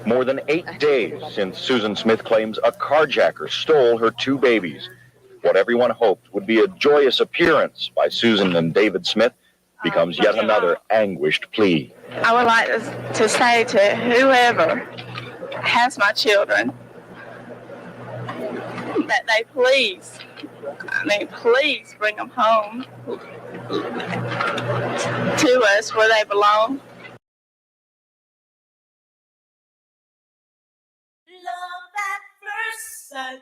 More than 8 days since Susan Smith claims a carjacker stole her 2 babies. What everyone hoped would be a joyous appearance by Susan and David Smith becomes yet another anguished plea. I would like to say to whoever has my children that they please bring them home to us where they belong. Love at first sight.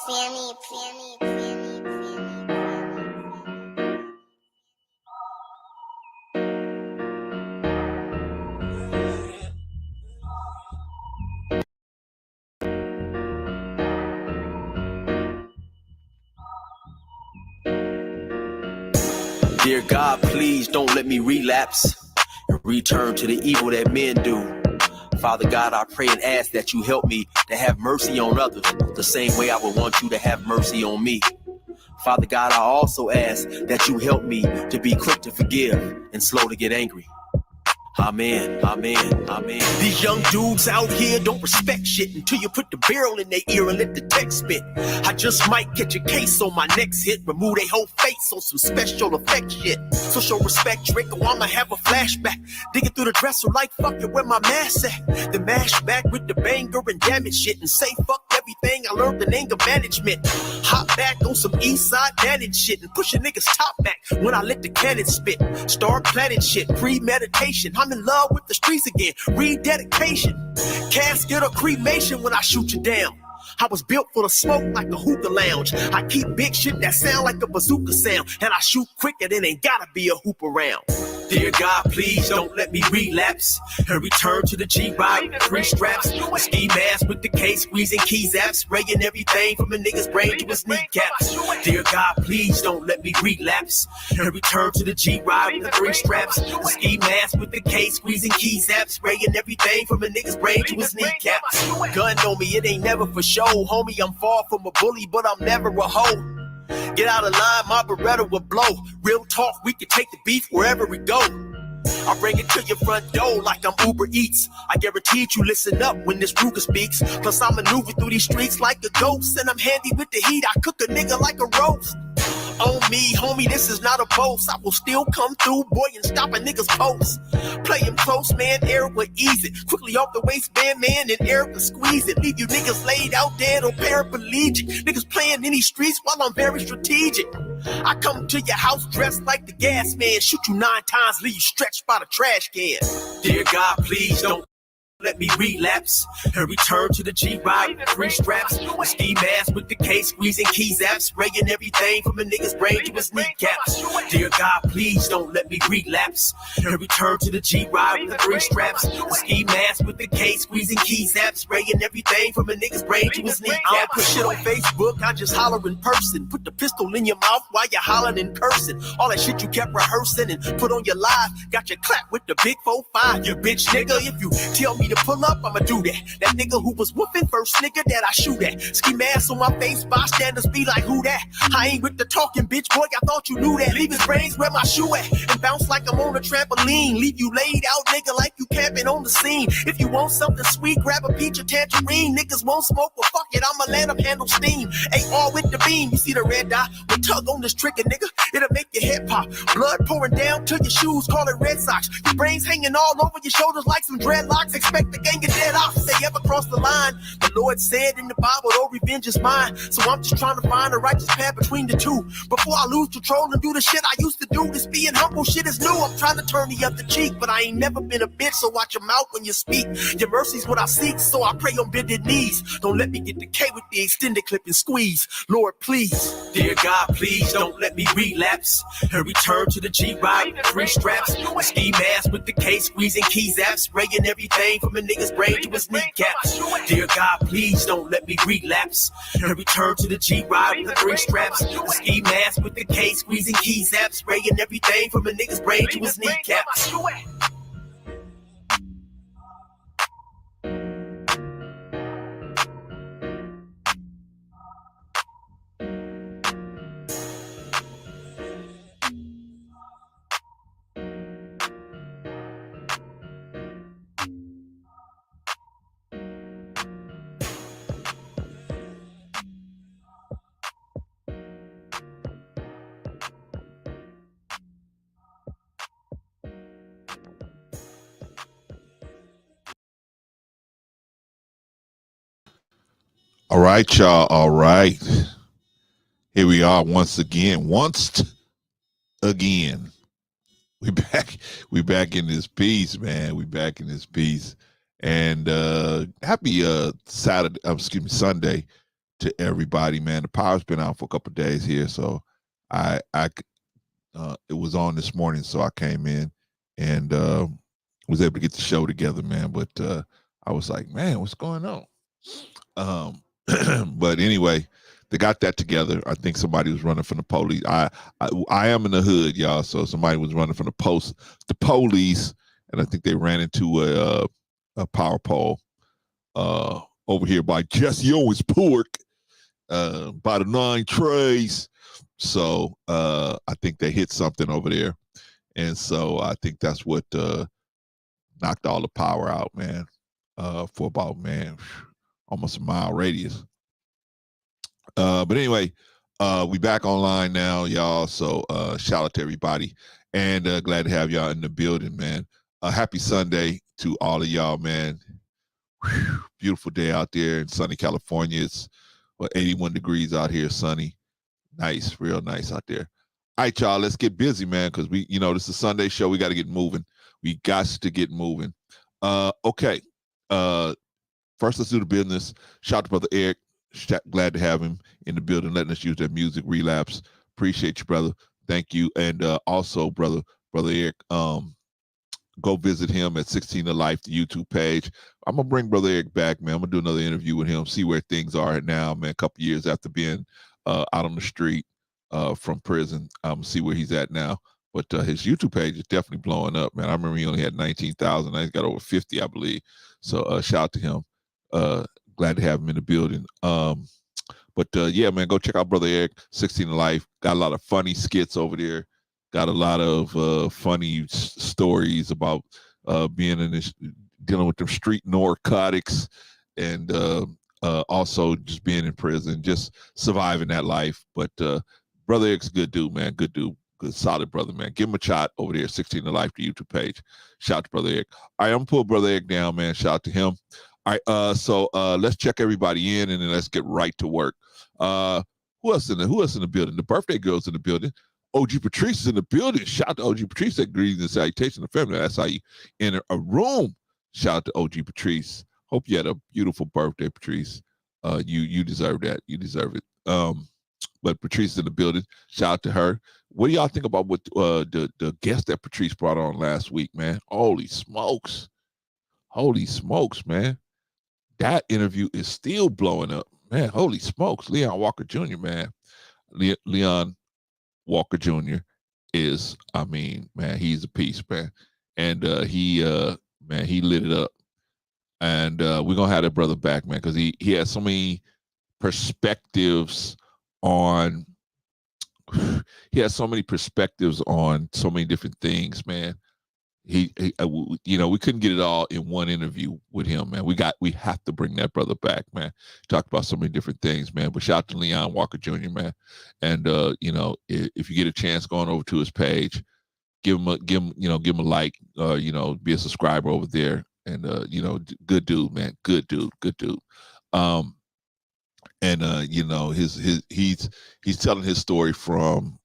Fanny. Dear God, please don't let me relapse and return to the evil that men do. Father God, I pray and ask that you help me to have mercy on others the same way I would want you to have mercy on me. Father God, I also ask that you help me to be quick to forgive and slow to get angry. Amen. These young dudes out here don't respect shit until you put the barrel in their ear and let the text spit. I just might catch a case on my next hit, remove their whole face on some special effect shit. So show respect, Drake, or I'ma have a flashback. Digging through the dresser like, fuck it, where my mask at? The mash back with the banger and damage shit and say fuck everything I learned in anger management. Hop back on some east side managed shit and push a nigga's top back when I let the cannon spit. Start planning shit, premeditation. I'm in love with the streets again, rededication. Casket or cremation when I shoot you down. I was built for the smoke like a hookah lounge. I keep big shit that sound like a bazooka sound, and I shoot quicker than ain't gotta be a hoop around. Dear God, please don't let me relapse and return to the G-Ride with 3 straps. Ski mask with the case, squeezing keys apps, spraying everything from a nigga's brain to his kneecaps. Dear God, please don't let me relapse and return to the G-Ride with 3 straps. Ski mask with the case, squeezing keys apps, spraying everything from a nigga's brain to his kneecaps. Gun on me, it ain't never for show. Homie, I'm far from a bully, but I'm never a hoe. Get out of line, my Beretta will blow. Real talk, we can take the beef wherever we go. I bring it to your front door like I'm Uber Eats. I guarantee you listen up when this Ruger speaks. Plus I maneuver through these streets like a ghost, and I'm handy with the heat. I cook a nigga like a roast. On me, homie, this is not a boast. I will still come through, boy, and stop a nigga's post. Play him close, man, Eric will ease it. Quickly off the waistband, man, and Eric will squeeze it. Leave you niggas laid out dead or paraplegic. Niggas playing in these streets while I'm very strategic. I come to your house dressed like the gas man. Shoot you 9 times, leave you stretched by the trash can. Dear God, please don't let me relapse and return to the G-Ride with 3 straps. A ski mask with the case, squeezing keys apps, spraying everything from a nigga's brain to his kneecaps. Dear God, please don't let me relapse and return to the G-Ride with 3 straps. A ski mask with the case, squeezing keys apps, spraying everything from a nigga's brain to his kneecaps. I don't put shit on Facebook, I just holler in person. Put the pistol in your mouth while you're hollering in cursing. All that shit you kept rehearsing and put on your live, got your clap with the big 4-5. You bitch nigga, if you tell me to pull up, I'ma do that. That nigga who was whooping first nigga that I shoot at. Ski mask on my face, bystanders be like, who that? I ain't with the talking, bitch, boy, I thought you knew that. Leave his brains where my shoe at and bounce like I'm on a trampoline. Leave you laid out, nigga, like you camping on the scene. If you want something sweet, grab a peach or tangerine. Niggas won't smoke, well fuck it, I'ma let them handle steam. AR with the beam, you see the red dot? We tug on this trigger, nigga, it'll make your head pop. Blood pouring down to your shoes, call it Red Sox. Your brains hanging all over your shoulders like some dreadlocks. Expect the gang of dead off if they ever cross the line. The Lord said in the Bible, oh, revenge is mine. So I'm just trying to find a righteous path between the two. Before I lose control and do the shit I used to do. This being humble shit is new. I'm trying to turn the other cheek, but I ain't never been a bitch, so watch your mouth when you speak. Your mercy's what I seek, so I pray on bended knees. Don't let me get the K with the extended clip and squeeze. Lord, please. Dear God, please don't let me relapse and return to the G-Ride with 3 straps. A ski mask with the case, squeezing keys apps, spraying everything from a nigga's brain to his kneecaps. Dear God, please don't let me relapse and return to the G-Ride with 3 straps. A ski mask with the case, squeezing keys apps, spraying everything from a nigga's brain to his kneecaps. All right, y'all. All right. Here we are once again. We back. We back in this piece, man. We back in this piece. And happy Sunday to everybody, man. The power's been out for a couple of days here, so it was on this morning, so I came in and was able to get the show together, man. But I was like, man, what's going on? But anyway, they got that together. I think somebody was running from the police. I am in the hood, y'all. So somebody was running from the police, and I think they ran into a power pole over here by Jesse Owens Pork by the 9 trays. So I think they hit something over there, and so I think that's what knocked all the power out, man. For about almost a mile radius. But anyway, we back online now, y'all. So shout out to everybody, and glad to have y'all in the building, man. Happy Sunday to all of y'all, man. Whew, beautiful day out there in sunny California. It's 81 degrees out here, sunny. Nice, real nice out there. All right, y'all, let's get busy, man, because this is a Sunday show. We got to get moving. We got to get moving. Okay. First, let's do the business. Shout out to Brother Eric. Glad to have him in the building, letting us use that music. Relapse. Appreciate you, brother. Thank you. And also, brother Eric, go visit him at 16 to Life, the YouTube page. I'm gonna bring Brother Eric back, man. I'm gonna do another interview with him, see where things are now, man. A couple years after being out on the street from prison, see where he's at now. But his YouTube page is definitely blowing up, man. I remember he only had 19,000. Now he's got over 50, I believe. So shout out to him. Glad to have him in the building. But yeah, man, go check out Brother Eric, 16 to Life. Got a lot of funny skits over there. Got a lot of funny stories about being in this, dealing with them street narcotics, and also just being in prison, just surviving that life. But Brother Eric's a good dude, man. Good dude. Good, solid brother, man. Give him a shot over there, 16 to Life, the YouTube page. Shout out to Brother Eric. All right, I'm going to pull Brother Eric down, man. Shout out to him. All right, so let's check everybody in, and then let's get right to work. Who else in the building? The birthday girl's in the building. OG Patrice is in the building. Shout out to OG Patrice. That greetings and salutation to family. That's how you enter a room. Shout out to OG Patrice. Hope you had a beautiful birthday, Patrice. You deserve that. You deserve it. But Patrice is in the building. Shout out to her. What do y'all think about what the guest that Patrice brought on last week, man? Holy smokes, man. That interview is still blowing up, man. Holy smokes. Leon Walker Jr., man. Leon Walker Jr. is, man, he's a piece, man. And he lit it up. And we're going to have that brother back, man, because he has so many perspectives on so many different things, man. We couldn't get it all in one interview with him, man. We have to bring that brother back, man. Talk about so many different things, man. But shout out to Leon Walker Jr., man. And if you get a chance going over to his page, give him a like, be a subscriber over there. And good dude, man. Good dude. He's telling his story from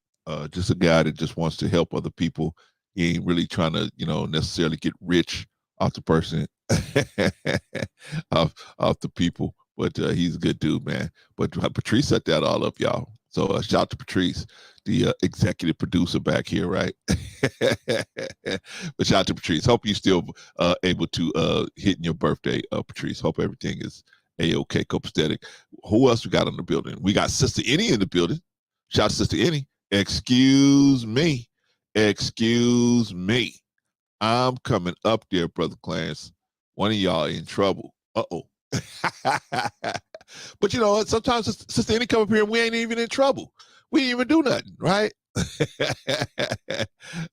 just a guy that just wants to help other people. He ain't really trying to, necessarily get rich off the person, off the people. But he's a good dude, man. But Patrice set that all up, y'all. So shout out to Patrice, the executive producer back here, right? But shout out to Patrice. Hope you still able to hit in your birthday, Patrice. Hope everything is A-OK, copacetic. Who else we got in the building? We got Sister Annie in the building. Shout out to Sister Annie. Excuse me. I'm coming up there, Brother Clarence. One of y'all in trouble. Uh-oh. But you know what? Sometimes Sister Annie come up here and we ain't even in trouble. We didn't even do nothing, right?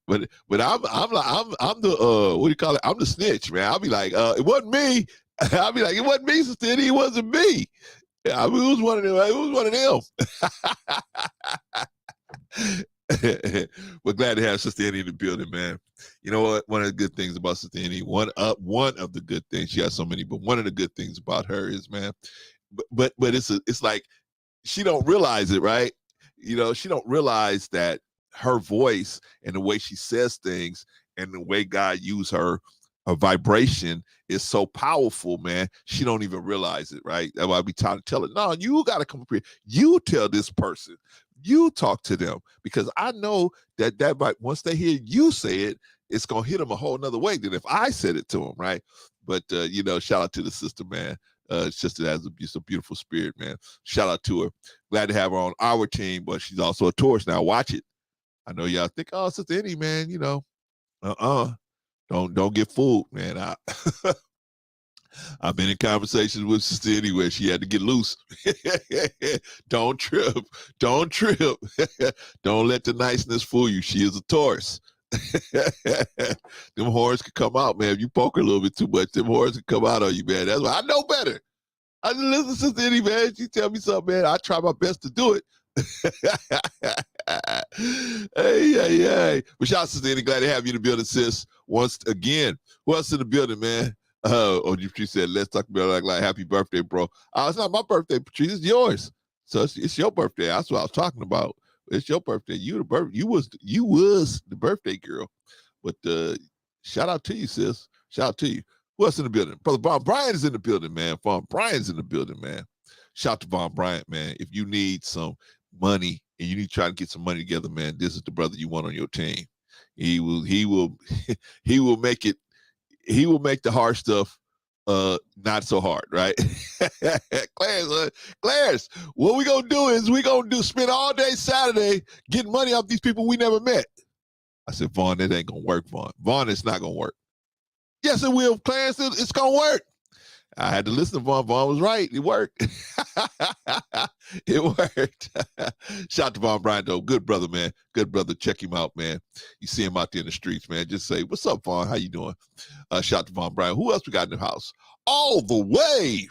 but I'm the what do you call it? I'm the snitch, man. I'll be like, it wasn't me. I'll be like, it wasn't me, Sister Annie. It wasn't me. Yeah, it was one of them. It was one of them. We're glad to have Sister Annie in the building, man. You know what? One of the good things about Sister Annie, one of the good things, she has so many, but one of the good things about her is, man, but it's like she don't realize it, right? You know, she don't realize that her voice and the way she says things and the way God used her vibration is so powerful, man. She don't even realize it, right? That's why I be trying to tell her, no, you got to come up here. You tell this person. You talk to them, because I know that might, once they hear you say it, it's gonna hit them a whole nother way than if I said it to them, right? But you know, shout out to the sister, man. Sister has a beautiful spirit, man. Shout out to her. Glad to have her on our team, but she's also a Taurus now. Watch it. I know y'all think, oh, Sister Annie, man, you know, don't get fooled, man. I've been in conversations with Sister Annie where she had to get loose. Don't trip. Don't trip. Don't let the niceness fool you. She is a Taurus. Them horns can come out, man. If you poke her a little bit too much, them horns can come out on you, man. That's why I know better. I listen to Sister Annie, man. She tell me something, man. I try my best to do it. Hey. But shout out to Sister Annie. Glad to have you in the building, sis. Once again. Who else in the building, man? Patrice said, let's talk about like happy birthday, bro. It's not my birthday, Patrice. It's yours. So it's your birthday. That's what I was talking about. It's your birthday. You was the birthday girl. But shout out to you, sis. Shout out to you. Who else in the building? Brother Von Bryant is in the building, man. Von Bryant's in the building, man. Shout out to Von Bryant, man. If you need some money and you need to try to get some money together, man, this is the brother you want on your team. He will make it. He will make the hard stuff not so hard, right? Clarence, what we gonna do is spend all day Saturday getting money off these people we never met. I said, Vaughn, that ain't gonna work, Vaughn. Vaughn, it's not gonna work. Yes, it will, Clarence. It's gonna work. I had to listen to Vaughn. Vaughn was right. It worked. It worked. Shout out to Von Bryant, though. Good brother, man. Good brother. Check him out, man. You see him out there in the streets, man. Just say, what's up, Vaughn? How you doing? Shout out to Von Bryant. Who else we got in the house? All the way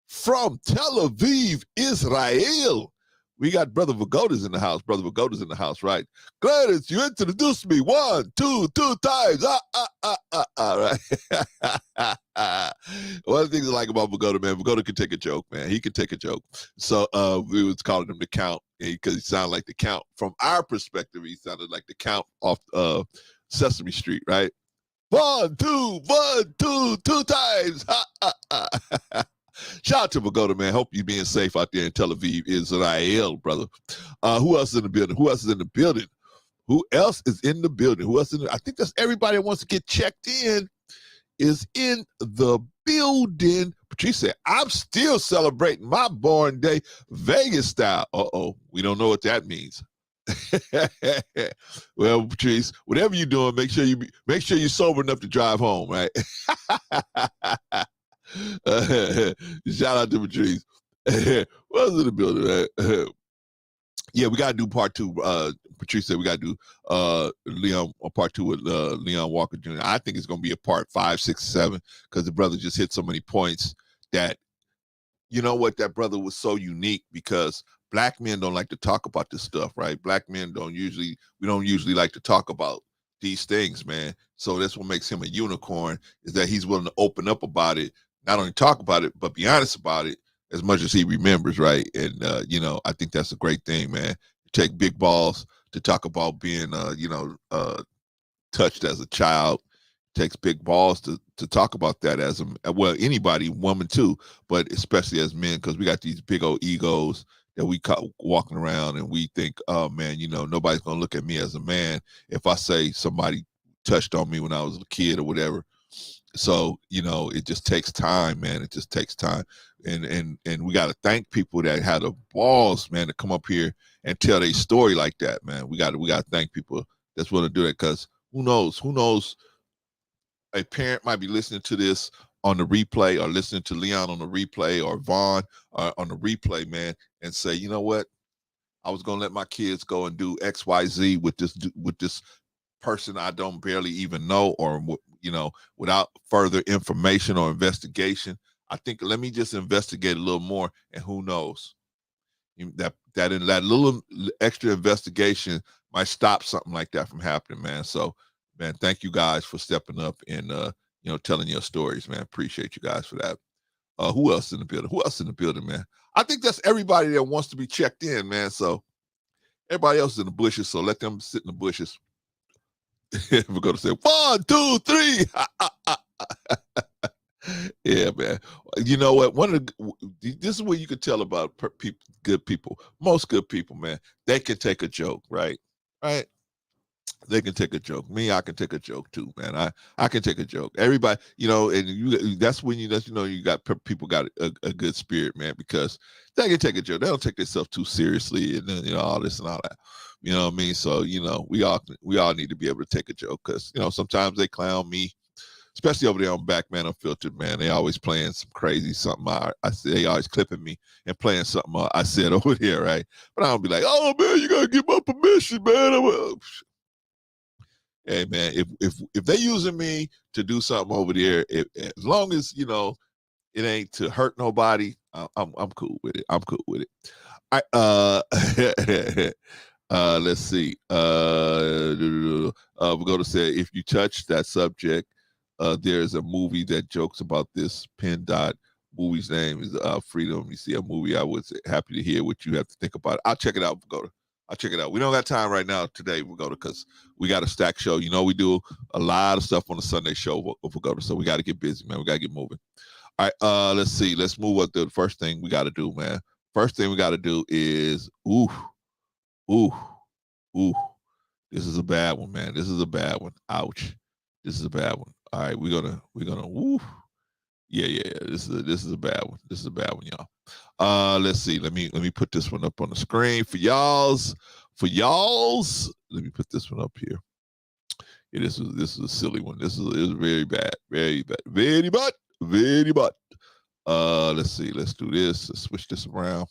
from Tel Aviv, Israel. We got Brother Vagoda's in the house. Brother Vagoda's in the house, right? Gladys, you introduced me 1, 2 times. Right? One of the things I like about Vagoda, man, Vagoda can take a joke, man. He can take a joke. So we was calling him the Count because he sounded like the Count. From our perspective, he sounded like the Count off Sesame Street, right? 1, 2 times. Shout out to Vagoda, man. Hope you being safe out there in Tel Aviv, Israel, brother. Who else is in the building? Who else is in the building? Who else is in the building? Who else I think that's everybody that wants to get checked in is in the building. Patrice said, I'm still celebrating my born day Vegas style. We don't know what that means. Well, Patrice, whatever you're doing, make sure you're sober enough to drive home, right? Shout out to Patrice. What's in the building, man? Yeah, we gotta do part 2. Patrice said we gotta do Leon part 2 with Leon Walker Jr. I think it's gonna be a part 5, 6, 7 because the brother just hit so many points that, you know what, that brother was so unique because Black men don't like to talk about this stuff, right? Black men don't usually like to talk about these things, man. So that's what makes him a unicorn, is that he's willing to open up about it, not only talk about it, but be honest about it as much as he remembers, right? And, I think that's a great thing, man. You take big balls to talk about being, touched as a child. It takes big balls to talk about that as anybody, woman too, but especially as men, because we got these big old egos that we walking around and we think, oh man, nobody's going to look at me as a man if I say somebody touched on me when I was a kid or whatever. So, it just takes time, man. It just takes time. And we got to thank people that had the balls, man, to come up here and tell their story like that, man. We got to thank people that's willing to do that, because who knows, a parent might be listening to this on the replay or listening to Leon on the replay or Vaughn on the replay, man, and say, you know what? I was going to let my kids go and do X, Y, Z with this person I don't barely even know, or, without further information or investigation. I think, let me just investigate a little more, and who knows, that little extra investigation might stop something like that from happening, man. So, man, thank you guys for stepping up and, telling your stories, man. Appreciate you guys for that. Who else in the building? Who else in the building, man? I think that's everybody that wants to be checked in, man. So everybody else is in the bushes, so let them sit in the bushes. We're going to say 1, 2, 3. Yeah, man. You know what? This is what you can tell about people, good people. Most good people, man. They can take a joke, right? Right? They can take a joke. Me, I can take a joke too, man. I can take a joke. Everybody, and that's when you got people got a good spirit, man, because they can take a joke. They don't take themselves too seriously, and then all this and all that. You know what I mean? So we all need to be able to take a joke, because sometimes they clown me, especially over there on Backman Unfiltered, man. They always playing some crazy something. I say they always clipping me and playing something I said over here, right? But I don't be like, oh man, you gotta get my permission, man. Hey man, if they using me to do something over there, as long as it ain't to hurt nobody, I'm cool with it. I'm cool with it. Let's see. We're going to say, if you touch that subject, there's a movie that jokes about this. Pin dot movie's name is Freedom. You see a movie, I was happy to hear what you have to think about it. I'll check it out. I'll check it out. We don't got time right now today, Pagoda, because we got a stack show. We do a lot of stuff on the Sunday show, Pagoda, so we got to get busy, man. We got to get moving. All right, let's see. Let's move up to the first thing we got to do, man. First thing we got to do is, ooh. This is a bad one, man. This is a bad one. Ouch. This is a bad one. All right, we're gonna, woo. Yeah. This is a bad one. This is a bad one, y'all. Let's see. Let me put this one up on the screen for y'all's. Let me put this one up here. Yeah, this is a silly one. This is very bad. Very bad. Very bad. Very bad. Let's see. Let's do this. Let's switch this around.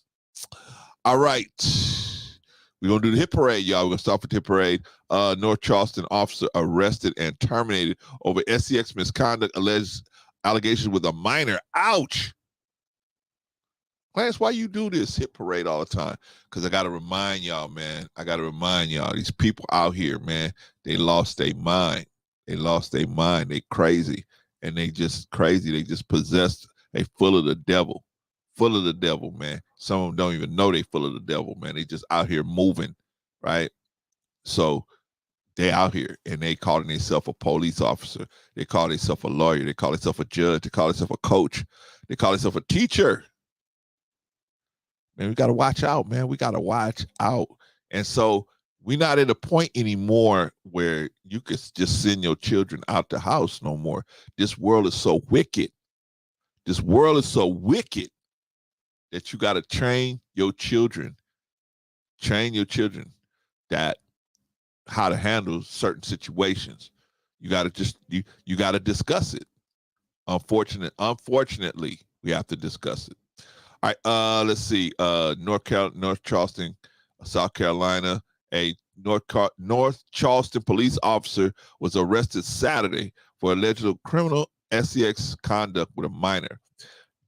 All right. We're going to do the hit parade, y'all. We're going to start with the hit parade. North Charleston officer arrested and terminated over SEX misconduct, alleged allegations with a minor. Ouch. Clarence, why you do this hit parade all the time? Because I got to remind y'all, man. These people out here, man, they lost their mind. They crazy. And they just crazy. They just possessed. They full of the devil. Full of the devil, man. Some of them don't even know they full of the devil, man. They just out here moving, right? So they out here and they calling themselves a police officer. They call themselves a lawyer. They call themselves a judge. They call themselves a coach. They call themselves a teacher. Man, we got to watch out, man. We got to watch out. And so we're not at a point anymore where you could just send your children out the house no more. This world is so wicked. This world is so wicked that you got to train your children that how to handle certain situations. You got to you got to discuss it. Unfortunately, we have to discuss it. All right, let's see. North Charleston, South Carolina, a North Charleston police officer was arrested Saturday for alleged criminal SEX conduct with a minor.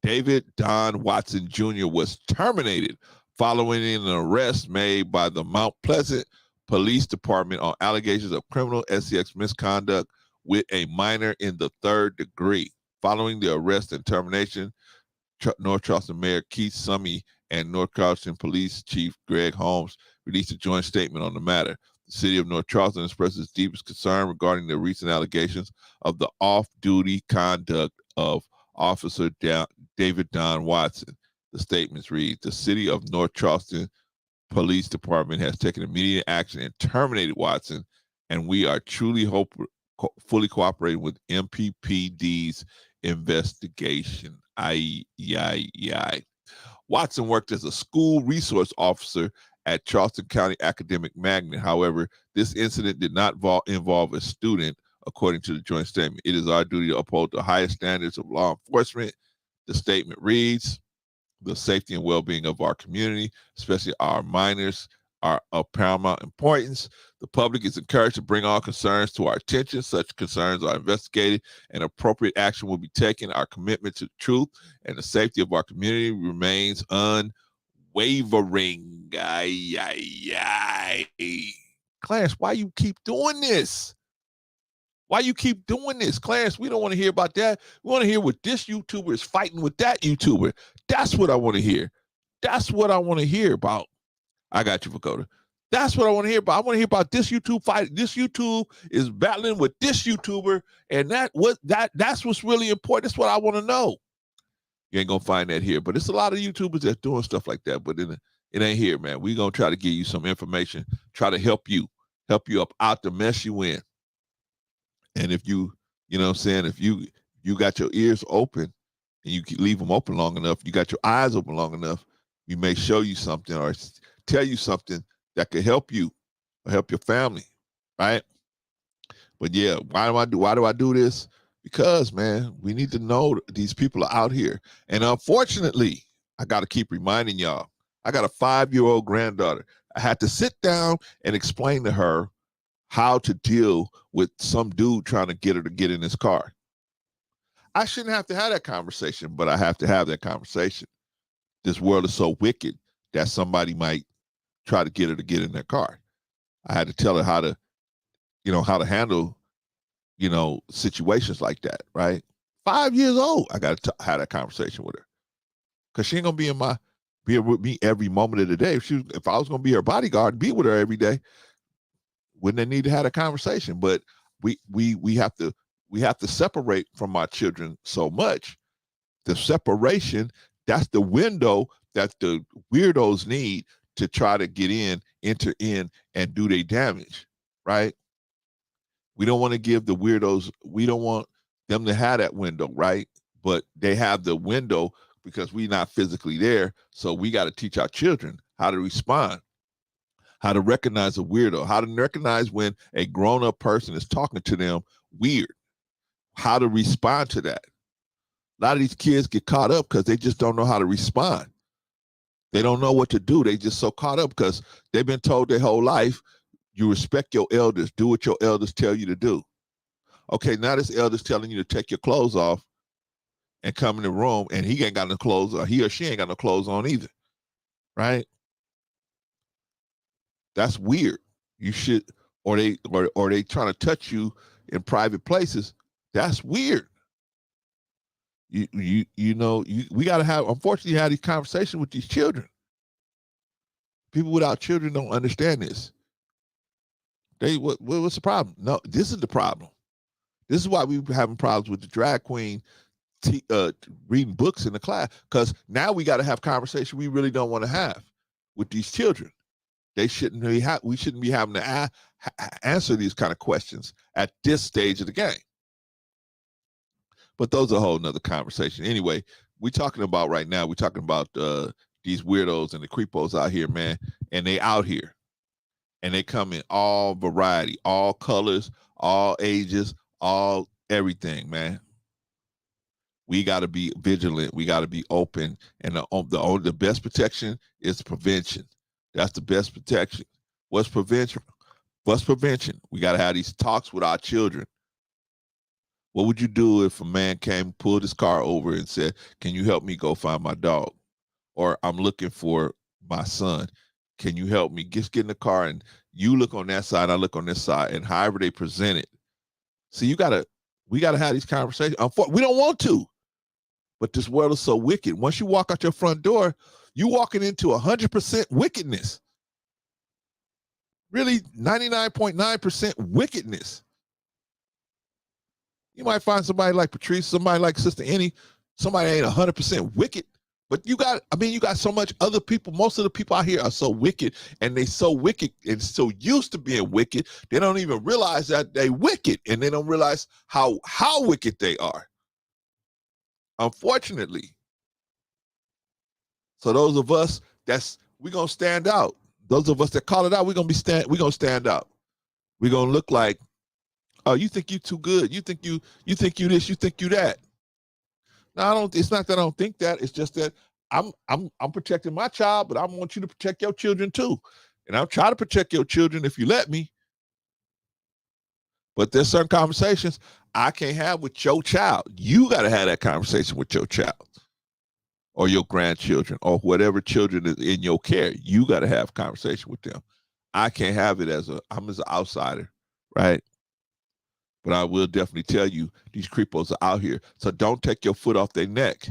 David Don Watson Jr. was terminated following an arrest made by the Mount Pleasant Police Department on allegations of criminal SEX misconduct with a minor in the 3rd degree. Following the arrest and termination, North Charleston Mayor Keith Summey and North Charleston Police Chief Greg Holmes released a joint statement on the matter. The city of North Charleston expresses its deepest concern regarding the recent allegations of the off-duty conduct of Officer David Don Watson. The statements read, the city of North Charleston Police Department has taken immediate action and terminated Watson, and we are truly fully cooperating with MPPD's investigation. Watson worked as a school resource officer at Charleston County Academic Magnet. However, this incident did not involve a student, according to the joint statement. It is our duty to uphold the highest standards of law enforcement. The statement reads, the safety and well-being of our community, especially our minors, are of paramount importance. The public is encouraged to bring all concerns to our attention. Such concerns are investigated and appropriate action will be taken. Our commitment to the truth and the safety of our community remains unwavering. Clarence, why you keep doing this? Why you keep doing this, Clarence? We don't want to hear about that. We want to hear what this YouTuber is fighting with that YouTuber. That's what I want to hear. That's what I want to hear about. I got you, Vakota. That's what I want to hear about. I want to hear about this YouTube fight. This YouTube is battling with this YouTuber, and that's what's really important. That's what I want to know. You ain't gonna find that here, but it's a lot of YouTubers that's doing stuff like that. But it ain't here, man. We're gonna try to give you some information, try to help you up out the mess you in. And if you know what I'm saying, if you got your ears open and you leave them open long enough, you got your eyes open long enough, we may show you something or tell you something that could help you or help your family, right? But yeah, why do I do this? Because, man, we need to know these people are out here. And unfortunately, I got to keep reminding y'all, I got a 5-year-old granddaughter. I had to sit down and explain to her how to deal with some dude trying to get her to get in his car. I shouldn't have to have that conversation, but I have to have that conversation. This world is so wicked that somebody might try to get her to get in their car. I had to tell her how to handle, situations like that, right? 5 years old, I got to have that conversation with her. Because she ain't going to be with me every moment of the day. If I was going to be her bodyguard, be with her every day, wouldn't they need to have a conversation? But we have to separate from our children so much. The separation, that's the window that the weirdos need to try to enter in and do their damage, right? We don't want to give the weirdos, we don't want them to have that window, right? But they have the window because we're not physically there. So we got to teach our children how to respond, how to recognize a weirdo, how to recognize when a grown-up person is talking to them weird, how to respond to that. A lot of these kids get caught up because they just don't know how to respond. They don't know what to do. They just so caught up because they've been told their whole life, you respect your elders, do what your elders tell you to do. Okay, now this elder's telling you to take your clothes off and come in the room, and he ain't got no clothes, or he or she ain't got no clothes on either, right? That's weird. You should, or they trying to touch you in private places. That's weird. We got to unfortunately have these conversations with these children. People without children don't understand this. What's the problem? No, this is the problem. This is why we're having problems with the drag queen reading books in the class, because now we got to have conversation we really don't want to have with these children. We shouldn't be having to answer these kind of questions at this stage of the game. But those are a whole nother conversation. Anyway, we're talking about these weirdos and the creepos out here, man, and they out here. And they come in all variety, all colors, all ages, all everything, man. We got to be vigilant. We got to be open. And the best protection is prevention. That's the best protection. What's prevention? We got to have these talks with our children. What would you do if a man came, pulled his car over and said, can you help me go find my dog? Or I'm looking for my son. Can you help me? Just get in the car and you look on that side, I look on this side, and however they present it. See, we gotta have these conversations. We don't want to, but this world is so wicked. Once you walk out your front door, you walking into 100% wickedness. Really, 99.9% wickedness. You might find somebody like Patrice, somebody like Sister Annie, somebody ain't 100% wicked. But you got so much other people. Most of the people out here are so wicked, and they so wicked and so used to being wicked, they don't even realize that they wicked, and they don't realize how wicked they are. Unfortunately. So those of us we're gonna stand out. Those of us that call it out, we're gonna stand out. We're gonna look like, oh, you think you too good. You think you this, you think you that. No, it's not that I don't think that. It's just that I'm protecting my child, but I want you to protect your children too. And I'll try to protect your children if you let me. But there's certain conversations I can't have with your child. You got to have that conversation with your child or your grandchildren or whatever children is in your care. You got to have a conversation with them. I can't have it I'm as an outsider, right? But I will definitely tell you, these creepos are out here. So don't take your foot off their neck.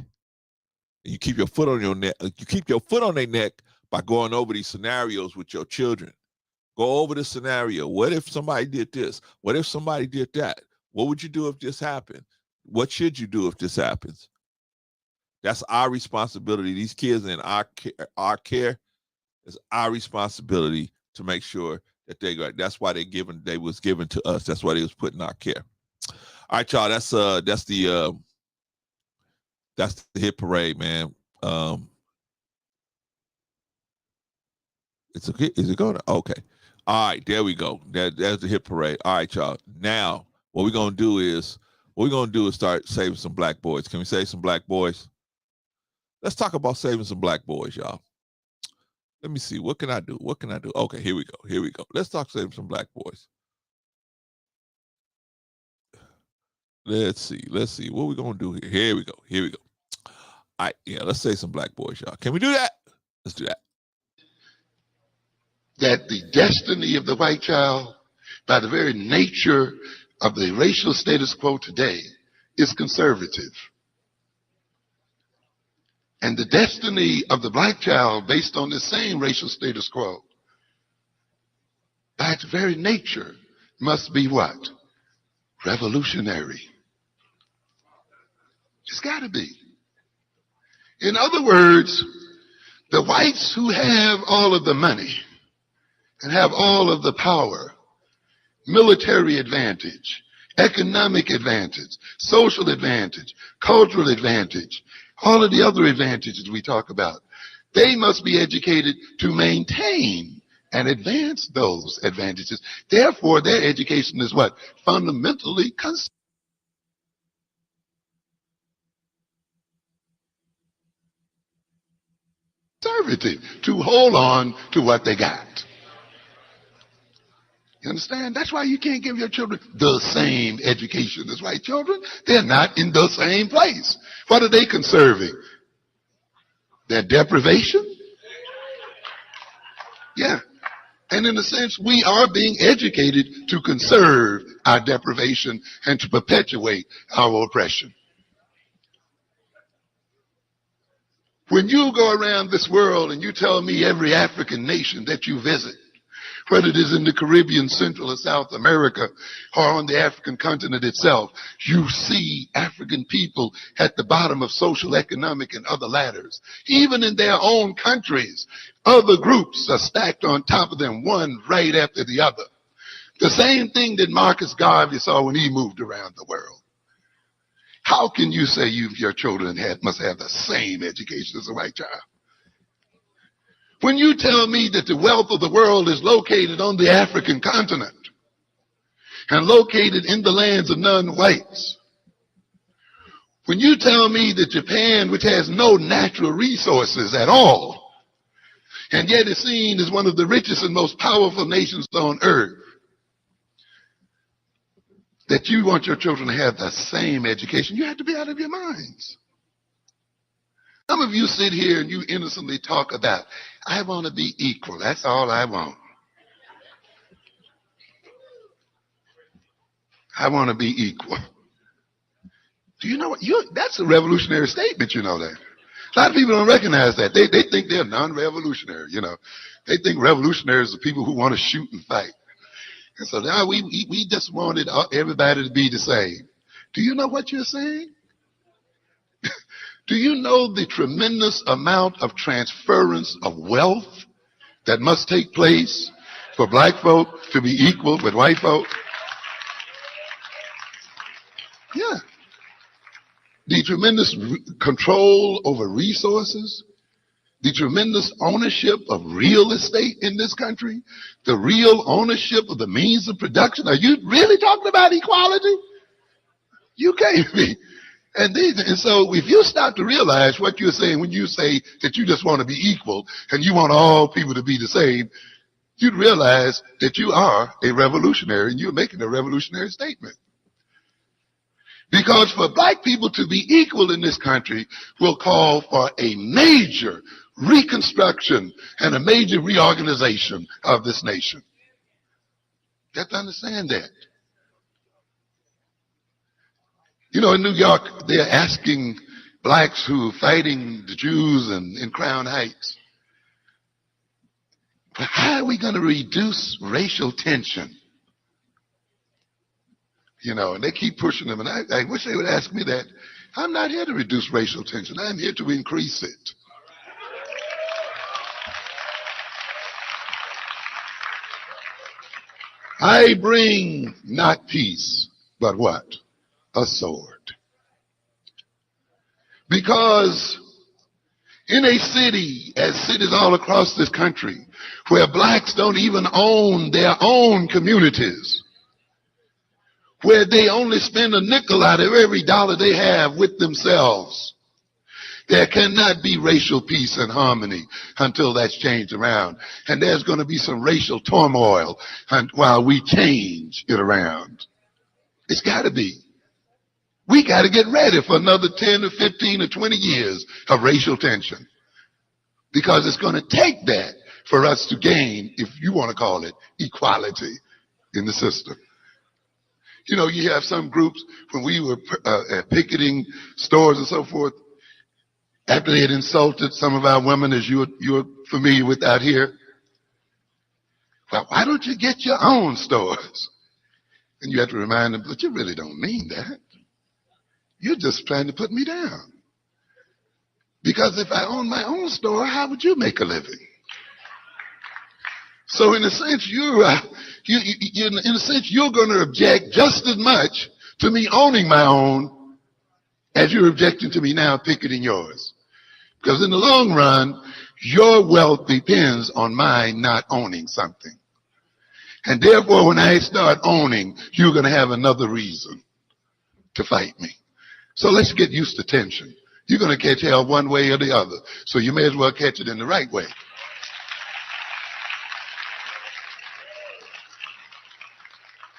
You keep your foot on your neck. You keep your foot on their neck by going over these scenarios with your children. Go over the scenario. What if somebody did this? What if somebody did that? What would you do if this happened? What should you do if this happens? That's our responsibility. These kids in our care is our responsibility to make sure that they got. That's why they was given to us. That's why they was put in our care. All right, y'all. That's the hit parade, man. Is it going? Okay. All right, there we go. There's the hit parade. All right, y'all. Now, what we're gonna do is start saving some black boys. Can we save some black boys? Let's talk about saving some black boys, y'all. Let me see. What can I do? What can I do? Okay, here we go. Here we go. Let's talk saving some black boys. Let's see. Let's see. What we gonna do here? Here we go. Here we go. All right, yeah, let's save some black boys, y'all. Can we do that? Let's do that. That the destiny of the white child, by the very nature of the racial status quo today, is conservative. And the destiny of the black child, based on the same racial status quo, by its very nature, must be what? Revolutionary. It's got to be. In other words, the whites who have all of the money and have all of the power, military advantage, economic advantage, social advantage, cultural advantage, all of the other advantages we talk about, they must be educated to maintain and advance those advantages. Therefore, their education is what? Fundamentally conservative, to hold on to what they got. You understand? That's why you can't give your children the same education as white children. They're not in the same place. What are they conserving? Their deprivation? Yeah. And in a sense, we are being educated to conserve our deprivation and to perpetuate our oppression. When you go around this world and you tell me every African nation that you visit, whether it is in the Caribbean, Central or South America, or on the African continent itself, you see African people at the bottom of social, economic, and other ladders. Even in their own countries, other groups are stacked on top of them, one right after the other. The same thing that Marcus Garvey saw when he moved around the world. How can you say your children must have the same education as a white child? When you tell me that the wealth of the world is located on the African continent and located in the lands of non-whites, when you tell me that Japan, which has no natural resources at all, and yet is seen as one of the richest and most powerful nations on earth, that you want your children to have the same education, you have to be out of your minds. Some of you sit here and you innocently talk about, I want to be equal. That's all I want. I want to be equal. Do you know what? That's a revolutionary statement, you know that. A lot of people don't recognize that. They think they're non-revolutionary, you know. They think revolutionaries are people who want to shoot and fight. And so now we just wanted everybody to be the same. Do you know what you're saying? Do you know the tremendous amount of transference of wealth that must take place for black folk to be equal with white folk? Yeah. The tremendous control over resources, the tremendous ownership of real estate in this country, the real ownership of the means of production. Are you really talking about equality? You can't be. And so if you start to realize what you're saying when you say that you just want to be equal and you want all people to be the same, you'd realize that you are a revolutionary and you're making a revolutionary statement. Because for black people to be equal in this country will call for a major reconstruction and a major reorganization of this nation. You have to understand that. You know, in New York, they're asking blacks who are fighting the Jews in Crown Heights, how are we going to reduce racial tension? You know, and they keep pushing them. And I wish they would ask me that. I'm not here to reduce racial tension. I'm here to increase it. I bring not peace, but what? A sword. Because in a city, as cities all across this country, where blacks don't even own their own communities, where they only spend a nickel out of every dollar they have with themselves, there cannot be racial peace and harmony until that's changed around. And there's going to be some racial turmoil while we change it around. It's got to be. We got to get ready for another 10 or 15 or 20 years of racial tension. Because it's going to take that for us to gain, if you want to call it, equality in the system. You know, you have some groups, when we were picketing stores and so forth, after they had insulted some of our women, as you're familiar with out here, well, why don't you get your own stores? And you have to remind them, but you really don't mean that. You're just trying to put me down. Because if I own my own store, how would you make a living? So in a sense, you're going to object just as much to me owning my own as you're objecting to me now picketing yours. Because in the long run, your wealth depends on mine not owning something. And therefore, when I start owning, you're going to have another reason to fight me. So let's get used to tension. You're going to catch hell one way or the other. So you may as well catch it in the right way.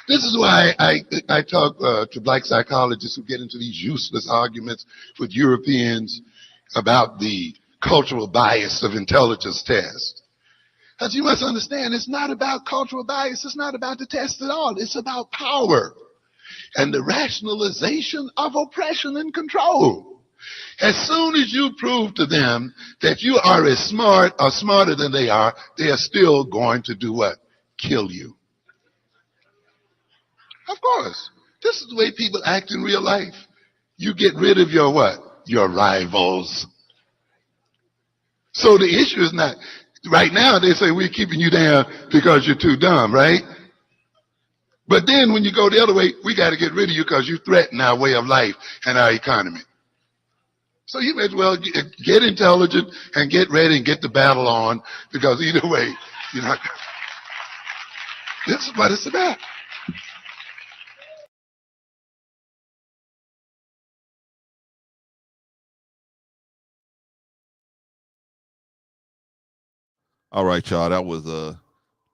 This is why I talk to black psychologists who get into these useless arguments with Europeans about the cultural bias of intelligence tests. As you must understand, it's not about cultural bias. It's not about the test at all. It's about power and the rationalization of oppression and control. As soon as you prove to them that you are as smart or smarter than they are still going to do what? Kill you. Of course. This is the way people act in real life. You get rid of your what? Your rivals. So the issue is not, right now they say we're keeping you down because you're too dumb, right? But then when you go the other way, we got to get rid of you because you threaten our way of life and our economy. So you may as well get intelligent and get ready and get the battle on, because either way, you're not. This is what it's about. All right, y'all. That was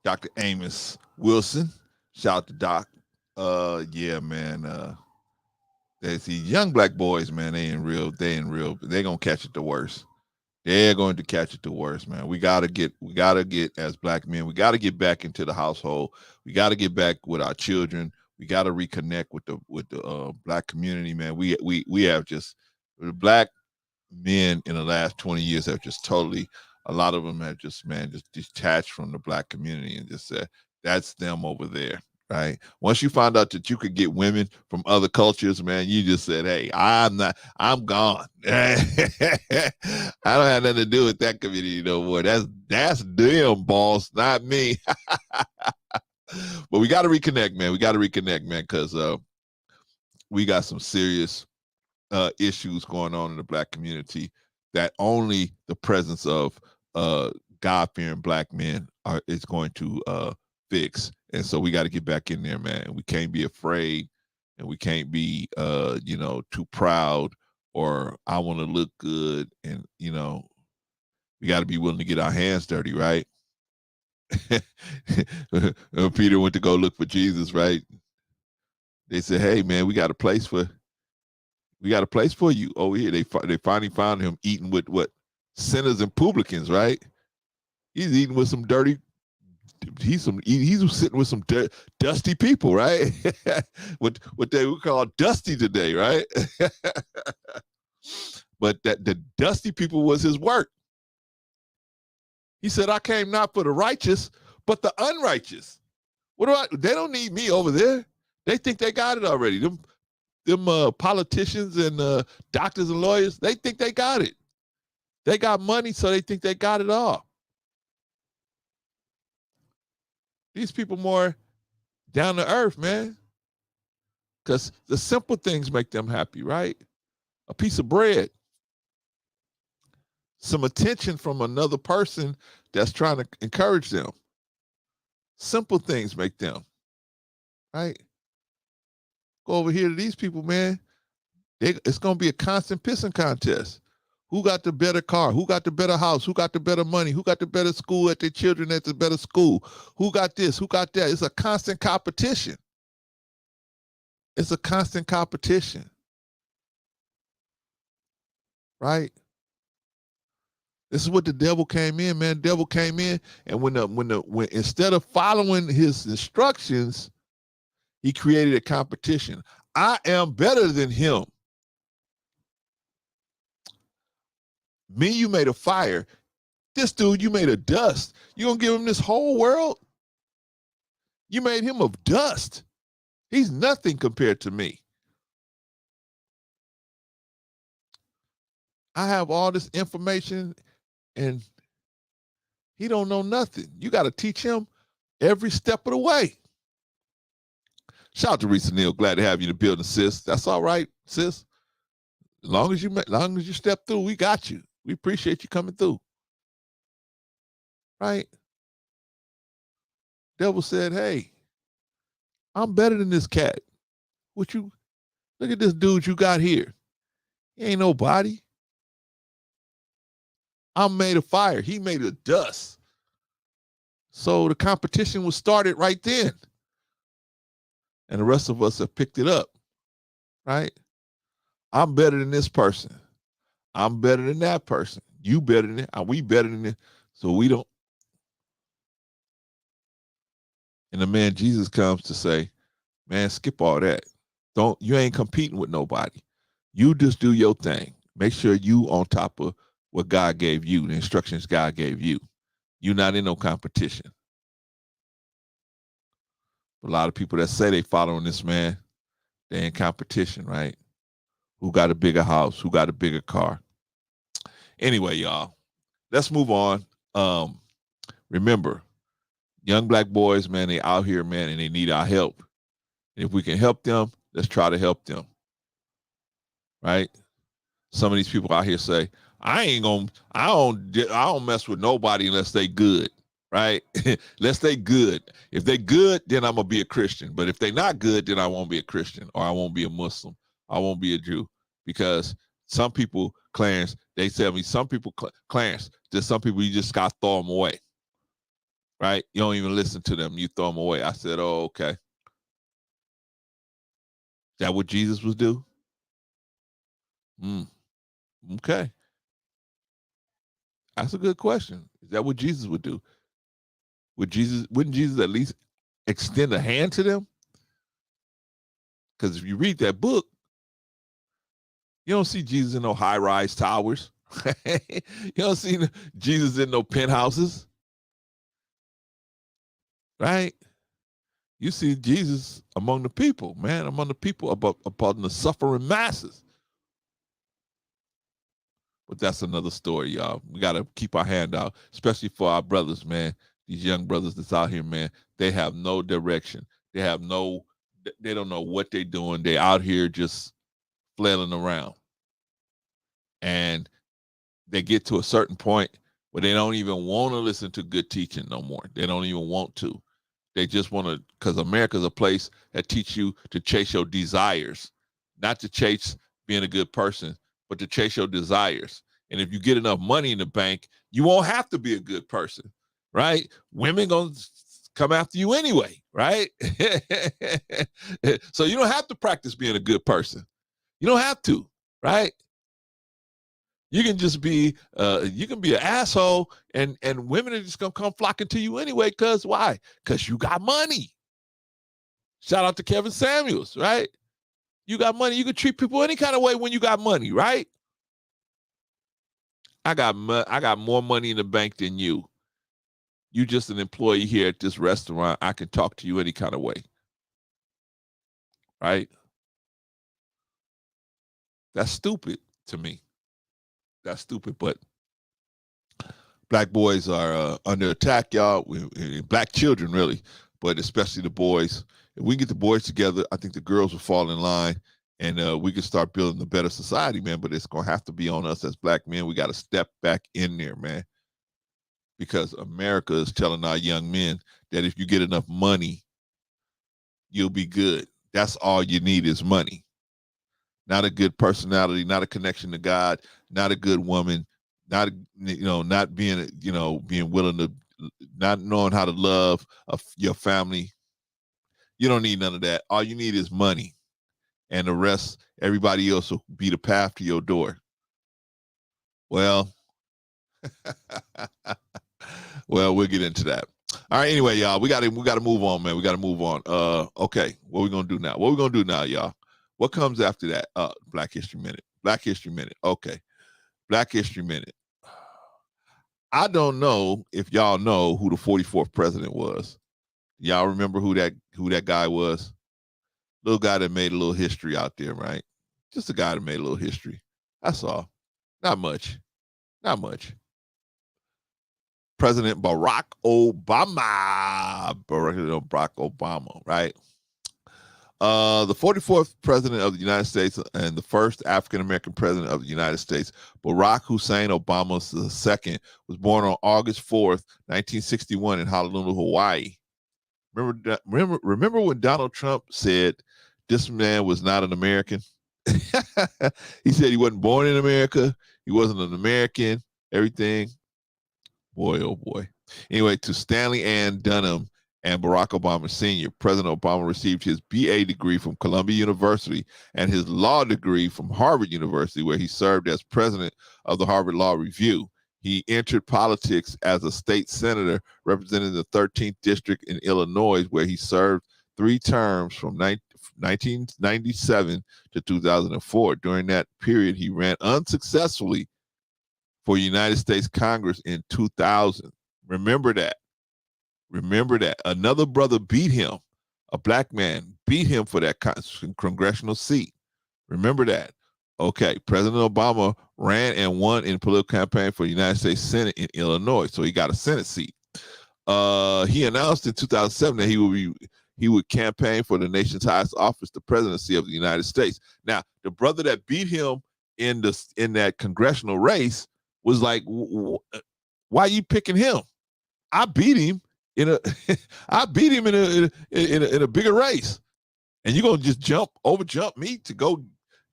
Dr. Amos Wilson. Shout out to Doc. Yeah, man. They see young black boys, man. They gonna catch it the worst. They're going to catch it the worst, man. We gotta get as black men. We gotta get back into the household. We gotta get back with our children. We gotta reconnect with the black community, man. We have just the black men in the last 20 years have just totally. A lot of them have just detached from the black community and just said, that's them over there, right? Once you find out that you could get women from other cultures, man, you just said, hey, I'm gone. I don't have nothing to do with that community no more. That's them, boss, not me. But we got to reconnect, man. We got to reconnect, man, because we got some serious issues going on in the black community that only the presence of God-fearing black men is going to fix. And so we got to get back in there, man. We can't be afraid, and we can't be, too proud, or I want to look good. And, we got to be willing to get our hands dirty, right? Peter went to go look for Jesus, right? They said, hey, man, we got a place for you over here. They finally found him eating with what? Sinners and publicans, right? He's eating with some dirty he's sitting with some dusty people, right? what they would call dusty today, right? But that the dusty people was his work. He said, I came not for the righteous, but the unrighteous. They don't need me over there. They think they got it already. Them politicians and doctors and lawyers, they think they got it. They got money, so they think they got it all. These people more down to earth, man. Because the simple things make them happy, right? A piece of bread. Some attention from another person that's trying to encourage them. Simple things make them, right? Go over here to these people, man. It's going to be a constant pissing contest. Who got the better car? Who got the better house? Who got the better money? Who got the better school at their children at the better school? Who got this? Who got that? It's a constant competition. It's a constant competition. Right? This is what the devil came in, man. The devil came in, and when instead of following his instructions, he created a competition. I am better than him. Me, you made a fire. This dude, you made a dust. You gonna give him this whole world? You made him of dust. He's nothing compared to me. I have all this information and he don't know nothing. You got to teach him every step of the way. Shout out to Risa Neal. Glad to have you in the building, sis. That's all right, sis. As long as you step through, we got you. We appreciate you coming through. Right? Devil said, hey, I'm better than this cat. Look at this dude you got here. He ain't nobody. I'm made of fire. He made of dust. So the competition was started right then. And the rest of us have picked it up. Right? I'm better than this person. I'm better than that person. You better than that. We better than that. So we don't. And the man Jesus comes to say, man, skip all that. You ain't competing with nobody. You just do your thing. Make sure you on top of what God gave you, the instructions God gave you. You're not in no competition. A lot of people that say they following this man, they're in competition, right? Who got a bigger house? Who got a bigger car? Anyway, y'all, let's move on. Remember, young black boys, man, they out here, man, and they need our help. And if we can help them, let's try to help them. Right? Some of these people out here say, I don't mess with nobody unless they good. Right? Unless they good. If they good, then I'm gonna be a Christian. But if they not good, then I won't be a Christian, or I won't be a Muslim. I won't be a Jew. Because some people, Clarence, they tell me Clarence, there's some people you just gotta throw them away. Right? You don't even listen to them. You throw them away. I said, oh, okay. Is that what Jesus would do? Okay. That's a good question. Is that what Jesus would do? Wouldn't Jesus at least extend a hand to them? Because if you read that book, you don't see Jesus in no high-rise towers. You don't see Jesus in no penthouses. Right? You see Jesus among the people, man, among the people, upon the suffering masses. But that's another story, y'all. We got to keep our hand out, especially for our brothers, man. These young brothers that's out here, man, they have no direction. They don't know what they're doing. They out here just flailing around. And they get to a certain point where they don't even want to listen to good teaching no more. They don't even want to. They just want to, because America's a place that teaches you to chase your desires, not to chase being a good person, but to chase your desires. And if you get enough money in the bank, you won't have to be a good person, right? Women gonna come after you anyway, right? So you don't have to practice being a good person. You don't have to, right? You can just be you can be an asshole, and women are just gonna come flocking to you anyway. Cause why? Cause you got money. Shout out to Kevin Samuels, right? You got money. You can treat people any kind of way when you got money, right? I got more money in the bank than you. You just an employee here at this restaurant. I can talk to you any kind of way, right? That's stupid to me. That's stupid, but black boys are under attack, y'all. Black children, really, but especially the boys. If we get the boys together, I think the girls will fall in line, and we can start building a better society, man. But it's gonna have to be on us as black men. We got to step back in there, man, because America is telling our young men that if you get enough money, you'll be good. That's all you need is money. Not a good personality, not a connection to God, not a good woman, not not being being willing to, not knowing how to love your family. You don't need none of that. All you need is money, and the rest, everybody else will be the path to your door. Well, well, we'll get into that. All right. Anyway, y'all, we got to move on, man. We got to move on. Okay, what we gonna do now? What we gonna do now, y'all? What comes after that? Black History Minute. Black History Minute. Okay. Black History Minute. I don't know if y'all know who the 44th president was. Y'all remember who that guy was? Little guy that made a little history out there, right? Just a guy that made a little history. That's all. Not much. Not much. President Barack Obama. Barack Obama, right? The 44th president of the United States and the first African-American president of the United States, Barack Hussein Obama II, was born on August 4th, 1961 in Honolulu, Hawaii. Remember when Donald Trump said this man was not an American? He said he wasn't born in America. He wasn't an American. Everything. Boy, oh boy. Anyway, to Stanley Ann Dunham and Barack Obama Sr., President Obama received his BA degree from Columbia University and his law degree from Harvard University, where he served as president of the Harvard Law Review. He entered politics as a state senator representing the 13th District in Illinois, where he served 3 terms from 1997 to 2004. During that period, he ran unsuccessfully for United States Congress in 2000. Remember that. Remember that. Another brother beat him. A black man beat him for that congressional seat. Remember that. Okay, President Obama ran and won in political campaign for the United States Senate in Illinois, so he got a Senate seat. He announced in 2007 that he would campaign for the nation's highest office, the presidency of the United States. Now, the brother that beat him in that congressional race was like, "Why are you picking him? I beat him in a in a bigger race, and you're gonna just overjump me to go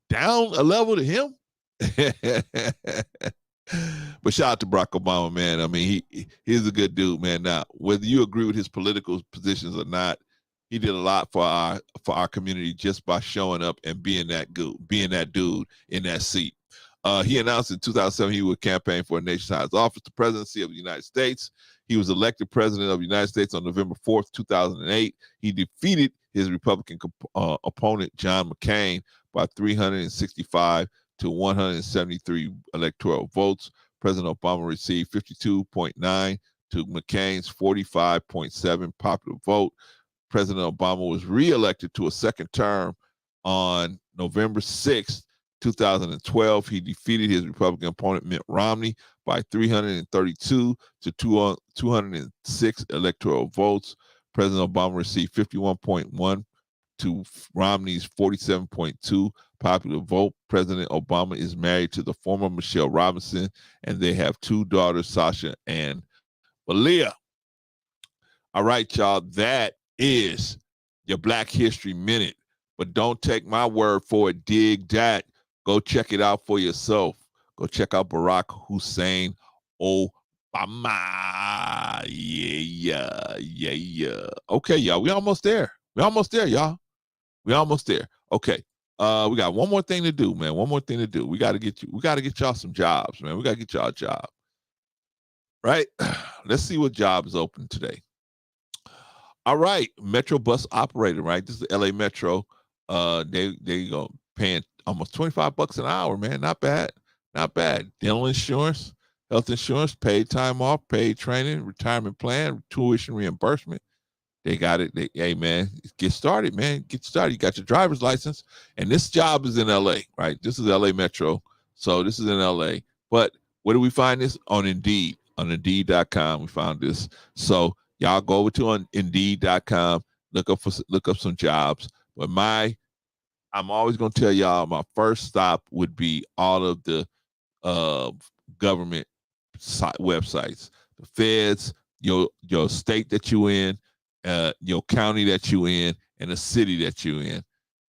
down a level to him?" But shout out to Barack Obama, man. I mean, he's a good dude, man. Now, whether you agree with his political positions or not, he did a lot for our community just by showing up and being that dude in that seat. He announced in 2007 he would campaign for a nation's highest office, the presidency of the United States. He was elected president of the United States on November 4th, 2008. He defeated his Republican opponent, John McCain, by 365 to 173 electoral votes. President Obama received 52.9 to McCain's 45.7 popular vote. President Obama was reelected to a second term on November 6th, 2012. He defeated his Republican opponent, Mitt Romney, by 332 to 206 electoral votes. President Obama received 51.1 to Romney's 47.2 popular vote. President Obama is married to the former Michelle Robinson, and they have 2 daughters, Sasha and Valia. All right, y'all, that is your Black History Minute. But don't take my word for it. Dig that. Go check it out for yourself. Go check out Barack Hussein Obama. Yeah. Okay, y'all, we almost there. Y'all. We almost there. Okay, We got one more thing to do, man. One more thing to do. We got to get y'all some jobs, man. We got to get y'all a job. Right? Let's see what job is open today. All right, Metro bus operator, right? This is the LA Metro. They go paying almost $25 an hour, man. Not bad. Not bad. Dental insurance, health insurance, paid time off, paid training, retirement plan, tuition reimbursement. They got it. Hey, man, get started, man. Get started. You got your driver's license. And this job is in LA, right? This is LA Metro. So this is in LA. But where do we find this? On Indeed. On Indeed.com, we found this. So y'all go over to Indeed.com, look up some jobs. But I'm always gonna tell y'all my first stop would be all of the government websites, the feds, your state that you in, your county that you in, and the city that you in,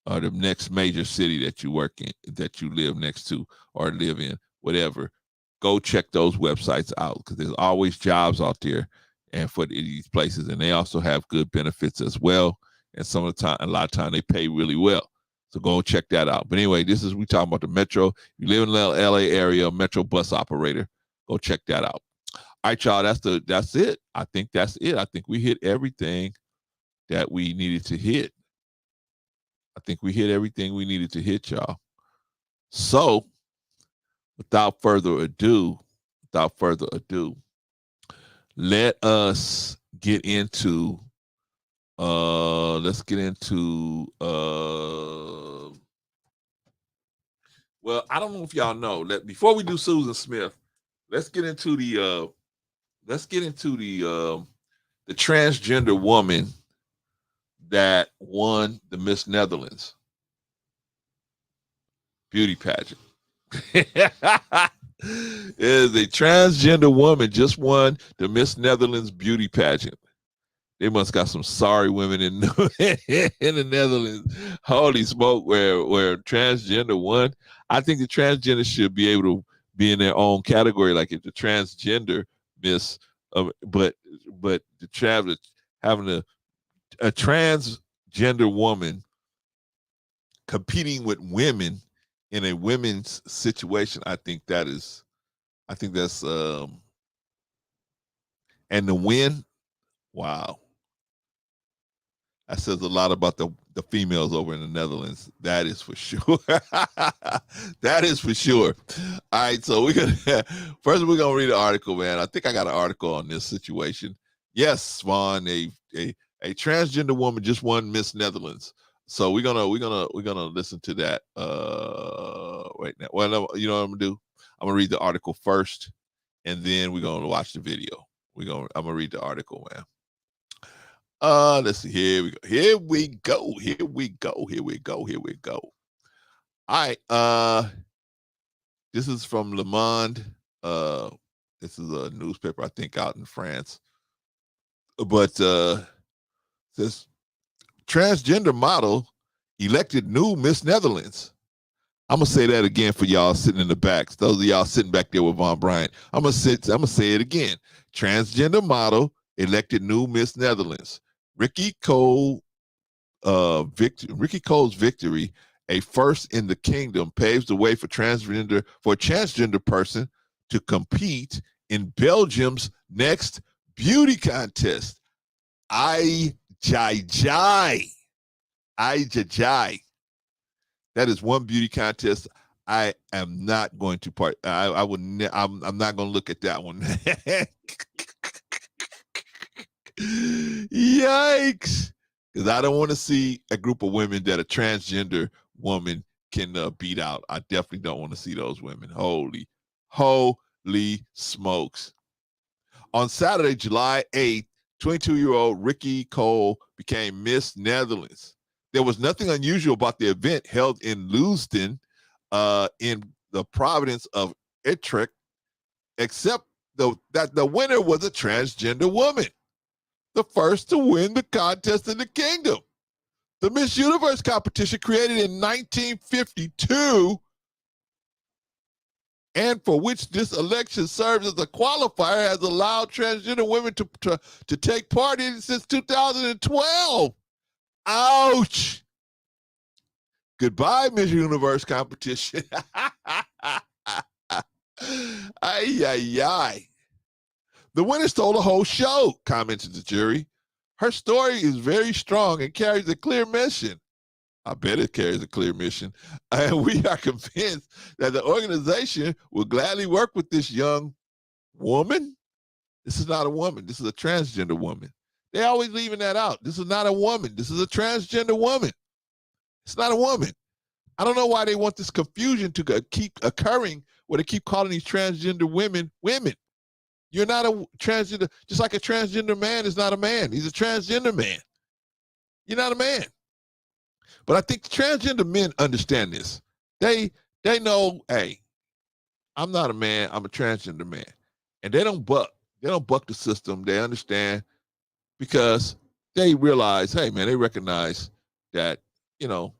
or the next major city that you work in, that you live next to or live in, whatever. Go check those websites out because there's always jobs out there and for these places, and they also have good benefits as well. And some of the time, a lot of time, they pay really well. So go check that out. But anyway, we talking about the Metro. You live in the LA area, Metro bus operator. Go check that out. All right, y'all. That's it. I think that's it. I think we hit everything that we needed to hit. I think we hit everything we needed to hit, y'all. So, without further ado, let us get into. Let's get into. Well, I don't know if y'all know. Before we do Susan Smith, let's get into the transgender woman that won the Miss Netherlands beauty pageant. Is a transgender woman just won the Miss Netherlands beauty pageant. They must got some sorry women in the Netherlands. Holy smoke, where transgender won. I think the transgender should be able to be in their own category, like it's the transgender Miss. But the having a transgender woman competing with women in a women's situation, I think that's and the win, wow. That says a lot about the females over in the Netherlands. That is for sure. That is for sure. All right, so first we're gonna read an article, man. I think I got an article on this situation. Yes, Swan, a transgender woman just won Miss Netherlands. So we're gonna listen to that right now. Well, you know what I'm gonna do? I'm gonna read the article first, and then we're gonna watch the video. I'm gonna read the article, man. Let's see. Here we go. All right. This is from Le Monde. This is a newspaper, I think, out in France. But this transgender model elected new Miss Netherlands. I'm gonna say that again for y'all sitting in the back. Those of y'all sitting back there with Von Bryant. I'm gonna say it again. Transgender model elected new Miss Netherlands. Ricky Cole's victory, a first in the kingdom, paves the way for a transgender person to compete in Belgium's next beauty contest. Ay jai. That is one beauty contest I am not going to part. I'm not going to look at that one. Yikes! Because I don't want to see a group of women that a transgender woman can beat out. I definitely don't want to see those women. Holy smokes! On Saturday, July 8th, 22-year-old Ricky Cole became Miss Netherlands. There was nothing unusual about the event held in Leusden, in the province of Utrecht, except that the winner was a transgender woman, the first to win the contest in the kingdom. The Miss Universe competition, created in 1952, and for which this election serves as a qualifier, has allowed transgender women to take part in it since 2012. Ouch. Goodbye, Miss Universe competition. Ay, ay, ay. The winner stole the whole show, commented the jury. Her story is very strong and carries a clear mission. I bet it carries a clear mission. And we are convinced that the organization will gladly work with this young woman. This is not a woman. This is a transgender woman. They always leaving that out. This is not a woman. This is a transgender woman. It's not a woman. I don't know why they want this confusion to keep occurring where they keep calling these transgender women women. You're not a transgender, just like a transgender man is not a man. He's a transgender man. You're not a man. But I think transgender men understand this. They know, hey, I'm not a man, I'm a transgender man. And they don't buck. They don't buck the system. They understand because they realize, hey, man, they recognize that, you know,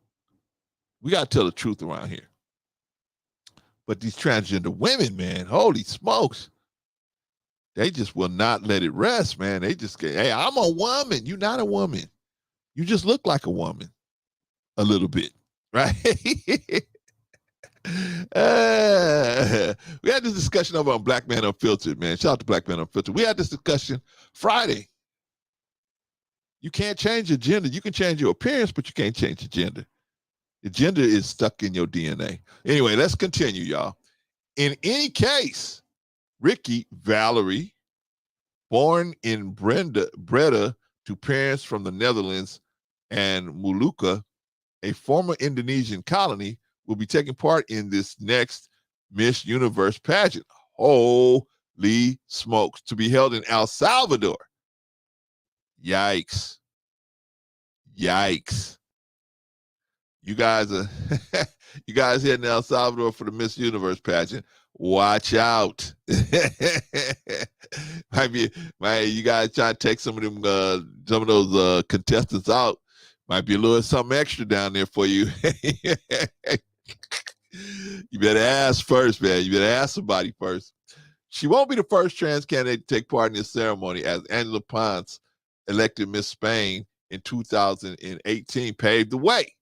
we got to tell the truth around here. But these transgender women, man, holy smokes, they just will not let it rest, man. They just get, hey, I'm a woman. You're not a woman. You just look like a woman a little bit, right? We had this discussion over on Black Man Unfiltered, man. Shout out to Black Man Unfiltered. We had this discussion Friday. You can't change your gender. You can change your appearance, but you can't change your gender. The gender is stuck in your DNA. Anyway, let's continue, y'all. In any case, Ricky Valerie, born in Breda to parents from the Netherlands and Molucca, a former Indonesian colony, will be taking part in this next Miss Universe pageant. Holy smokes. To be held in El Salvador. Yikes. Yikes. You guys are you guys heading to El Salvador for the Miss Universe pageant. Watch out. might you guys try to take some of those contestants out. Might be a little something extra down there for you. You better ask first, man. You better ask somebody first. She won't be the first trans candidate to take part in this ceremony, as Angela Ponce, elected Miss Spain in 2018, paved the way.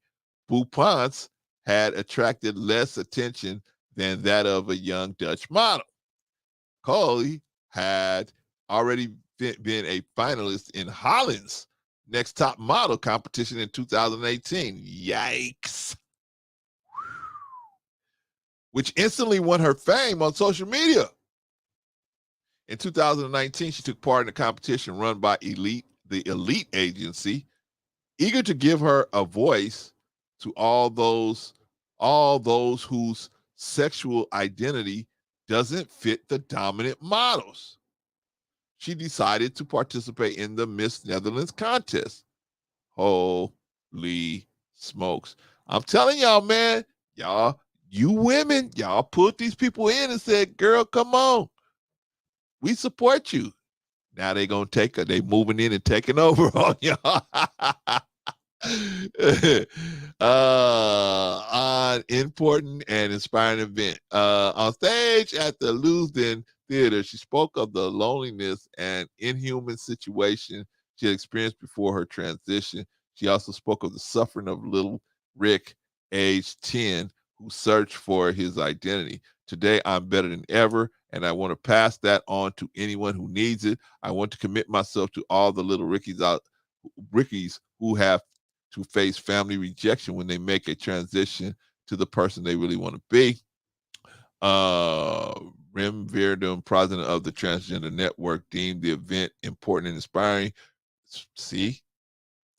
Boo Ponce had attracted less attention than that of a young Dutch model. Coley had already been a finalist in Holland's Next Top Model competition in 2018. Yikes. Which instantly won her fame on social media. In 2019, she took part in a competition run by the Elite Agency, eager to give her a voice to all those whose sexual identity doesn't fit the dominant models. She decided to participate in the Miss Netherlands contest. Holy smokes. I'm telling y'all, man, y'all, you women, y'all put these people in and said, girl, come on. We support you. Now they gonna they moving in and taking over on y'all. On important and inspiring event. On stage at the Leusden Theater, she spoke of the loneliness and inhuman situation she had experienced before her transition. She also spoke of the suffering of little Rick, age 10, who searched for his identity. Today, I'm better than ever, and I want to pass that on to anyone who needs it. I want to commit myself to all the little Rickies who have to face family rejection when they make a transition to the person they really want to be. Rem Verdum, president of the Transgender Network, deemed the event important and inspiring. See,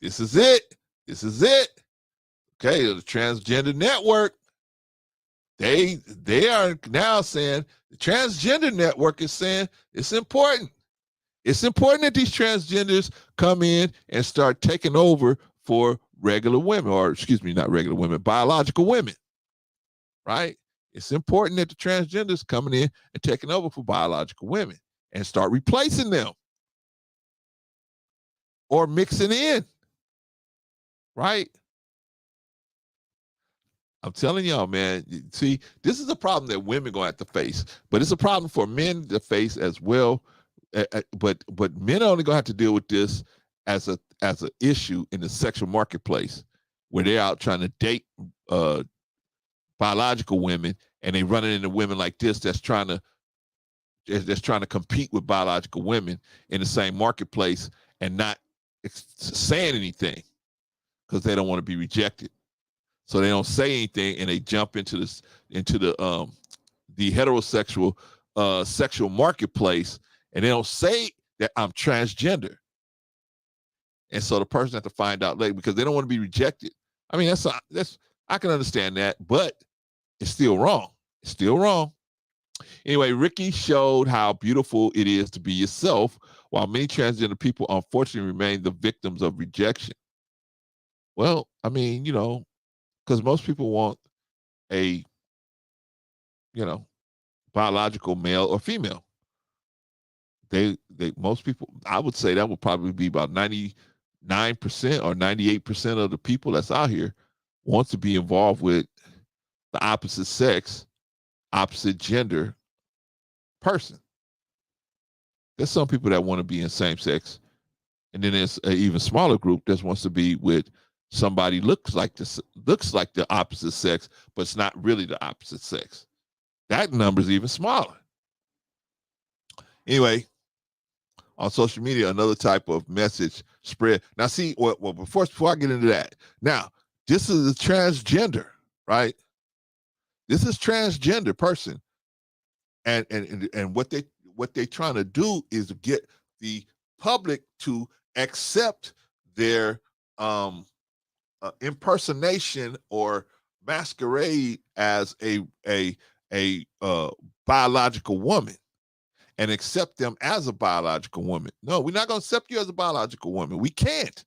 this is it. This is it. Okay, the Transgender Network, they are now saying, the Transgender Network is saying it's important. It's important that these transgenders come in and start taking over for regular women, or excuse me, not regular women, biological women, right? It's important that the transgenders coming in and taking over for biological women and start replacing them or mixing in, right? I'm telling y'all, man, see, this is a problem that women gonna have to face, but it's a problem for men to face as well. But men are only gonna have to deal with this as an issue in the sexual marketplace where they're out trying to date biological women, and they running into women like this that's trying to compete with biological women in the same marketplace and not saying anything because they don't want to be rejected. So they don't say anything, and they jump into the heterosexual sexual marketplace, and they don't say that I'm transgender. And so the person has to find out later because they don't want to be rejected. I mean, that's I can understand that, but it's still wrong. It's still wrong. Anyway, Ricky showed how beautiful it is to be yourself, while many transgender people unfortunately remain the victims of rejection. Well, I mean, because most people want a, biological male or female. Most people, I would say that would probably be about 99% or 98% of the people that's out here wants to be involved with the opposite sex, opposite gender person. There's some people that want to be in same sex, and then there's an even smaller group that wants to be with somebody looks like the opposite sex, but it's not really the opposite sex. That number is even smaller. Anyway, on social media, another type of message spread. Now, see, well, before I get into that, now this is a transgender, right? This is transgender person, and what they trying to do is get the public to accept their impersonation or masquerade as a biological woman, and accept them as a biological woman. No, we're not going to accept you as a biological woman. We can't.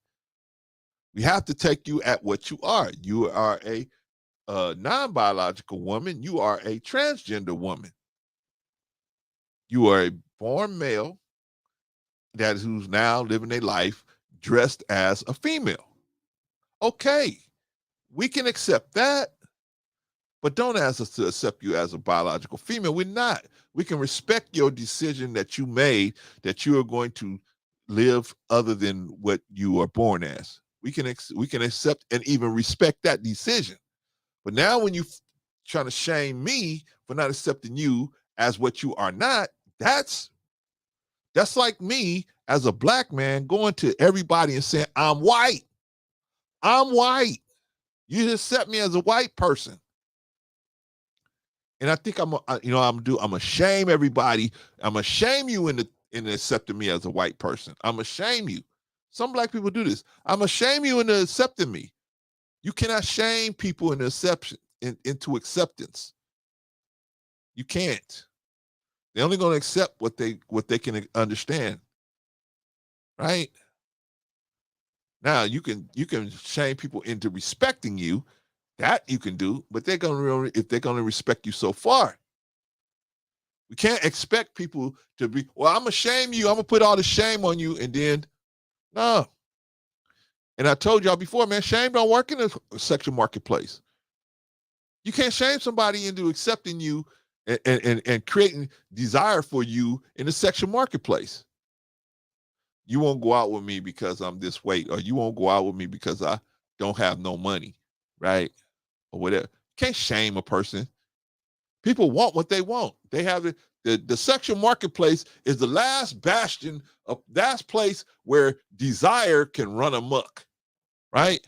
We have to take you at what you are. You are a non-biological woman. You are a transgender woman. You are a born male who's now living a life dressed as a female. Okay, we can accept that, but don't ask us to accept you as a biological female. We're not. We can respect your decision that you made, that you are going to live other than what you are born as. We can accept and even respect that decision. But now when you trying to shame me for not accepting you as what you are not, that's like me as a black man going to everybody and saying, I'm white. I'm white. You just accept me as a white person. And I think I'm gonna shame everybody. I'm gonna shame you in accepting me as a white person. I'm gonna shame you. Some black people do this. I'm gonna shame you into accepting me. You cannot shame people into acceptance. You can't. They're only gonna accept what they can understand. Right? Now you can shame people into respecting you. That you can do, but they're gonna respect you so far. We can't expect people to be, well, I'm gonna shame you, I'm gonna put all the shame on you, and then no. And I told y'all before, man, shame don't work in a sexual marketplace. You can't shame somebody into accepting you and creating desire for you in the sexual marketplace. You won't go out with me because I'm this weight, or you won't go out with me because I don't have no money, right? Or whatever. Can't shame a person. People want what they want. They have the sexual marketplace is the last bastion of that place where desire can run amok, right?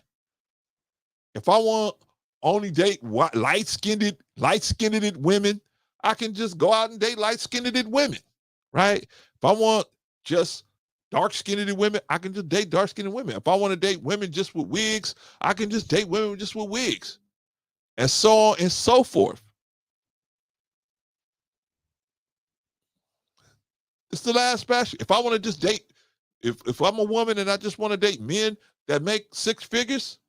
If I want only date light-skinned women, I can just go out and date light-skinned women, right? If I want just dark-skinned women, I can just date dark-skinned women. If I want to date women just with wigs, I can just date women just with wigs. And so on and so forth. It's the last bastion. If I want to just date, if I'm a woman and I just want to date men that make six figures,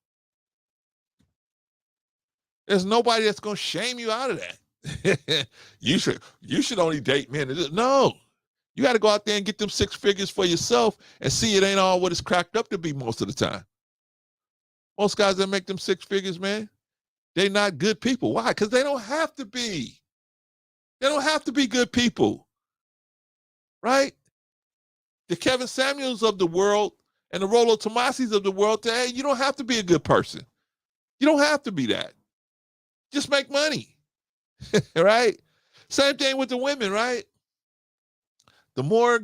there's nobody that's going to shame you out of that. You should only date men. No, you got to go out there and get them six figures for yourself and see it ain't all what it's cracked up to be most of the time. Most guys that make them six figures, man, they're not good people. Why? Because they don't have to be. They don't have to be good people. Right? The Kevin Samuels of the world and the Rollo Tomasis of the world, hey, you don't have to be a good person. You don't have to be that. Just make money, right? Same thing with the women, right? The more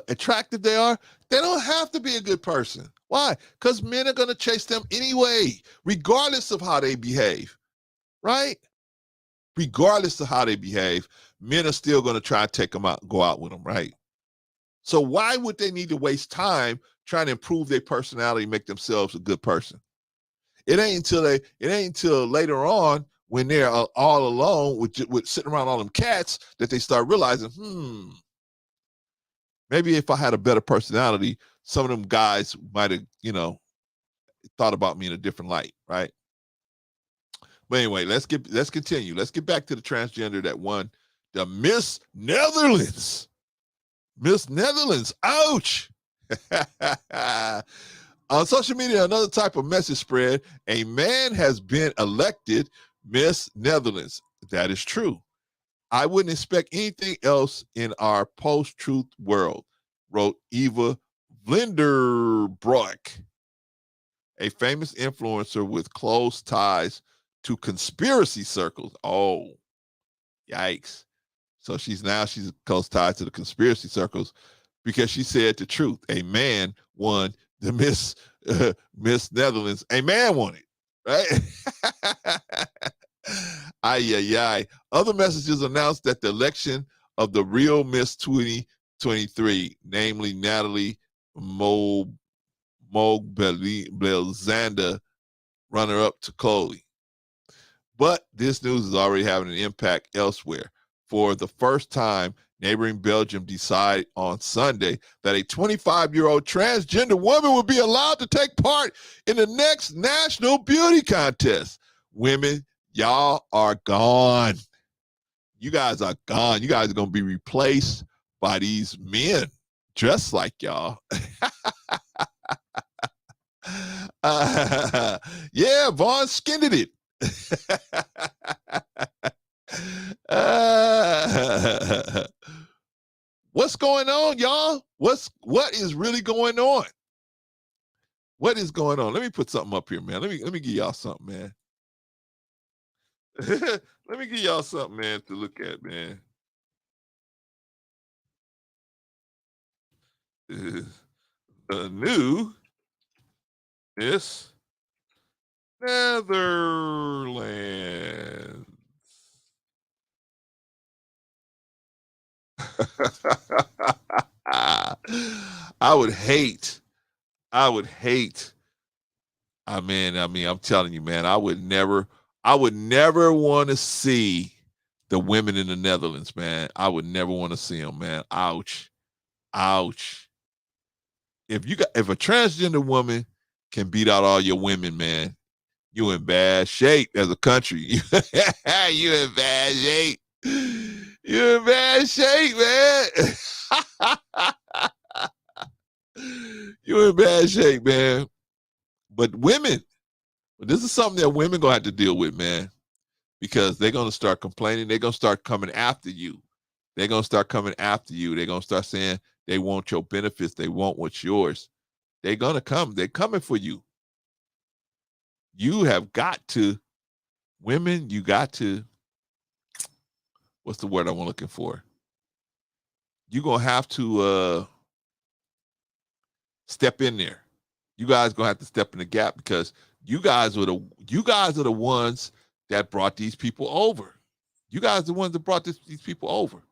attractive they are, they don't have to be a good person. Why? Because men are going to chase them anyway, regardless of how they behave, right? Regardless of how they behave, men are still going to try to take them out, go out with them, right? So why would they need to waste time trying to improve their personality, make themselves a good person? It ain't until later on when they're all alone with sitting around all them cats that they start realizing, maybe if I had a better personality, some of them guys might have, thought about me in a different light, right? But anyway, let's continue. Let's get back to the transgender that won the Miss Netherlands. Miss Netherlands. Ouch. On social media, another type of message spread. A man has been elected Miss Netherlands. That is true. I wouldn't expect anything else in our post-truth world, wrote Eva Vlinderbroek, a famous influencer with close ties to conspiracy circles. Oh, yikes. So she's close ties to the conspiracy circles because she said the truth. A man won the Miss Netherlands. A man won it, right? Ay, ay, ay. Other messages announced that the election of the real Miss 2023, namely Natalie Mogbelzanda, runner-up to Chloe. But this news is already having an impact elsewhere. For the first time, neighboring Belgium decided on Sunday that a 25-year-old transgender woman would be allowed to take part in the next national beauty contest. Women, y'all are gone. You guys are gone. You guys are going to be replaced by these men dressed like y'all. Yeah, Vaughn skinned it. What's going on, y'all? What is really going on? What is going on? Let me put something up here, man. Let me give y'all something, man. Let me give y'all something, man, to look at, man. The new Miss Netherlands. I would hate. I'm telling you, man, I would never want to see the women in the Netherlands, man. I would never want to see them, man. Ouch. Ouch. If a transgender woman can beat out all your women, man, you in bad shape as a country. You in bad shape. You in bad shape, man. You in bad shape, man. But women, this is something that women gonna have to deal with, man, because they're gonna start complaining. They're gonna start coming after you. They're gonna start coming after you. They're gonna start saying they want your benefits. They want what's yours. They're gonna come. They're coming for you. You have got to, women, you got to, what's the word I'm looking for? You're gonna have to step in there. You guys gonna have to step in the gap because you guys are the ones that brought these people over. You guys are the ones that brought these people over.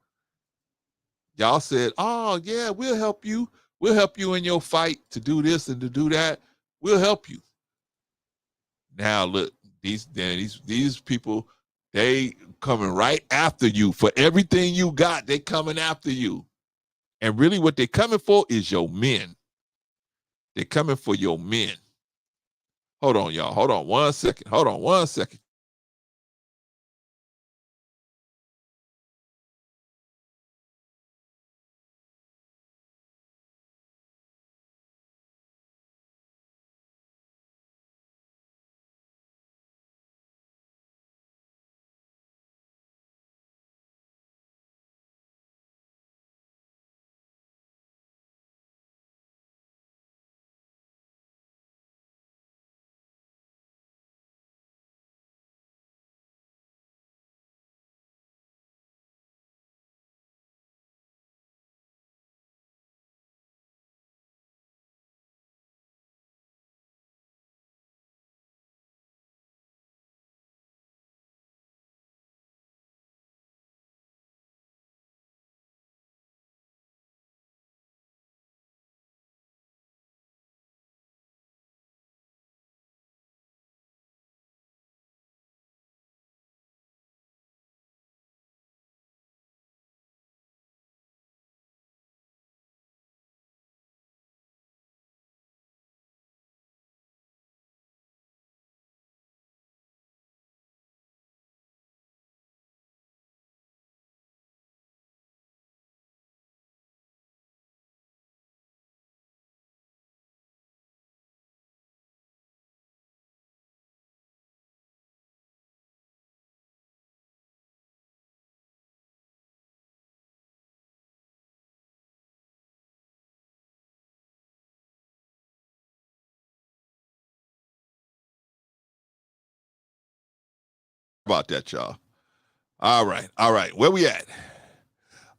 Y'all said, "Oh yeah, we'll help you. We'll help you in your fight to do this and to do that. We'll help you." Now look, these people, they coming right after you for everything you got. They coming after you, and really, what they coming for is your men. They're coming for your men. Hold on, y'all. Hold on 1 second. Hold on 1 second. About that, y'all. All right. Where we at?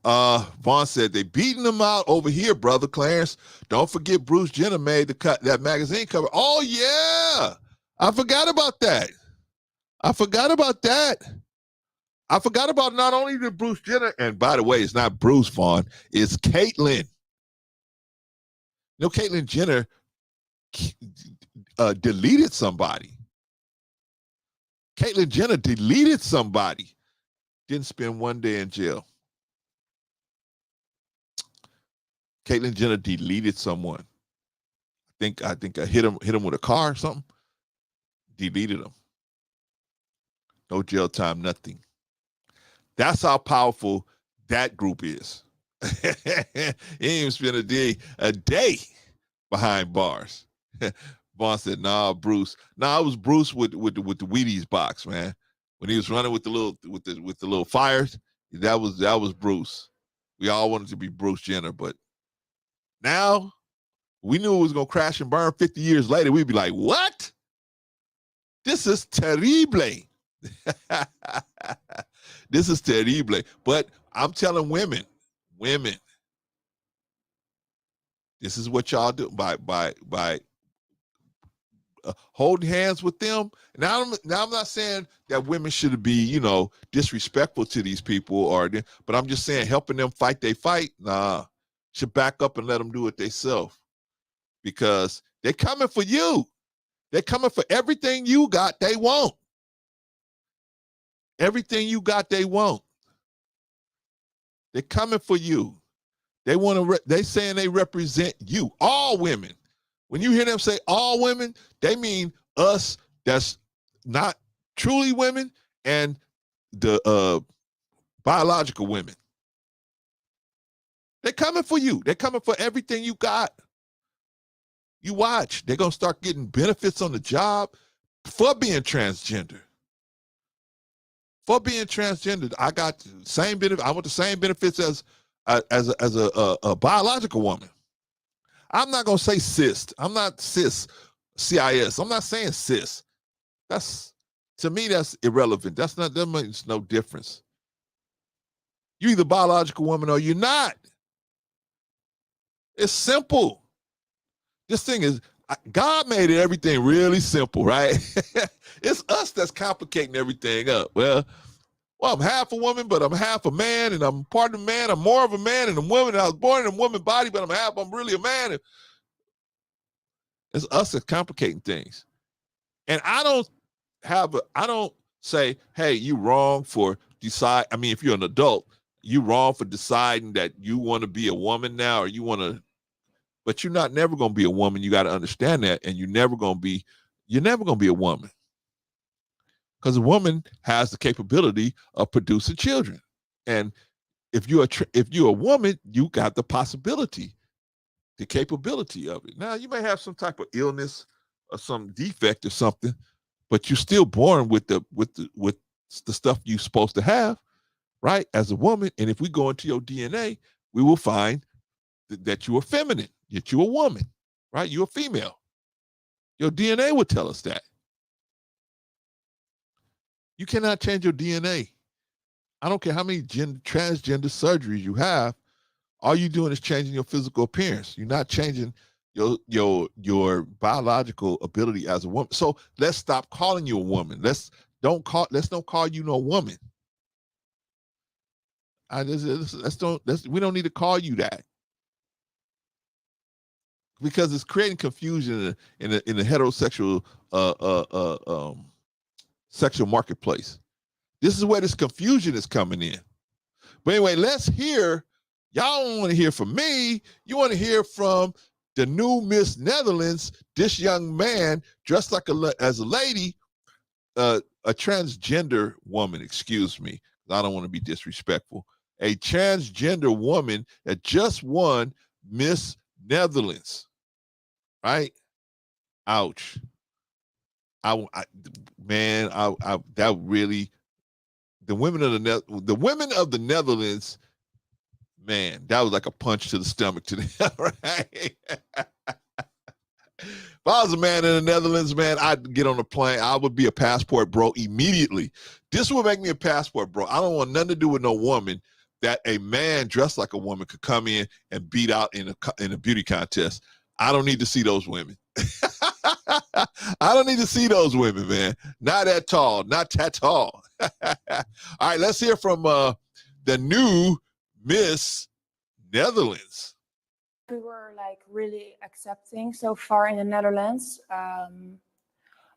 Vaughn said they beating them out over here, brother Clarence. Don't forget Bruce Jenner made the cut that magazine cover. Oh yeah, I forgot about that. I forgot about not only the Bruce Jenner, and by the way, it's not Bruce Vaughn, it's Caitlyn. You know, Caitlyn Jenner deleted somebody. Caitlyn Jenner deleted somebody. Didn't spend one day in jail. Caitlyn Jenner deleted someone. I think I hit him with a car or something. Deleted him. No jail time, nothing. That's how powerful that group is. He ain't even spent a day behind bars. Vaughn said, "Nah, Bruce. Nah, it was Bruce with the Wheaties box, man. When he was running with the little fires, that was Bruce. We all wanted to be Bruce Jenner, but now we knew it was gonna crash and burn 50 years later. We'd be like, what? This is terrible. This is terrible. But I'm telling women, this is what y'all do by holding hands with them. Now I'm not saying that women should be, disrespectful to these people, but I'm just saying helping them fight they fight. Nah, should back up and let them do it themselves, because they're coming for you. They're coming for everything you got. They want everything you got. They want. They're coming for you. They want to. They saying they represent you, all women. When you hear them say all women, they mean us that's not truly women and the biological women. They're coming for you. They're coming for everything you got. You watch. They're going to start getting benefits on the job for being transgender. For being transgender, I got the same benefit. I want the same benefits as a biological woman. I'm not going to say cis. I'm not cis, CIS. I'm not saying cis. To me, that's irrelevant. That makes no difference. You're either a biological woman or you're not. It's simple. This thing is, God made everything really simple, right? It's us that's complicating everything up. Well, I'm half a woman, but I'm half a man, and I'm part of a man. I'm more of a man and a woman. I was born in a woman body, but I'm really a man. It's us that's complicating things. And I don't say, hey, you wrong for if you're an adult, you wrong for deciding that you want to be a woman now, or you want to, but you're never going to be a woman. You got to understand that. And you're never going to be a woman. Because a woman has the capability of producing children. And if you're a woman, you got the possibility, the capability of it. Now, you may have some type of illness or some defect or something, but you're still born with the stuff you're supposed to have, right? As a woman. And if we go into your DNA, we will find that you are feminine, that you're a woman, right? You're a female. Your DNA would tell us that. You cannot change your DNA. I don't care how many transgender surgeries you have. All you're doing is changing your physical appearance. You're not changing your biological ability as a woman. So let's stop calling you a woman. Let's don't call you no woman. We don't need to call you that, because it's creating confusion in the heterosexual sexual marketplace. This is where this confusion is coming in. But anyway, let's hear. Y'all don't want to hear from me. You want to hear from the new Miss Netherlands. This young man dressed like as a lady, a transgender woman. Excuse me, I don't want to be disrespectful. A transgender woman that just won Miss Netherlands. Right? Ouch. That really, the women of the Netherlands, man, that was like a punch to the stomach to them, right? I was a man in the Netherlands, man, I'd get on a plane. I would be a passport bro immediately. This would make me a passport bro. I don't want nothing to do with no woman that a man dressed like a woman could come in and beat out in a beauty contest. I don't need to see those women. I don't need to see those women, man. Not at all. Not at all. All right, let's hear from the new Miss Netherlands. We were like really accepting so far in the Netherlands,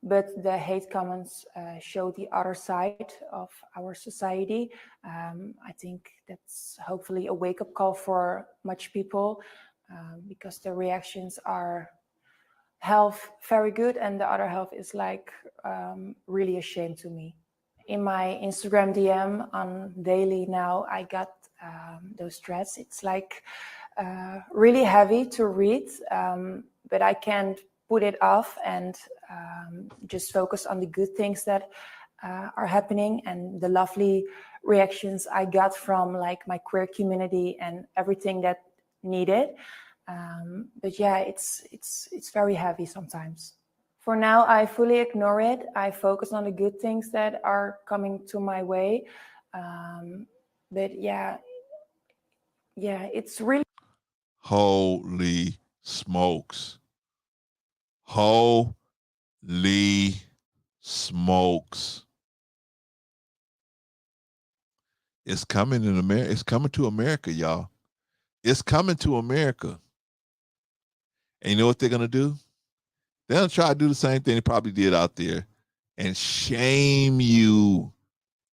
but the hate comments show the other side of our society. I think that's hopefully a wake-up call for much people, because the reactions are half very good and the other half is like really a shame to me. In my Instagram DM on daily now, I got those threads. It's like really heavy to read, but I can't put it off and just focus on the good things that are happening and the lovely reactions I got from like my queer community and everything that needed. But yeah, it's very heavy sometimes. For now, I fully ignore it. I focus on the good things that are coming to my way. But yeah, it's really. Holy smokes. Holy smokes. It's coming in America. It's coming to America, y'all. It's coming to America. And you know what they're going to do? They're going to try to do the same thing they probably did out there and shame you.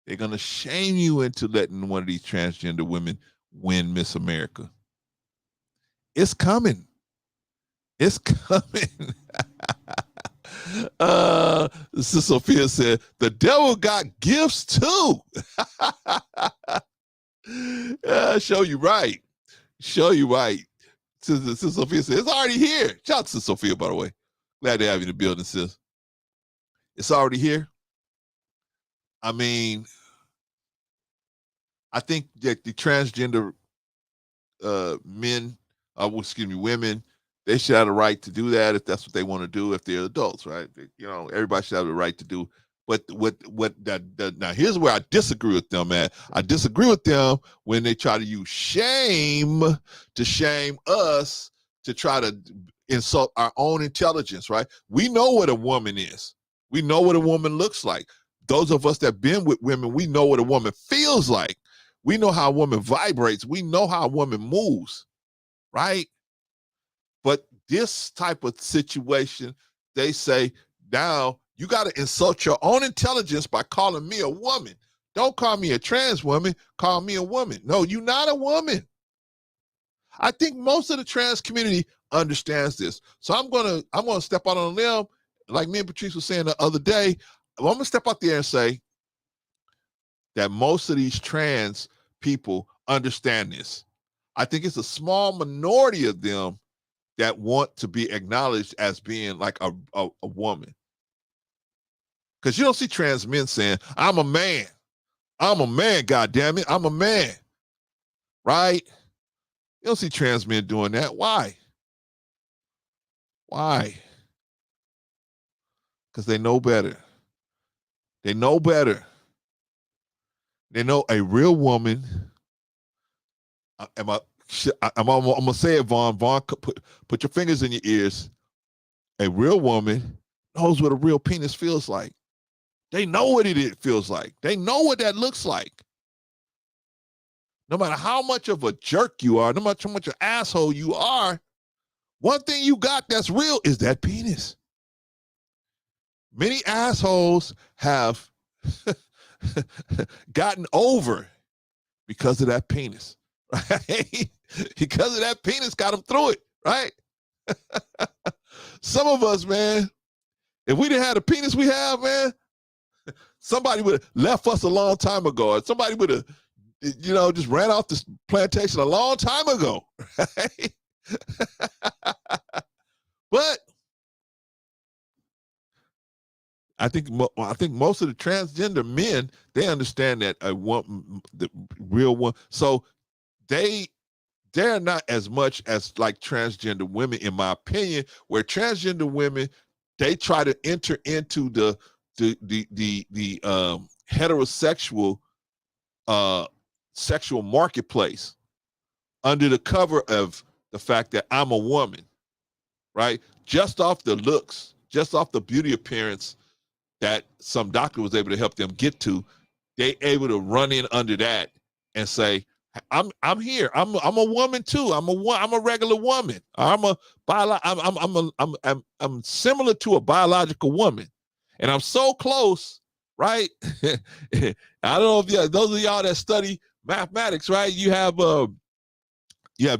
They're going to shame you into letting one of these transgender women win Miss America. It's coming. It's coming. Sister Sophia said, the devil got gifts too. Show you right. Show you right. Sister Sophia said, it's already here. Shout out to Sister Sophia, by the way. Glad to have you in the building, sis. It's already here. I mean, I think that the transgender women, they should have the right to do that if that's what they want to do, if they're adults, right? You know, everybody should have the right to do. But now here's where I disagree with them, man. I disagree with them when they try to use shame to shame us, to try to insult our own intelligence, right? We know what a woman is. We know what a woman looks like. Those of us that have been with women, we know what a woman feels like. We know how a woman vibrates. We know how a woman moves, right? But this type of situation, they say, now you got to insult your own intelligence by calling me a woman. Don't call me a trans woman. Call me a woman. No, you're not a woman. I think most of the trans community understands this. So I'm gonna step out on a limb, like me and Patrice was saying the other day. I'm gonna step out there and say that most of these trans people understand this. I think it's a small minority of them that want to be acknowledged as being like a woman. Because you don't see trans men saying, I'm a man. I'm a man, goddammit. I'm a man. Right? You don't see trans men doing that. Why? Why? Because they know better. They know better. They know a real woman. I'm going to say it, Vaughn. Vaughn, put your fingers in your ears. A real woman knows what a real penis feels like. They know what it feels like. They know what that looks like. No matter how much of a jerk you are, no matter how much of an asshole you are, one thing you got that's real is that penis. Many assholes have gotten over because of that penis, right? Because of that penis got them through it, right? Some of us, man, if we didn't have the penis we have, man, somebody would have left us a long time ago. Somebody would have, just ran off this plantation a long time ago, right? But I think most of the transgender men, they understand that the real one. So they they're not as much as like transgender women, in my opinion, where transgender women, they try to enter into the heterosexual sexual marketplace under the cover of the fact that I'm a woman, right? Just off the looks, just off the beauty appearance that some doctor was able to help them get to, they able to run in under that and say, I'm here. I'm a woman too. I'm a regular woman. I'm similar to a biological woman, and I'm so close, right? I don't know if those of y'all that study mathematics, right? You have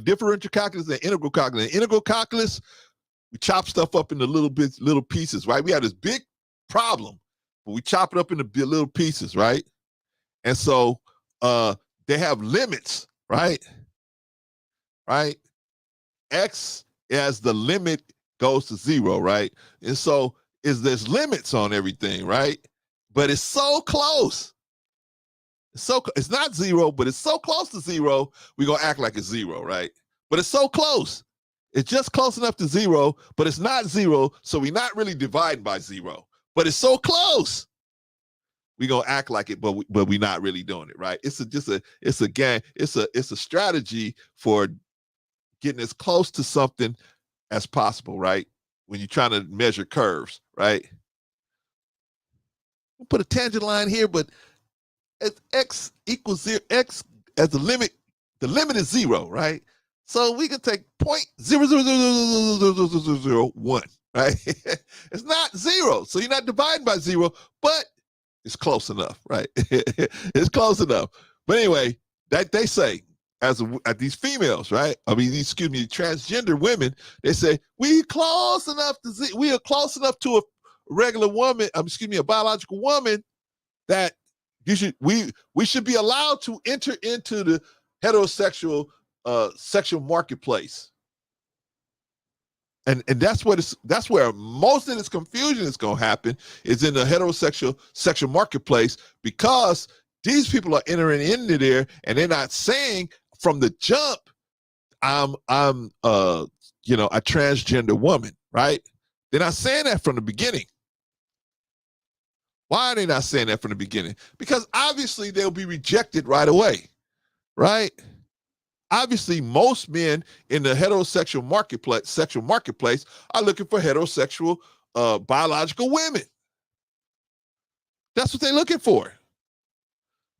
differential calculus and integral calculus. Integral calculus, we chop stuff up into little pieces, right? We have this big problem, but we chop it up into little pieces, right? And so they have limits, right? Right? X as the limit goes to 0, right? And so there's limits on everything, right? But it's so close. It's not 0, but it's so close to 0, we're gonna act like it's 0, right? But it's so close. It's just close enough to 0, but it's not 0, so we're not really dividing by 0. But it's so close. We're gonna act like it, but we're not really doing it, right? It's a strategy for getting as close to something as possible, right? When you're trying to measure curves, right? We'll put a tangent line here, but as x equals 0, x as the limit is 0, right? So we can take 0.00000001, right? It's not 0, so you're not dividing by 0, but it's close enough, right? It's close enough. But anyway, that they say, as these females, right? Transgender women, they say we are close enough to a regular woman. A biological woman, that we should be allowed to enter into the heterosexual sexual marketplace. And that's where most of this confusion is going to happen, is in the heterosexual sexual marketplace, because these people are entering into there and they're not saying from the jump, I'm a transgender woman, right? They're not saying that from the beginning. Why are they not saying that from the beginning? Because obviously they'll be rejected right away, right? Obviously, most men in the heterosexual sexual marketplace are looking for heterosexual biological women. That's what they're looking for.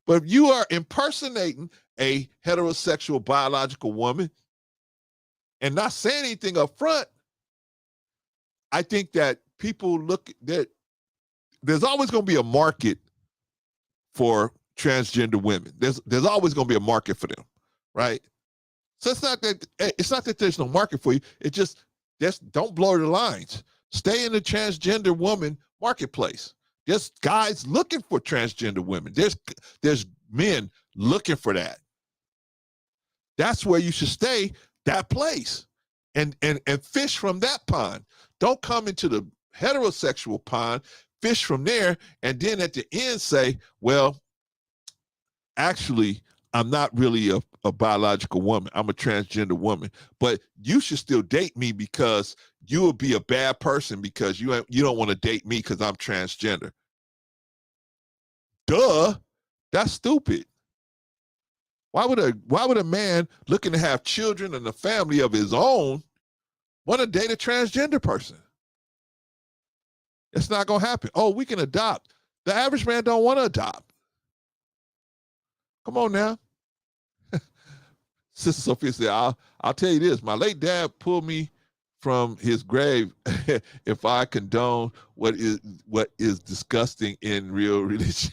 But if you are impersonating a heterosexual biological woman and not saying anything up front, I think that people there's always going to be a market for transgender women. There's always going to be a market for them, right? So it's not that there's no market for you. It's just don't blur the lines. Stay in the transgender woman marketplace. There's guys looking for transgender women. There's men looking for that. That's where you should stay, that place, and fish from that pond. Don't come into the heterosexual pond, fish from there, and then at the end say, well, actually, I'm not really a biological woman. I'm a transgender woman. But you should still date me because you will be a bad person because you don't want to date me because I'm transgender. Duh. That's stupid. Why would a man looking to have children and a family of his own want to date a transgender person? It's not going to happen. Oh, we can adopt. The average man don't want to adopt. Come on now. Sister Sophia said, I'll tell you this. My late dad pulled me from his grave if I condone what is disgusting in real religion.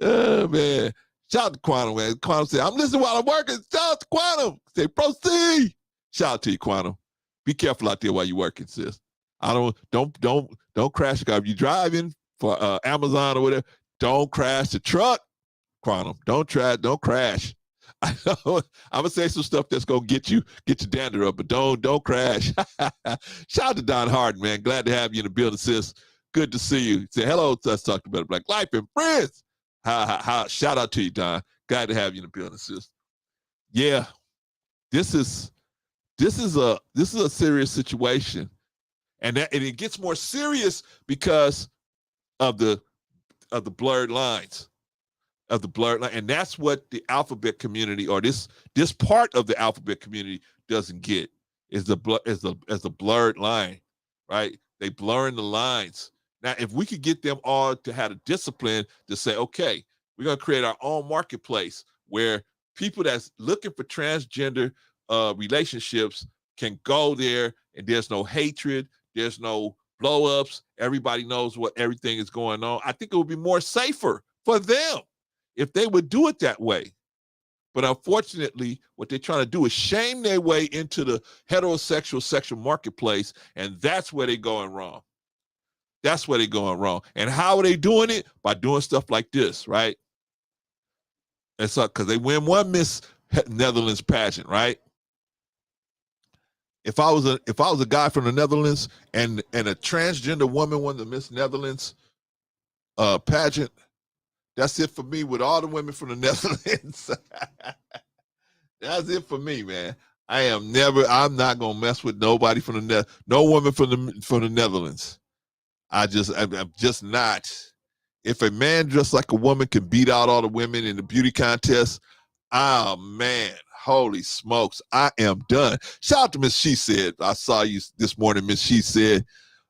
Oh, man. Shout out to Quantum, man. Quantum said, I'm listening while I'm working. Shout out to Quantum. Say, proceed. Shout out to you, Quantum. Be careful out there while you're working, sis. Don't crash the car. If you're driving for Amazon or whatever, don't crash the truck. Quantum, don't crash. I'm gonna say some stuff that's gonna get your dander up, but don't crash. Shout out to Don Harden, man. Glad to have you in the building, sis. Good to see you. Say hello. Let's talk about Black Life and Friends. Shout out to you, Don. Glad to have you in the building, sis. yeah, this is a serious situation, and it gets more serious because of the blurred lines. And that's what the alphabet community, or this part of the alphabet community, doesn't get, is the blurred line, right? They blurring the lines. Now, if we could get them all to have a discipline to say, okay, we're gonna create our own marketplace where people that's looking for transgender relationships can go there, and there's no hatred, there's no blow ups, everybody knows what everything is going on. I think it would be more safer for them if they would do it that way. But unfortunately, what they're trying to do is shame their way into the heterosexual sexual marketplace, and that's where they're going wrong. That's where they're going wrong. And how are they doing it? By doing stuff like this, right? It's because they win one Miss Netherlands pageant, right? If I was a guy from the Netherlands and a transgender woman won the Miss Netherlands pageant, that's it for me with all the women from the Netherlands. That's it for me, man. I'm not gonna mess with nobody from no woman from the Netherlands. I'm just not. If a man dressed like a woman can beat out all the women in the beauty contest, oh man, holy smokes, I am done. Shout out to Miss She Said. I saw you this morning, Miss She Said,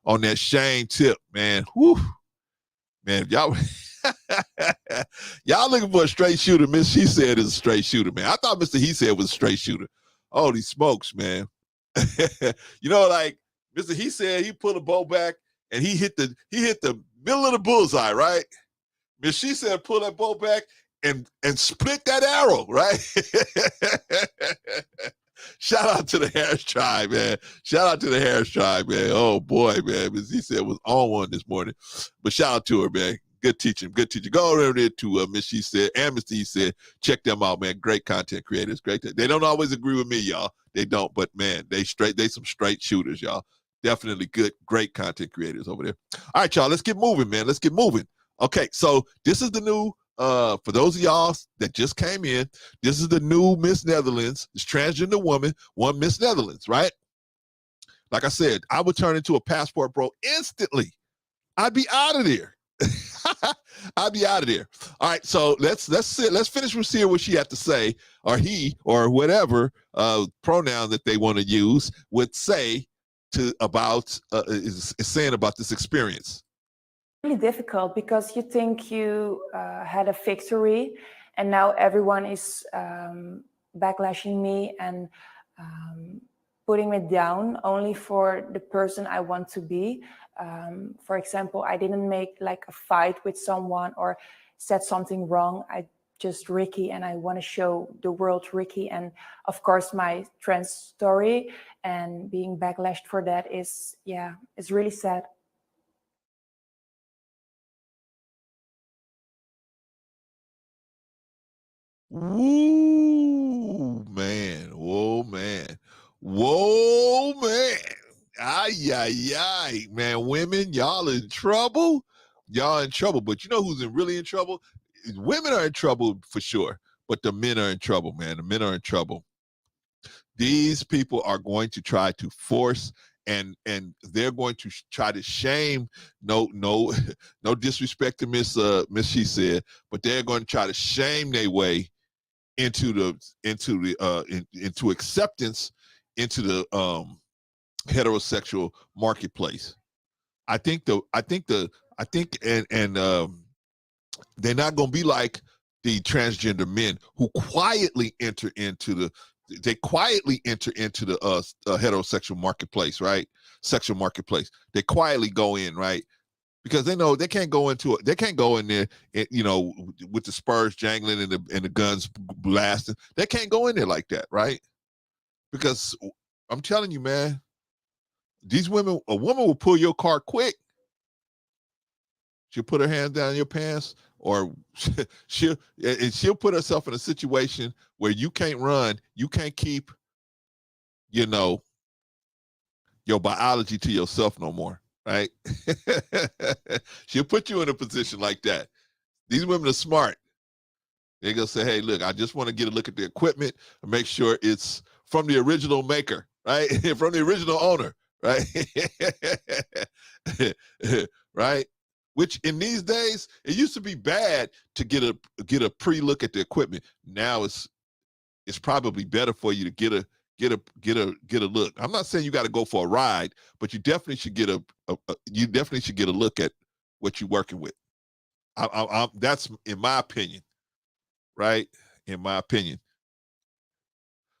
on that Shane tip, man. Whew. Man, y'all y'all looking for a straight shooter. Miss She Said is a straight shooter, man. I thought Mr. He Said was a straight shooter. Holy smokes, man. You know, like Mr. He Said, he pulled a bow back and he hit the middle of the bullseye, right? Miss She Said pull that bow back and split that arrow, right? Shout out to the Harris tribe, man. Shout out to the Harris tribe, man. Oh boy, man. Miss He Said was on one this morning. But shout out to her, man. Good teaching, good teaching. Go over there to Miss She Said and Mr. He Said. Check them out, man. Great content creators. Great. They don't always agree with me, y'all. They don't, but man, they some straight shooters, y'all. Definitely good, great content creators over there. All right, y'all. Let's get moving, man. Let's get moving. Okay, so this is the new. For those of y'all that just came in, this is the new Miss Netherlands. This transgender woman won Miss Netherlands, right? Like I said, I would turn into a passport bro instantly. I'd be out of there. I'd be out of there. All right, so let's finish with see what she had to say, or he, or whatever pronoun that they want to use would say to about is saying about this experience. Really difficult because you think you had a victory, and now everyone is backlashing me and putting me down only for the person I want to be. For example, I didn't make like a fight with someone or said something wrong. I just Ricky, and I want to show the world Ricky. And of course, my trans story and being backlashed for that is, yeah, it's really sad. Woo, man. Whoa, man. Whoa, man. Ay, ay, ay. Man, women, y'all in trouble. Y'all in trouble. But you know who's really in trouble? Women are in trouble for sure. But the men are in trouble, man. The men are in trouble. These people are going to try to force and they're going to try to shame. No disrespect to Miss She Said, but they're going to try to shame their way into acceptance into the heterosexual marketplace. I think they're not going to be like the transgender men who quietly enter into the heterosexual marketplace, right? Sexual marketplace. They quietly go in, right? Because they know they can't go in there, you know, with the spurs jangling and the guns blasting. They can't go in there like that, right? Because I'm telling you, man, a woman will pull your car quick. She'll put her hands down your pants, or she'll put herself in a situation where you can't run, you can't keep, you know, your biology to yourself no more. Right? She'll put you in a position like that. These women are smart. They're gonna say, hey, look, I just want to get a look at the equipment and make sure it's from the original maker, right? From the original owner, right? Right? Which in these days, it used to be bad to get a pre-look at the equipment. Now it's probably better for you to get a look. I'm not saying you got to go for a ride, but you definitely should get a look at what you're working with. That's in my opinion, right? In my opinion.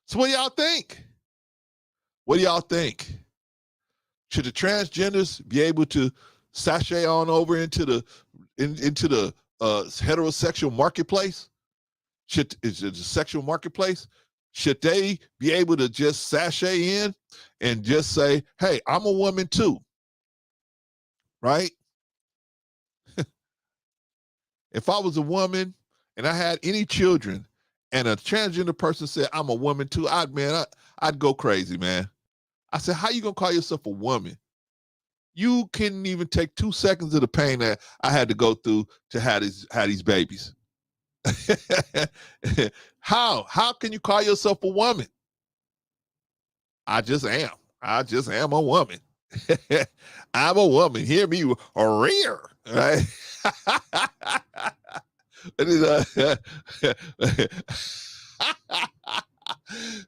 So what do y'all think? What do y'all think? Should the transgenders be able to sashay on over into the heterosexual marketplace? Is it a sexual marketplace? Should they be able to just sashay in and just say, hey, I'm a woman too, right? If I was a woman and I had any children and a transgender person said, I'm a woman too, I'd go crazy, man. I said, how you gonna call yourself a woman? You couldn't even take 2 seconds of the pain that I had to go through to have these babies. How can you call yourself a woman? I just am a woman. I'm a woman. Hear me, rear, right?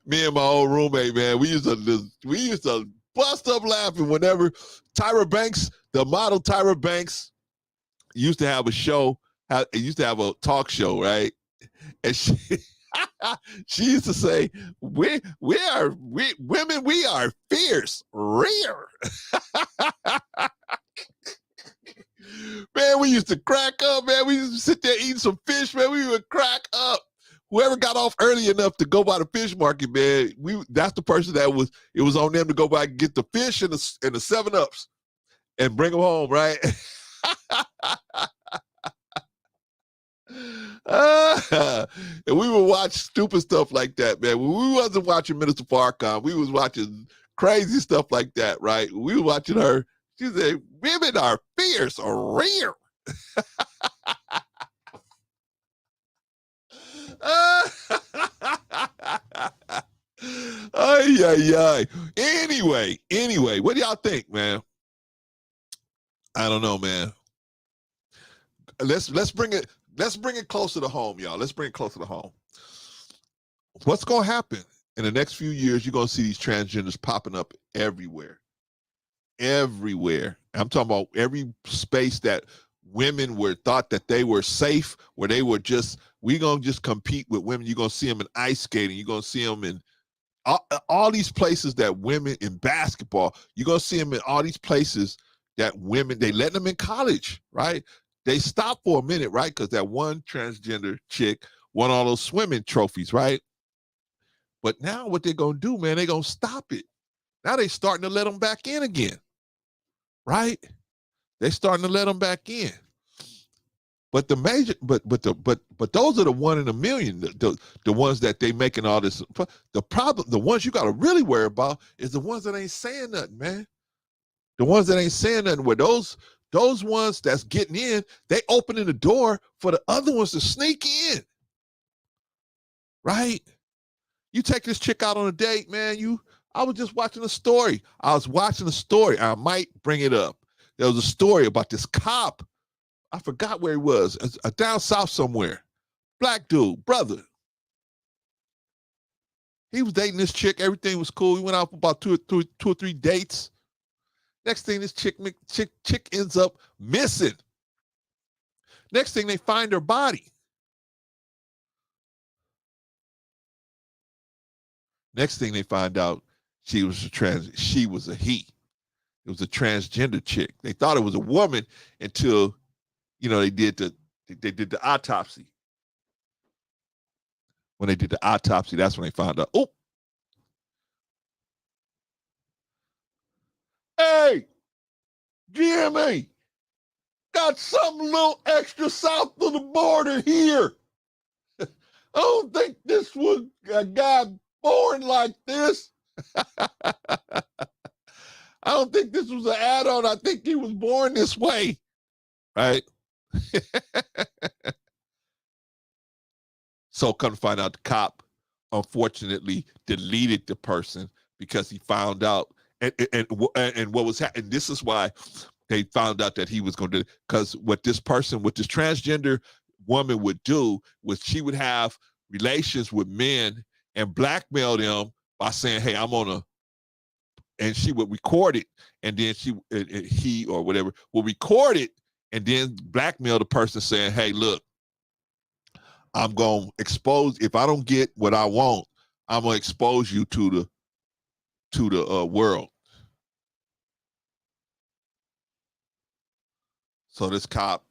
Me and my old roommate, man, we used to bust up laughing whenever Tyra Banks, the model Tyra Banks, used to have a show. Used to have a talk show, right? And she used to say, "We women, we are fierce, rear." Man, we used to crack up, man. We used to sit there eating some fish, man. We would crack up. Whoever got off early enough to go by the fish market, man, that's the person it was on them to go by and get the fish and the 7-Ups and bring them home, right? And we would watch stupid stuff like that, man. When we wasn't watching Minister Farrakhan, we was watching crazy stuff like that, right? We were watching her. She said, women are fierce or rear. Ay, ay, ay. Anyway, what do y'all think, man? I don't know, man. Let's bring it closer to home, y'all. Let's bring it closer to home. What's gonna happen in the next few years? You're gonna see these transgenders popping up everywhere. Everywhere. I'm talking about every space that women were thought that they were safe, where they were we gonna just compete with women. You're gonna see them in ice skating. You're gonna see them in all these places that women in basketball. You're gonna see them in all these places that women, they let them in college, right? They stopped for a minute, right? Because that one transgender chick won all those swimming trophies, right? But now what they're gonna do, man, they're gonna stop it. Now they starting to let them back in again, right? They starting to let them back in. But the major, but those are the 1 in a million, the ones that they making all this. The problem, the ones you got to really worry about is the ones that ain't saying nothing, man. The ones that ain't saying nothing, where those ones that's getting in, they opening the door for the other ones to sneak in, right? You take this chick out on a date, man. I was just watching a story. I might bring it up. There was a story about this cop. I forgot where he was. Down south somewhere. Black dude, brother. He was dating this chick. Everything was cool. He went out for about two or three dates. Next thing, this chick ends up missing. Next thing, they find her body. Next thing they find out, she was a he. It was a transgender chick. They thought it was a woman until, they did the autopsy. When they did the autopsy, that's when they found out. Oh, hey, GMA, got something a little extra south of the border here. I don't think this was a guy born like this. I don't think this was an add-on. I think he was born this way, right? So come to find out, the cop unfortunately deleted the person because he found out, and what was happening. This is why they found out that he was going to, because what this transgender woman would do was she would have relations with men and blackmail them by saying, hey, I'm on a, and she would record it, and then he or whatever will record it and then blackmail the person saying, hey, look, I'm going to expose, if I don't get what I want, I'm going to expose you to the world. So this cop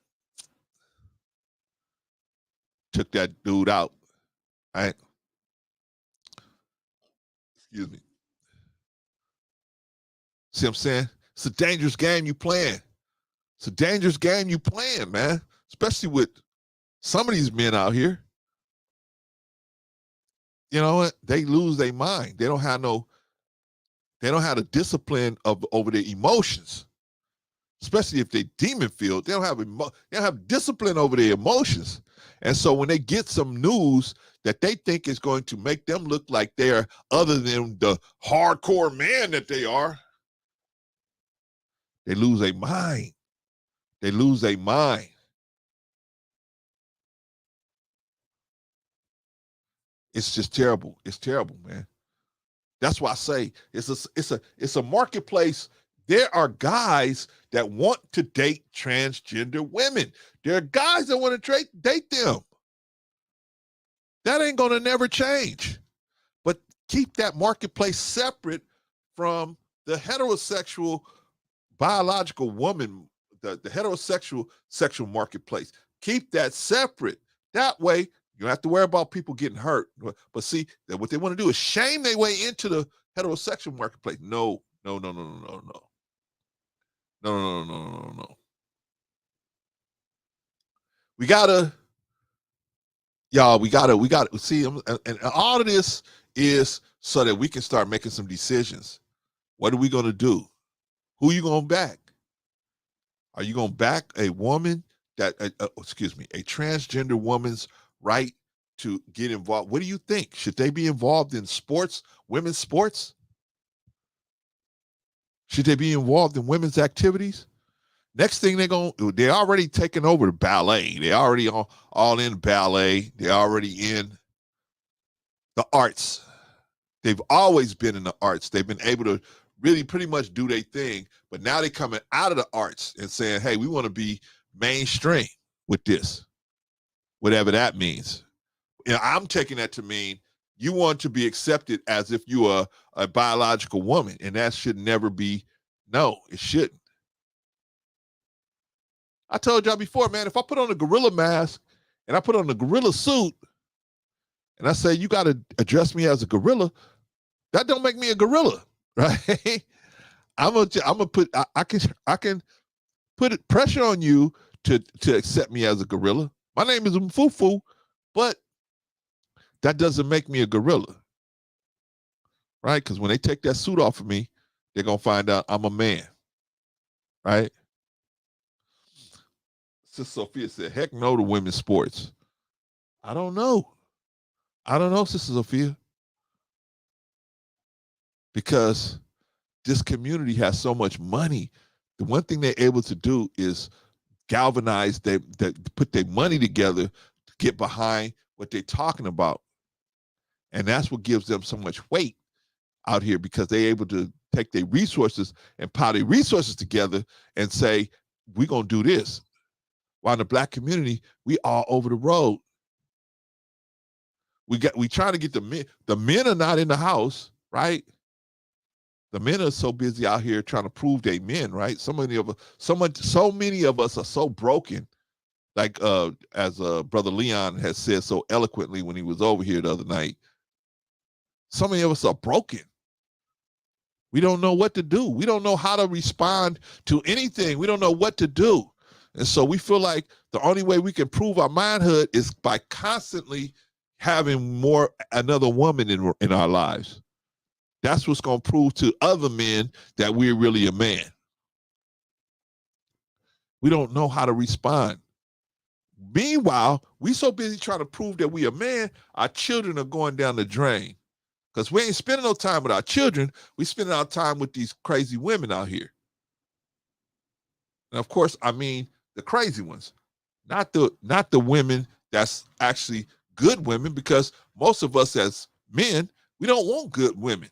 took that dude out, right? Excuse me. See what I'm saying? It's a dangerous game you playing. It's a dangerous game you playing, man. Especially with some of these men out here. You know what? They lose their mind. They don't have the discipline over their emotions. Especially if they demon filled. They don't have discipline over their emotions. And so when they get some news that they think is going to make them look like they're other than the hardcore man that they are, they lose their mind. They lose their mind. It's just terrible. It's terrible, man. That's why I say it's a marketplace. There are guys that want to date transgender women. There are guys that want to date them. That ain't gonna never change. But keep that marketplace separate from the heterosexual biological woman, the heterosexual sexual marketplace. Keep that separate. That way, you don't have to worry about people getting hurt. But see, that what they want to do is shame their way into the heterosexual marketplace. No. We gotta see, and all of this is so that we can start making some decisions. What are we gonna do? Who are you gonna back? Are you gonna back a woman a transgender woman's right to get involved? What do you think? Should they be involved in sports, women's sports? Should they be involved in women's activities? Next thing they're already taking over the ballet. They're already all in ballet. They're already in the arts. They've always been in the arts. They've been able to really pretty much do their thing, but now they're coming out of the arts and saying, hey, we want to be mainstream with this, whatever that means. You know, I'm taking that to mean you want to be accepted as if you are a biological woman, and that should never be, no, it shouldn't. I told y'all before, man, if I put on a gorilla mask and I put on a gorilla suit and I say, you got to address me as a gorilla, that don't make me a gorilla, right? I can put pressure on you to accept me as a gorilla. My name is Mfufu, but that doesn't make me a gorilla, right? Because when they take that suit off of me, they're going to find out I'm a man, right? Sister Sophia said, heck no to women's sports. I don't know, Sister Sophia. Because this community has so much money. The one thing they're able to do is galvanize, put their money together to get behind what they're talking about. And that's what gives them so much weight out here, because they're able to take their resources and pile their resources together and say, we're going to do this. While in the Black community, we all over the road. We trying to get the men. The men are not in the house, right? The men are so busy out here trying to prove they men, right? So many of us are so broken. Like as Brother Leon has said so eloquently when he was over here the other night. So many of us are broken. We don't know what to do. We don't know how to respond to anything. We don't know what to do. And so we feel like the only way we can prove our manhood is by constantly having another woman in our lives. That's what's going to prove to other men that we're really a man. We don't know how to respond. Meanwhile, we so busy trying to prove that we a man, our children are going down the drain. Because we ain't spending no time with our children. We spending our time with these crazy women out here. And of course, I mean the crazy ones, not the women that's actually good women, because most of us as men, we don't want good women,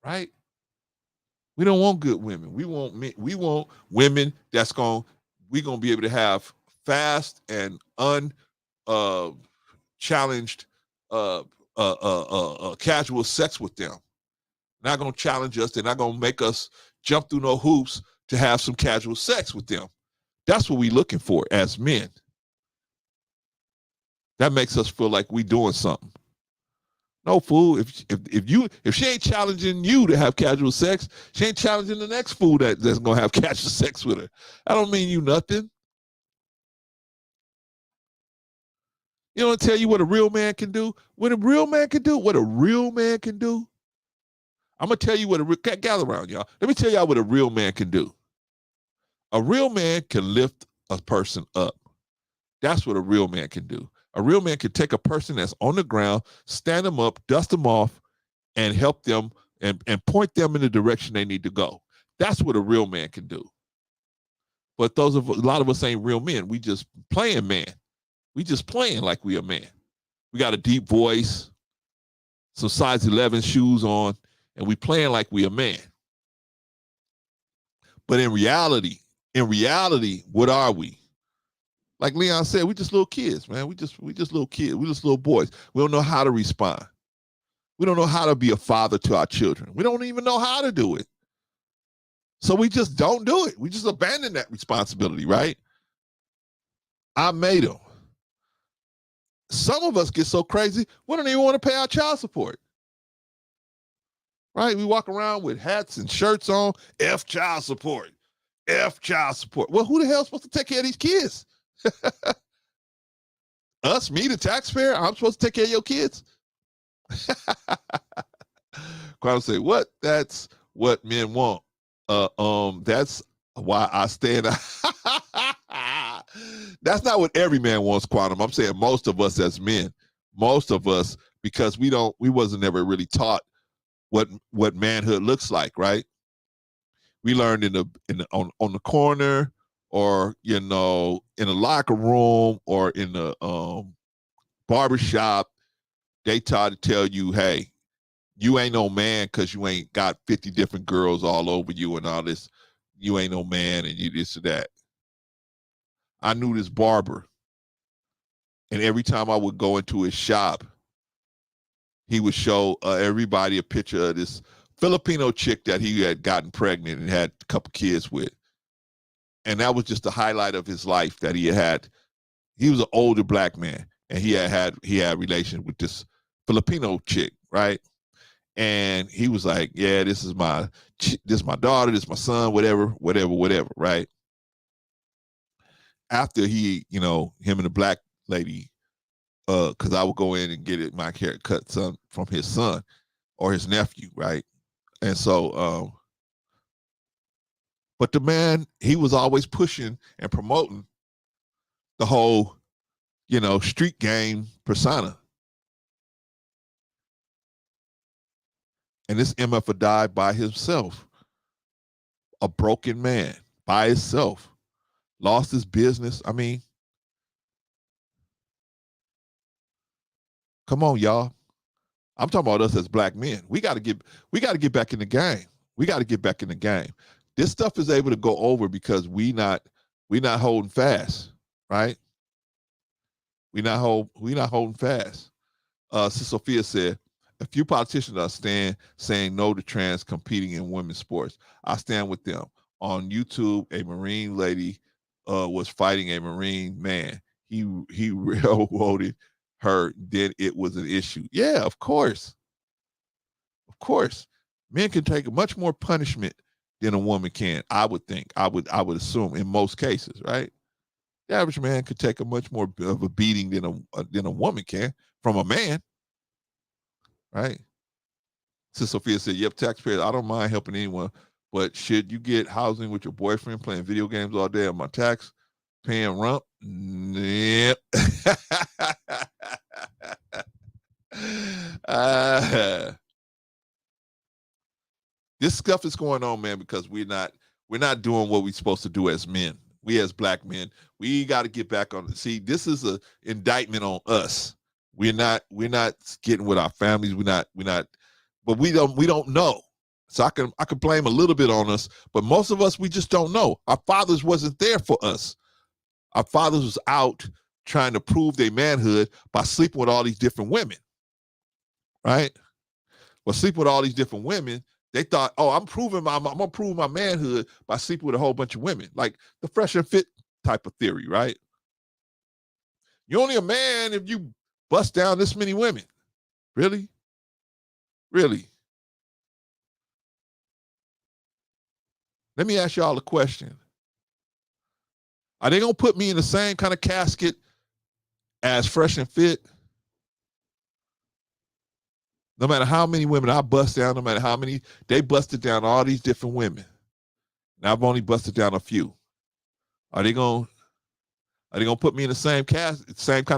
right? We don't want good women. We want women that's we're gonna be able to have fast and challenged casual sex with them. Not gonna challenge us. They're not gonna make us jump through no hoops to have some casual sex with them. That's what we're looking for as men. That makes us feel like we doing something. No, fool. If she ain't challenging you to have casual sex, she ain't challenging the next fool that's gonna have casual sex with her. I don't mean you nothing. You know, tell you what a real man can do. What a real man can do. What a real man can do. I'm gonna tell you gather around, y'all. Let me tell y'all what a real man can do. A real man can lift a person up. That's what a real man can do. A real man can take a person that's on the ground, stand them up, dust them off, and help them and point them in the direction they need to go. That's what a real man can do. But a lot of us ain't real men. We just playing man. We just playing like we a man. We got a deep voice, some size 11 shoes on, and we playing like we a man. But in reality, what are we? Like Leon said, we just little kids, man. We just little kids. We just little boys. We don't know how to respond. We don't know how to be a father to our children. We don't even know how to do it. So we just don't do it. We just abandon that responsibility, right? I made them. Some of us get so crazy, we don't even want to pay our child support. Right? We walk around with hats and shirts on, F child support. F child support. Well, who the hell is supposed to take care of these kids? Us, me, the taxpayer? I'm supposed to take care of your kids? Quantum say, what? That's what men want. That's why I stand. That's not what every man wants, Quantum. I'm saying most of us as men, most of us, because we wasn't never really taught what manhood looks like, right? We learned on the corner, or in the locker room, or in the barbershop. They try to tell you, hey, you ain't no man because you ain't got 50 different girls all over you and all this. You ain't no man, and you this or that. I knew this barber, and every time I would go into his shop, he would show everybody a picture of this Filipino chick that he had gotten pregnant and had a couple kids with. And that was just the highlight of his life, that he had. He was an older black man, and he had relations with this Filipino chick, right? And he was like, yeah, this is my daughter, this is my son, whatever, right? After he, him and the black lady, because I would go in and get my haircut from his son or his nephew, right? And so, but the man, he was always pushing and promoting the whole, street game persona. And this MF died by himself, a broken man by himself, lost his business. I mean, come on, y'all. I'm talking about us as black men. We got to get back in the game. We got to get back in the game. This stuff is able to go over because we not holding fast, right? We not holding fast. Sister Sophia said, a few politicians are saying no to trans competing in women's sports. I stand with them. On YouTube, a Marine lady was fighting a Marine man. He railroaded her. Then it was an issue. Yeah, of course. Of course. Men can take much more punishment than a woman can, I would think. I would assume in most cases, right? The average man could take a much more of a beating than a woman can from a man, right? Sister Sophia said, yep, taxpayers, I don't mind helping anyone, but should you get housing with your boyfriend playing video games all day on my tax Paying rump? Yep. This stuff is going on, man, because we're not doing what we're supposed to do as men. We as black men, we got to get back on. See, this is an indictment on us. We're not getting with our families. We're not, but we don't know. So I can blame a little bit on us, but most of us, we just don't know. Our fathers wasn't there for us. Our fathers was out trying to prove their manhood by sleeping with all these different women, right? Well, sleeping with all these different women, they thought, oh, I'm gonna prove my manhood by sleeping with a whole bunch of women, like the fresh and fit type of theory, right? You're only a man if you bust down this many women. Really? Really? Let me ask y'all a question. Are they gonna put me in the same kind of casket as fresh and fit? No matter how many women I bust down, no matter how many they busted down all these different women. And I've only busted down a few. Are they gonna put me in the same kind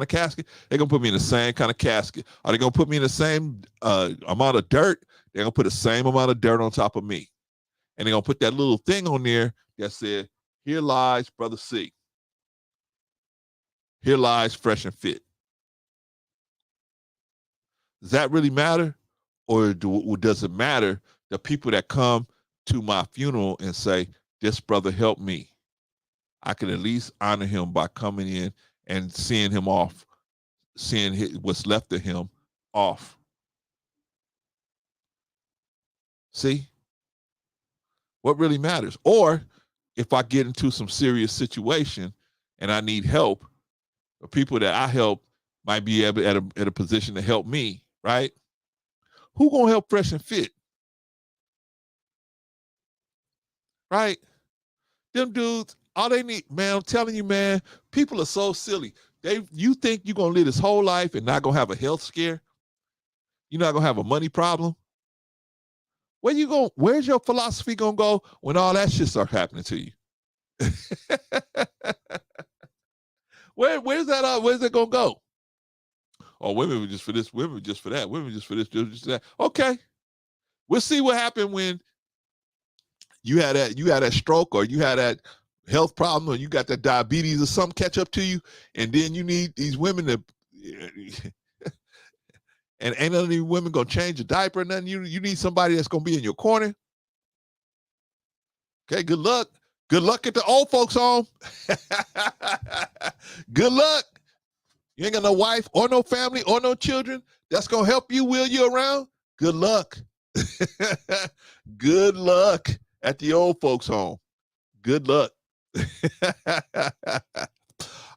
of casket? They're gonna put me in the same kind of casket. Are they gonna put me in the same amount of dirt? They're gonna put the same amount of dirt on top of me. And they're gonna put that little thing on there that said, here lies Brother C. Here lies fresh and fit. Does that really matter? Or does it matter the people that come to my funeral and say, this brother helped me? I could at least honor him by coming in and seeing him off, seeing what's left of him off. See? What really matters? Or if I get into some serious situation and I need help, the people that I help might be able at a position to help me, right? Who gonna help fresh and fit? Right? Them dudes, all they need, man, I'm telling you, man, people are so silly. You think you're gonna live this whole life and not gonna have a health scare? You're not gonna have a money problem? Where's your philosophy gonna go when all that shit starts happening to you? Where's it gonna go? Oh, women were just for this, women were just for that, women were just for this, just that. Okay. We'll see what happened when you had that stroke, or you had that health problem, or you got that diabetes or something catch up to you, and then you need these women to and ain't none of these women gonna change a diaper or nothing. You need somebody that's gonna be in your corner. Okay, good luck. Good luck at the old folks home. Good luck. You ain't got no wife or no family or no children that's gonna help you wheel you around. Good luck. Good luck at the old folks home. Good luck.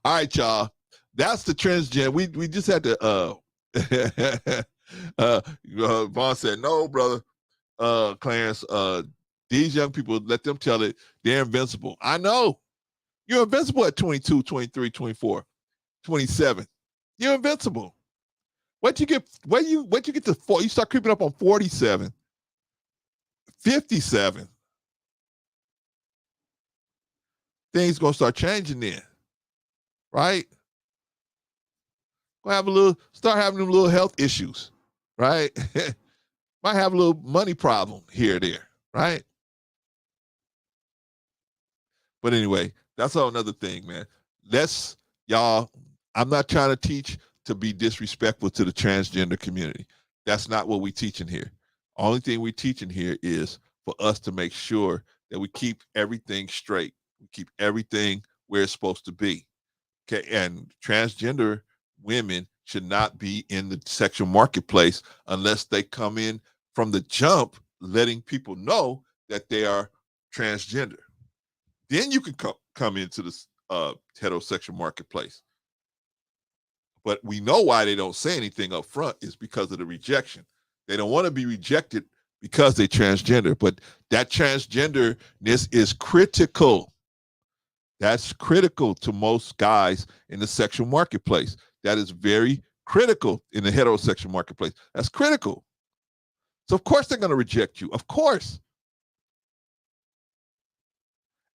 All right, y'all. That's the transgender. We just had to Vaughn said, no, brother, Clarence, these young people, let them tell it, they're invincible. I know. You're invincible at 22, 23, 24, 27. You're invincible. Once you get to 4, you start creeping up on 47, 57. Things gonna start changing then, right? Gonna start having them little health issues, right? Might have a little money problem here or there, right? But anyway, that's all another thing, man. Y'all, I'm not trying to teach to be disrespectful to the transgender community. That's not what we're teaching here. Only thing we're teaching here is for us to make sure that we keep everything straight. We keep everything where it's supposed to be. Okay, and transgender women should not be in the sexual marketplace unless they come in from the jump, letting people know that they are transgender. Then you can come into this heterosexual marketplace. But we know why they don't say anything up front is because of the rejection. They don't want to be rejected because they're transgender, but that transgenderness is critical. That's critical to most guys in the sexual marketplace. That is very critical in the heterosexual marketplace. That's critical. So of course they're going to reject you. Of course.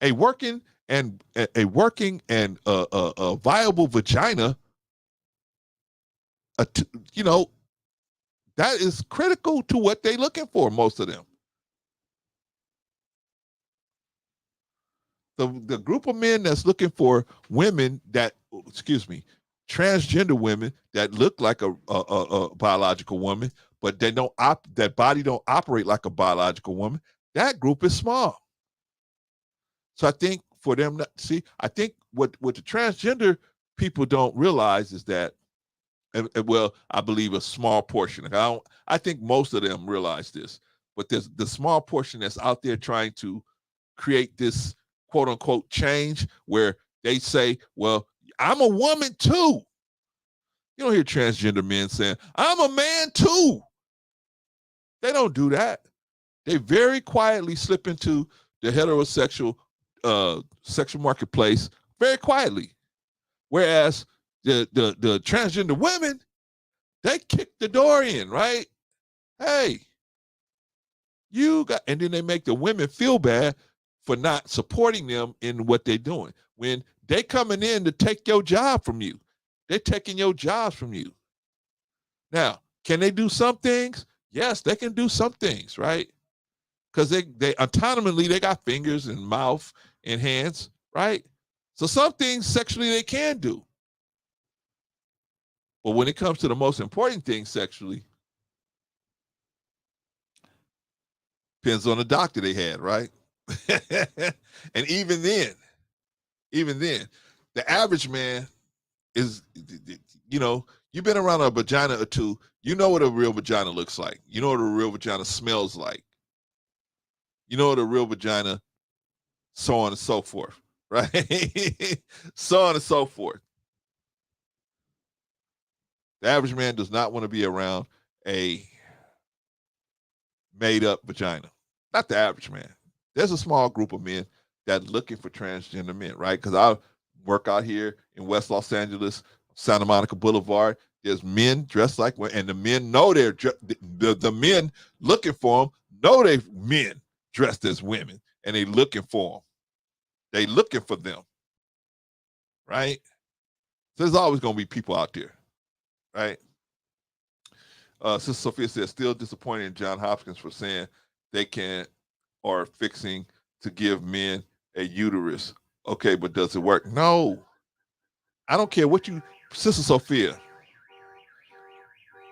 A working and a working and a viable vagina, you know, that is critical to what they're looking for, most of them. The group of men that's looking for women that, excuse me, transgender women that look like a biological woman, but they don't that body don't operate like a biological woman. That group is small. So I think for them to see, I think what the transgender people don't realize is that, well, I believe a small portion. I think most of them realize this, but there's the small portion that's out there trying to create this quote unquote change where they say, well, I'm a woman too. You don't hear transgender men saying, I'm a man too. They don't do that. They very quietly slip into the heterosexual sexual marketplace very quietly. Whereas the transgender women, they kick the door in, right? Hey, you got, and then they make the women feel bad for not supporting them in what they're doing. When they coming in to take your job from you, they're taking your jobs from you. Now, can they do some things? Yes, they can do some things, right? Because they autonomously, they got fingers and mouth and hands, right? So some things sexually they can do. But when it comes to the most important thing sexually, depends on the doctor they had, right? And even then, the average man is, you know, you've been around a vagina or two, you know what a real vagina looks like. You know what a real vagina smells like. You know what a real vagina, so on and so forth, right? So on and so forth. The average man does not want to be around a made up vagina. Not the average man. There's a small group of men that looking for transgender men, right? Because I work out here in West Los Angeles, Santa Monica Boulevard. There's men dressed like women, and the men know the men looking for them know they men dressed as women, and they looking for them. They looking for them, right? So there's always going to be people out there, right? Sister Sophia says, still disappointed in John Hopkins for saying they can or fixing to give men a uterus. Okay, but does it work? No. I don't care what you, Sister Sophia,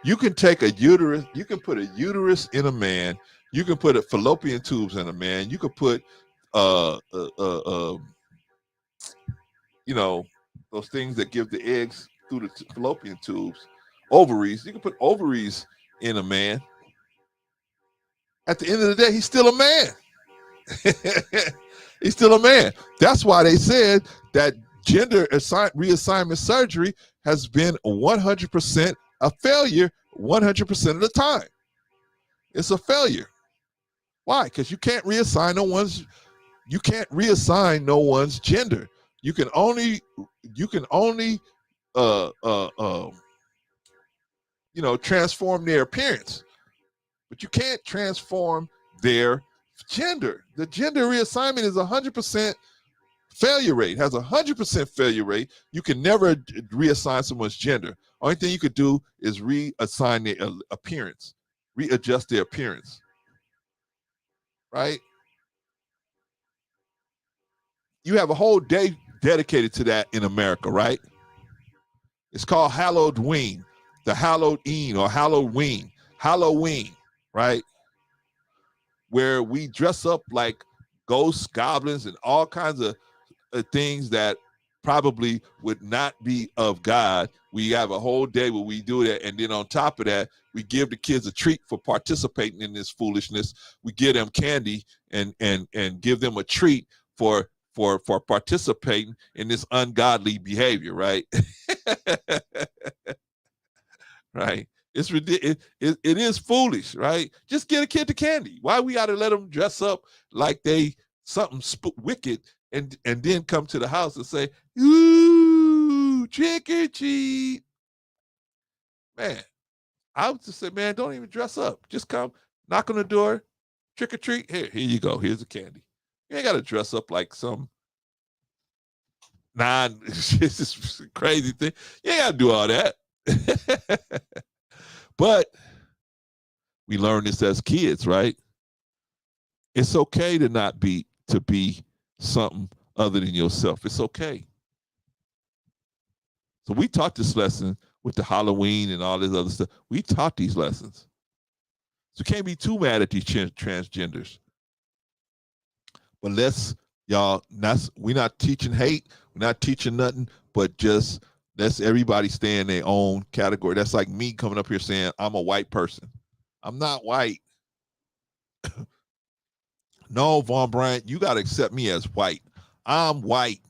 you can take a uterus, you can put a uterus in a man, you can put a fallopian tubes in a man, you can put you know, those things that give the eggs through the fallopian tubes, ovaries, you can put ovaries in a man. At the end of the day, he's still a man. He's still a man. That's why they said that gender reassignment surgery has been 100% a failure 100% of the time. It's a failure. Why? Because you can't reassign no one's gender. You can only transform their appearance, but you can't transform their gender. The gender reassignment is 100% failure rate, has 100% failure rate. You can never reassign someone's gender. Only thing you could do is reassign their appearance, readjust their appearance, right? You have a whole day dedicated to that in America, right? It's called Halloween, the Halloween or Halloween, right? Where we dress up like ghosts, goblins, and all kinds of things that probably would not be of God. We have a whole day where we do that, and then on top of that, we give the kids a treat for participating in this foolishness. We give them candy and give them a treat for participating in this ungodly behavior, right? Right? It's ridiculous. It is foolish, right? Just get a kid the candy. Why we got to let them dress up like they something wicked and then come to the house and say, ooh, trick or treat? Man, I would just say, man, don't even dress up. Just come, knock on the door, trick or treat. Here you go. Here's the candy. You ain't got to dress up like some This is a crazy thing. You ain't got to do all that. But we learned this as kids, right? It's okay to be something other than yourself. It's okay. So we taught this lesson with the Halloween and all this other stuff. We taught these lessons. So you can't be too mad at these transgenders. But we're not teaching hate. We're not teaching nothing, but just let's everybody stay in their own category. That's like me coming up here saying I'm a white person. I'm not white. No, Von Bryant, you got to accept me as white. I'm white.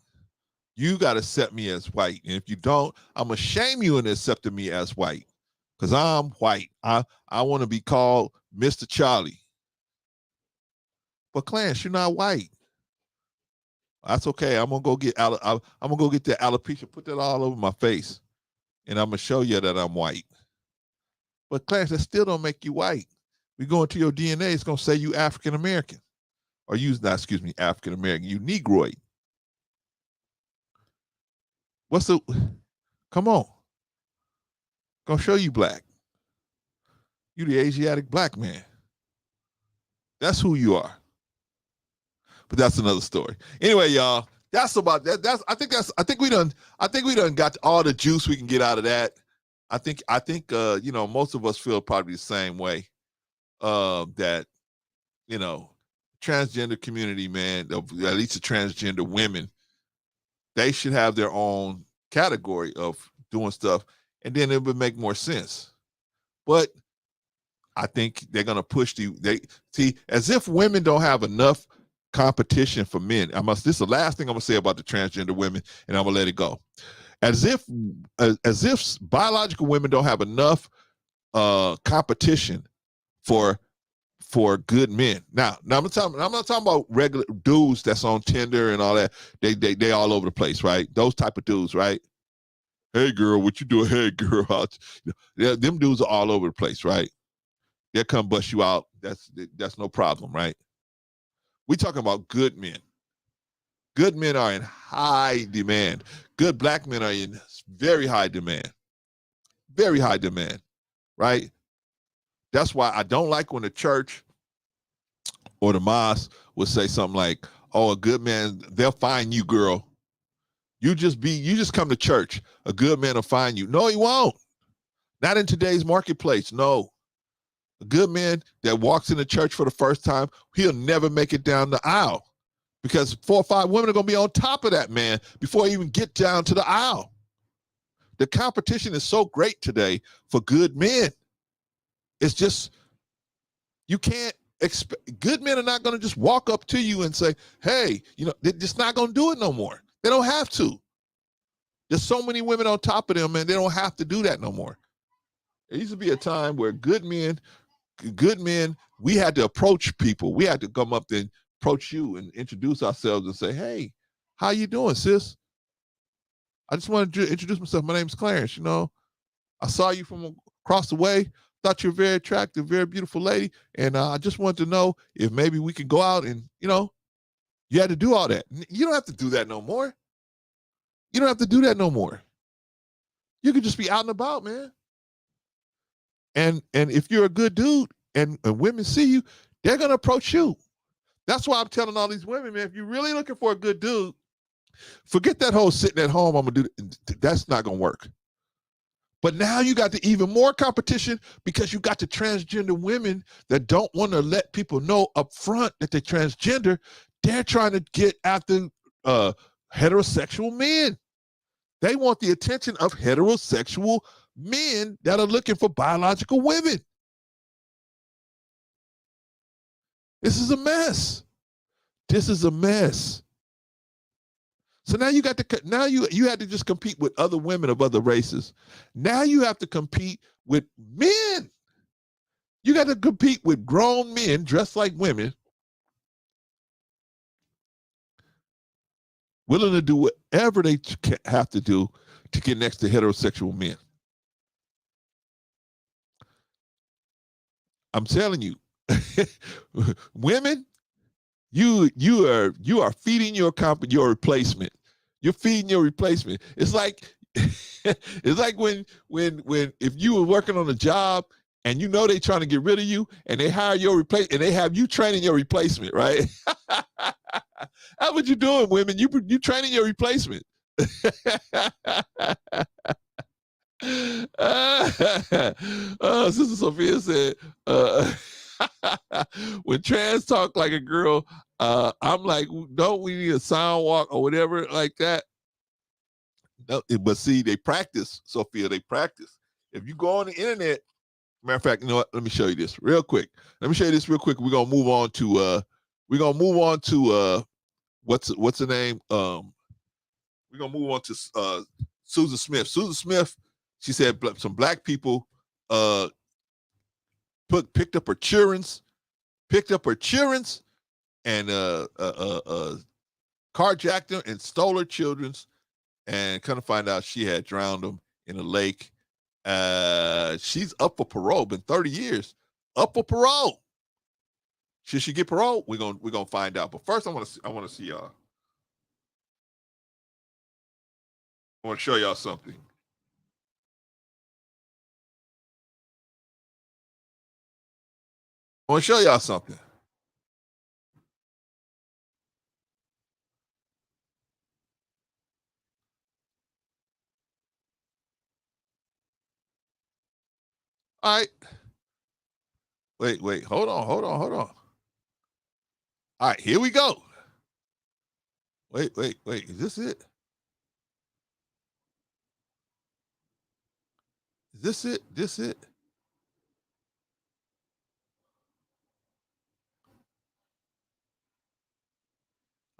You got to accept me as white. And if you don't, I'm going to shame you into accepting me as white because I'm white. I want to be called Mr. Charlie. But Clarence, you're not white. That's okay. I'm gonna go get that alopecia, put that all over my face, and I'm gonna show you that I'm white. But Clarence, that still don't make you white. We go into your DNA, it's gonna say you African American, or African American. You Negroid. Come on. Gonna show you black. You the Asiatic black man. That's who you are. But that's another story. Anyway, y'all, that's about that. I think we done got all the juice we can get out of that. I think most of us feel probably the same way. That transgender community, man, at least the transgender women, they should have their own category of doing stuff, and then it would make more sense. But I think they're gonna push as if women don't have enough competition for men. This is the last thing I'm gonna say about the transgender women, and I'm gonna let it go. As if biological women don't have enough competition for good men. Now I'm not talking about regular dudes that's on Tinder and all that. They all over the place, right? Those type of dudes, right? Hey girl, what you doing? Hey girl, them dudes are all over the place, right? They'll come bust you out. That's no problem, right? We're talking about good men. Good men are in high demand. Good black men are in very high demand. Very high demand, right? That's why I don't like when the church or the mosque would say something like, oh, a good man, they'll find you, girl. You just come to church. A good man will find you. No, he won't. Not in today's marketplace, no. A good man that walks in the church for the first time, he'll never make it down the aisle because 4 or 5 women are going to be on top of that man before he even get down to the aisle. The competition is so great today for good men. It's just, you can't expect, good men are not going to just walk up to you and say, hey, they're just not going to do it no more. They don't have to. There's so many women on top of them, and they don't have to do that no more. There used to be a time where good men, we had to approach people. We had to come up and approach you and introduce ourselves and say, hey, how you doing, sis? I just wanted to introduce myself. My name's Clarence. I saw you from across the way. Thought you're a very attractive, very beautiful lady. And I just wanted to know if maybe we could go out and, you had to do all that. You don't have to do that no more. You don't have to do that no more. You could just be out and about, man. And if you're a good dude and women see you, they're going to approach you. That's why I'm telling all these women, man, if you're really looking for a good dude, forget that whole sitting at home, I'm going to do that's not going to work. But now you got the even more competition because you got the transgender women that don't want to let people know up front that they're transgender. They're trying to get after heterosexual men. They want the attention of heterosexual men that are looking for biological women. This is a mess. This is a mess. So now you had to just compete with other women of other races. Now you have to compete with men. You got to compete with grown men dressed like women, willing to do whatever they have to do to get next to heterosexual men. I'm telling you, women, you are feeding your replacement. You're feeding your replacement. It's like it's like when if you were working on a job and you know they're trying to get rid of you and they hire your replacement and they have you training your replacement, right? That's what you're doing, women. You training your replacement. Sister Sophia said, when trans talk like a girl, I'm like, don't we need a sound walk or whatever like that? No, but see, they practice, Sophia. They practice. If you go on the internet, matter of fact, you know what? Let me show you this real quick. We're gonna move on to what's the name? We're gonna move on to Susan Smith. Susan Smith, she said some black people picked up her children's and carjacked them and stole her children's, and kind of find out she had drowned them in a lake. She's up for parole, been 30 years, up for parole. Should she get parole? We're gonna find out. But first I want to see y'all. I want to show y'all something. I want to show y'all something. All right. Wait. Hold on. All right, here we go. Wait. Is this it? This it?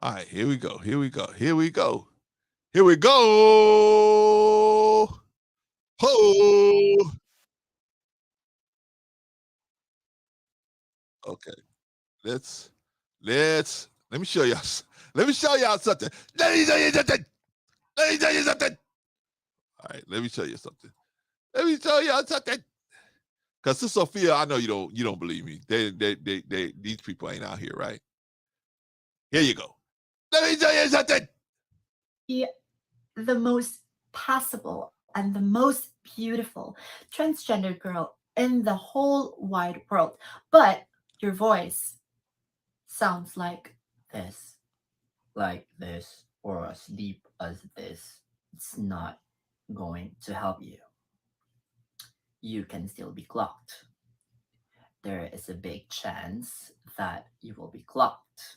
All right, here we go. Ho! Okay. Let me show y'all something. Let me tell you something. All right, let me show you something. Because Sister Sophia, I know you don't believe me. These people ain't out here, right? Here you go. Let me tell you something. The most possible and the most beautiful transgender girl in the whole wide world. But your voice sounds like this, or as deep as this. It's not going to help you. You can still be clocked. There is a big chance that you will be clocked.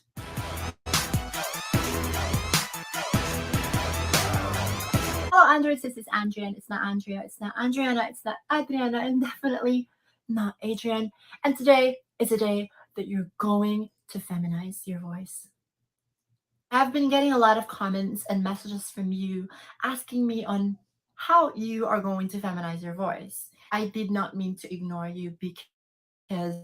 Hello, Androids. This is Andrea, and it's not Andrea, it's not Adriana, it's not Adriana, and definitely not Adrian. And today is a day that you're going to feminize your voice. I've been getting a lot of comments and messages from you asking me on how you are going to feminize your voice. I did not mean to ignore you because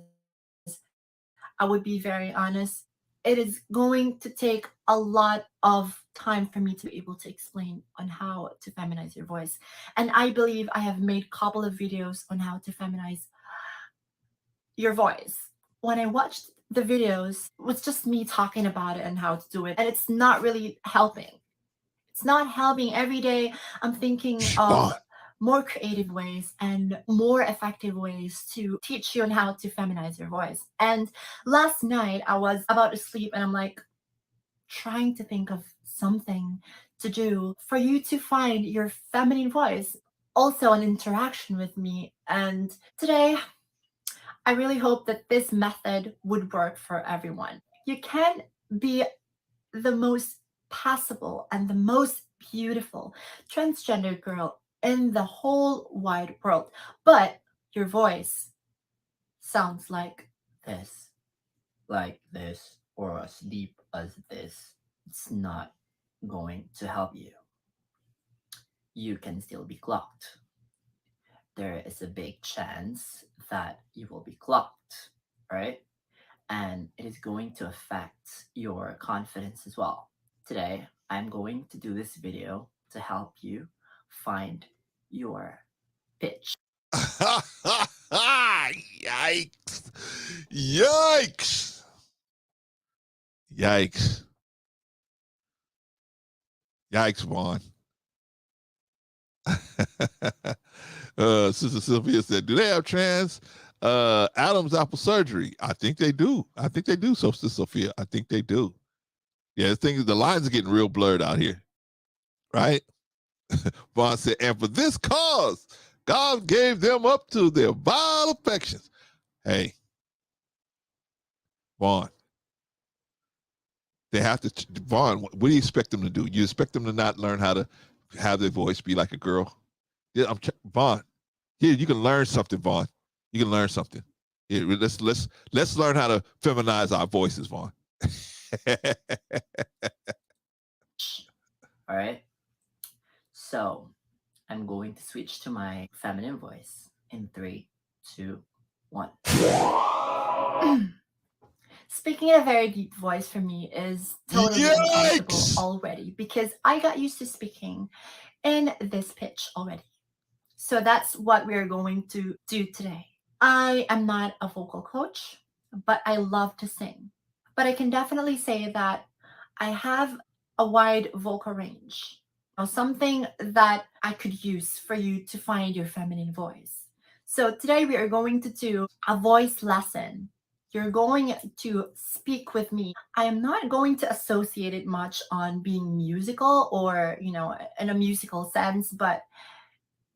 I would be very honest. It is going to take a lot of time for me to be able to explain on how to feminize your voice. And I believe I have made a couple of videos on how to feminize your voice. When I watched the videos, it was just me talking about it and how to do it. And it's not really helping. It's not helping. Every day I'm thinking of more creative ways and more effective ways to teach you on how to feminize your voice. And last night I was about to sleep and I'm like trying to think of something to do for you to find your feminine voice, also an interaction with me. And today I really hope that this method would work for everyone. You can be the most possible and the most beautiful transgender girl in the whole wide world, but your voice sounds like this, or as deep as this. It's not going to help you. You can still be clocked. There is a big chance that you will be clocked, right? And it is going to affect your confidence as well. Today, I'm going to do this video to help you find your pitch. Yikes. Yikes, Vaughn. Sister Sylvia said, do they have trans Adam's apple surgery? I think they do. I think they do, Sister Sophia. I think they do. Yeah, the thing is, the lines are getting real blurred out here, right? Vaughn said, and for this cause, God gave them up to their vile affections. Hey, Vaughn, they have to, Vaughn, what do you expect them to do? You expect them to not learn how to have their voice be like a girl? Yeah, Vaughn, here, you can learn something, Vaughn. You can learn something. Here, let's learn how to feminize our voices, Vaughn. All right. So I'm going to switch to my feminine voice in 3, 2, 1. Speaking in a very deep voice for me is totally uncomfortable already because I got used to speaking in this pitch already. So that's what we're going to do today. I am not a vocal coach, but I love to sing. But I can definitely say that I have a wide vocal range. Something that I could use for you to find your feminine voice. So today we are going to do a voice lesson. You're going to speak with me. I am not going to associate it much on being musical or, in a musical sense, but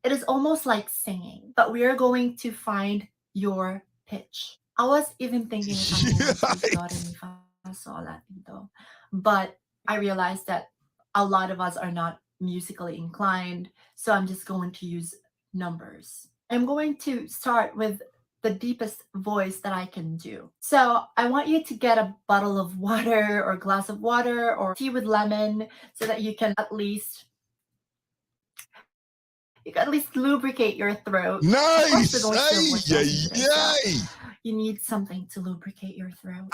it is almost like singing. But we are going to find your pitch. I was even thinking if I'm going to use do, re, mi, fa, sol, la, ti, do. But I realized that a lot of us are not musically inclined, so I'm just going to use numbers. I'm going to start with the deepest voice that I can do. So I want you to get a bottle of water or glass of water or tea with lemon so that you can at least lubricate your throat. Nice. You need something to lubricate your throat.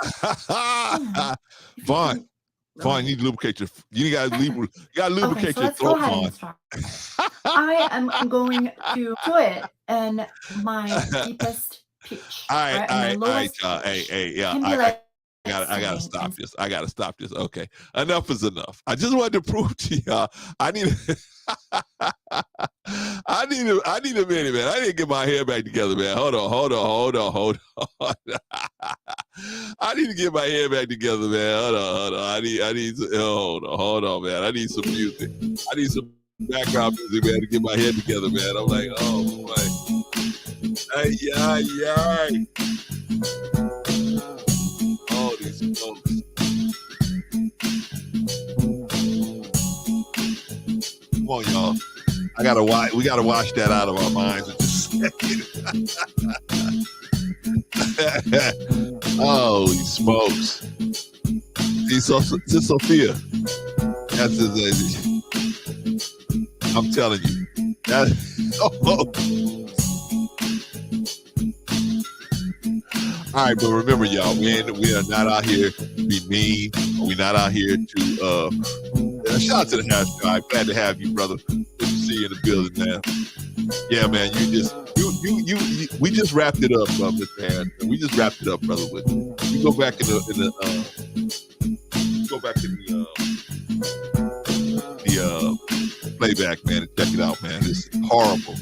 Vaughn, you need to lubricate your. You gotta lubricate your throat, Vaughn. I am going to do it in my deepest pitch. All right, y'all. Hey, I gotta stop this. I gotta stop this. Okay, enough is enough. I just wanted to prove to y'all. I need a minute, man. I need to get my hair back together, man. Hold on. I need to get my hair back together, man. Hold on. Hold on, man. I need some music. I need some background music, man, to get my head together, man. I'm like, oh boy. Ay. All these notes. Come on, y'all. We gotta wash that out of our minds in just a second. Holy smokes. This Sophia. That's his. I'm telling you. All right, but remember, y'all, we are not out here to be mean. We're not out here to shout out to the house guy. Glad to have you, brother. Good to see you in the building, man. Yeah, man, we just wrapped it up, Mr. Harris. We just wrapped it up, brother. You go back in the playback, man, and check it out, man. It's horrible.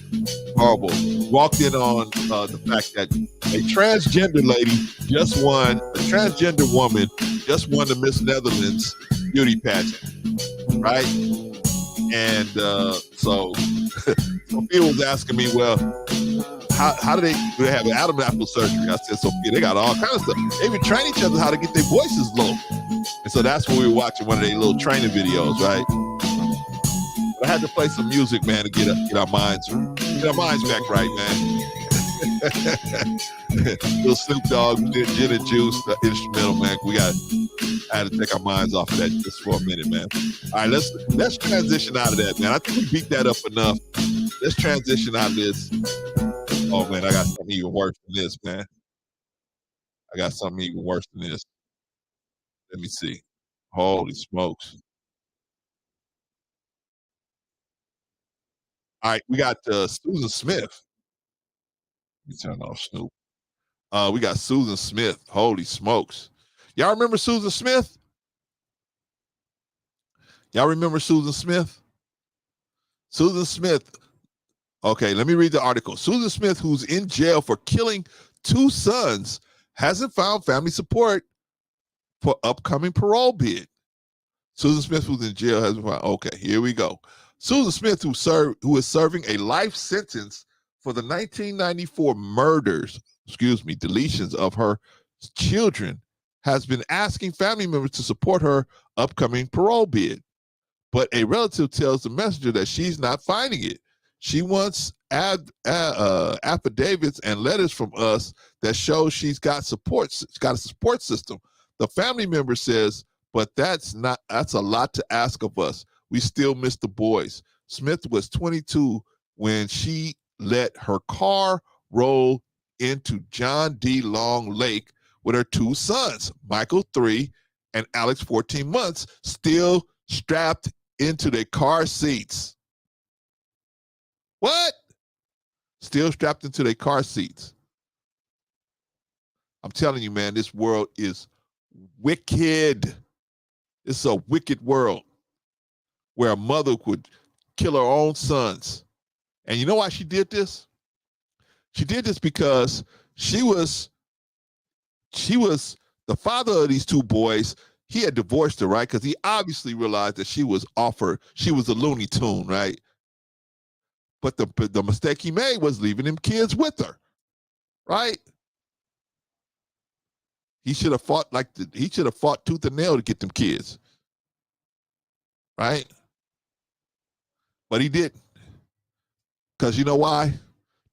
Walked in on the fact that a transgender woman just won the Miss Netherlands beauty pageant, right? And so Sophia was asking me, well, how do they have an Adam apple surgery? I said, Sophia, they got all kinds of stuff. They even train each other how to get their voices low. And so that's when we were watching one of their little training videos, right? But I had to play some music, man, to get our minds back right, man. Little Snoop Dogg, Gin and Juice, the instrumental, man. I had to take our minds off of that just for a minute, man. All right, let's transition out of that, man. I think we beat that up enough. Let's transition out of this. Oh man, I got something even worse than this, man. Let me see. Holy smokes. All right, we got Susan Smith. Let me turn off Snoop. We got Susan Smith. Holy smokes. Y'all remember Susan Smith? Y'all remember Susan Smith? Susan Smith. Okay, let me read the article. Susan Smith, who's in jail for killing 2 sons, hasn't found family support for upcoming parole bid. Susan Smith, who's in jail, hasn't found. Okay, here we go. Susan Smith, who is serving a life sentence for the 1994 deletions of her children, has been asking family members to support her upcoming parole bid. But a relative tells the messenger that she's not finding it. She wants affidavits and letters from us that show she's got support. She's got a support system. The family member says, but that's a lot to ask of us. We still miss the boys. Smith was 22 when she let her car roll into John D. Long Lake with her 2 sons, Michael 3 and Alex 14 months, still strapped into their car seats. What? Still strapped into their car seats. I'm telling you, man, this world is wicked. It's a wicked world where a mother would kill her own sons. And you know why she did this? She did this because she was the father of these 2 boys. He had divorced her, right? Because he obviously realized that she was a Looney Tune, right? But the mistake he made was leaving them kids with her, right? He should have fought tooth and nail to get them kids, right? But he didn't. Because you know why?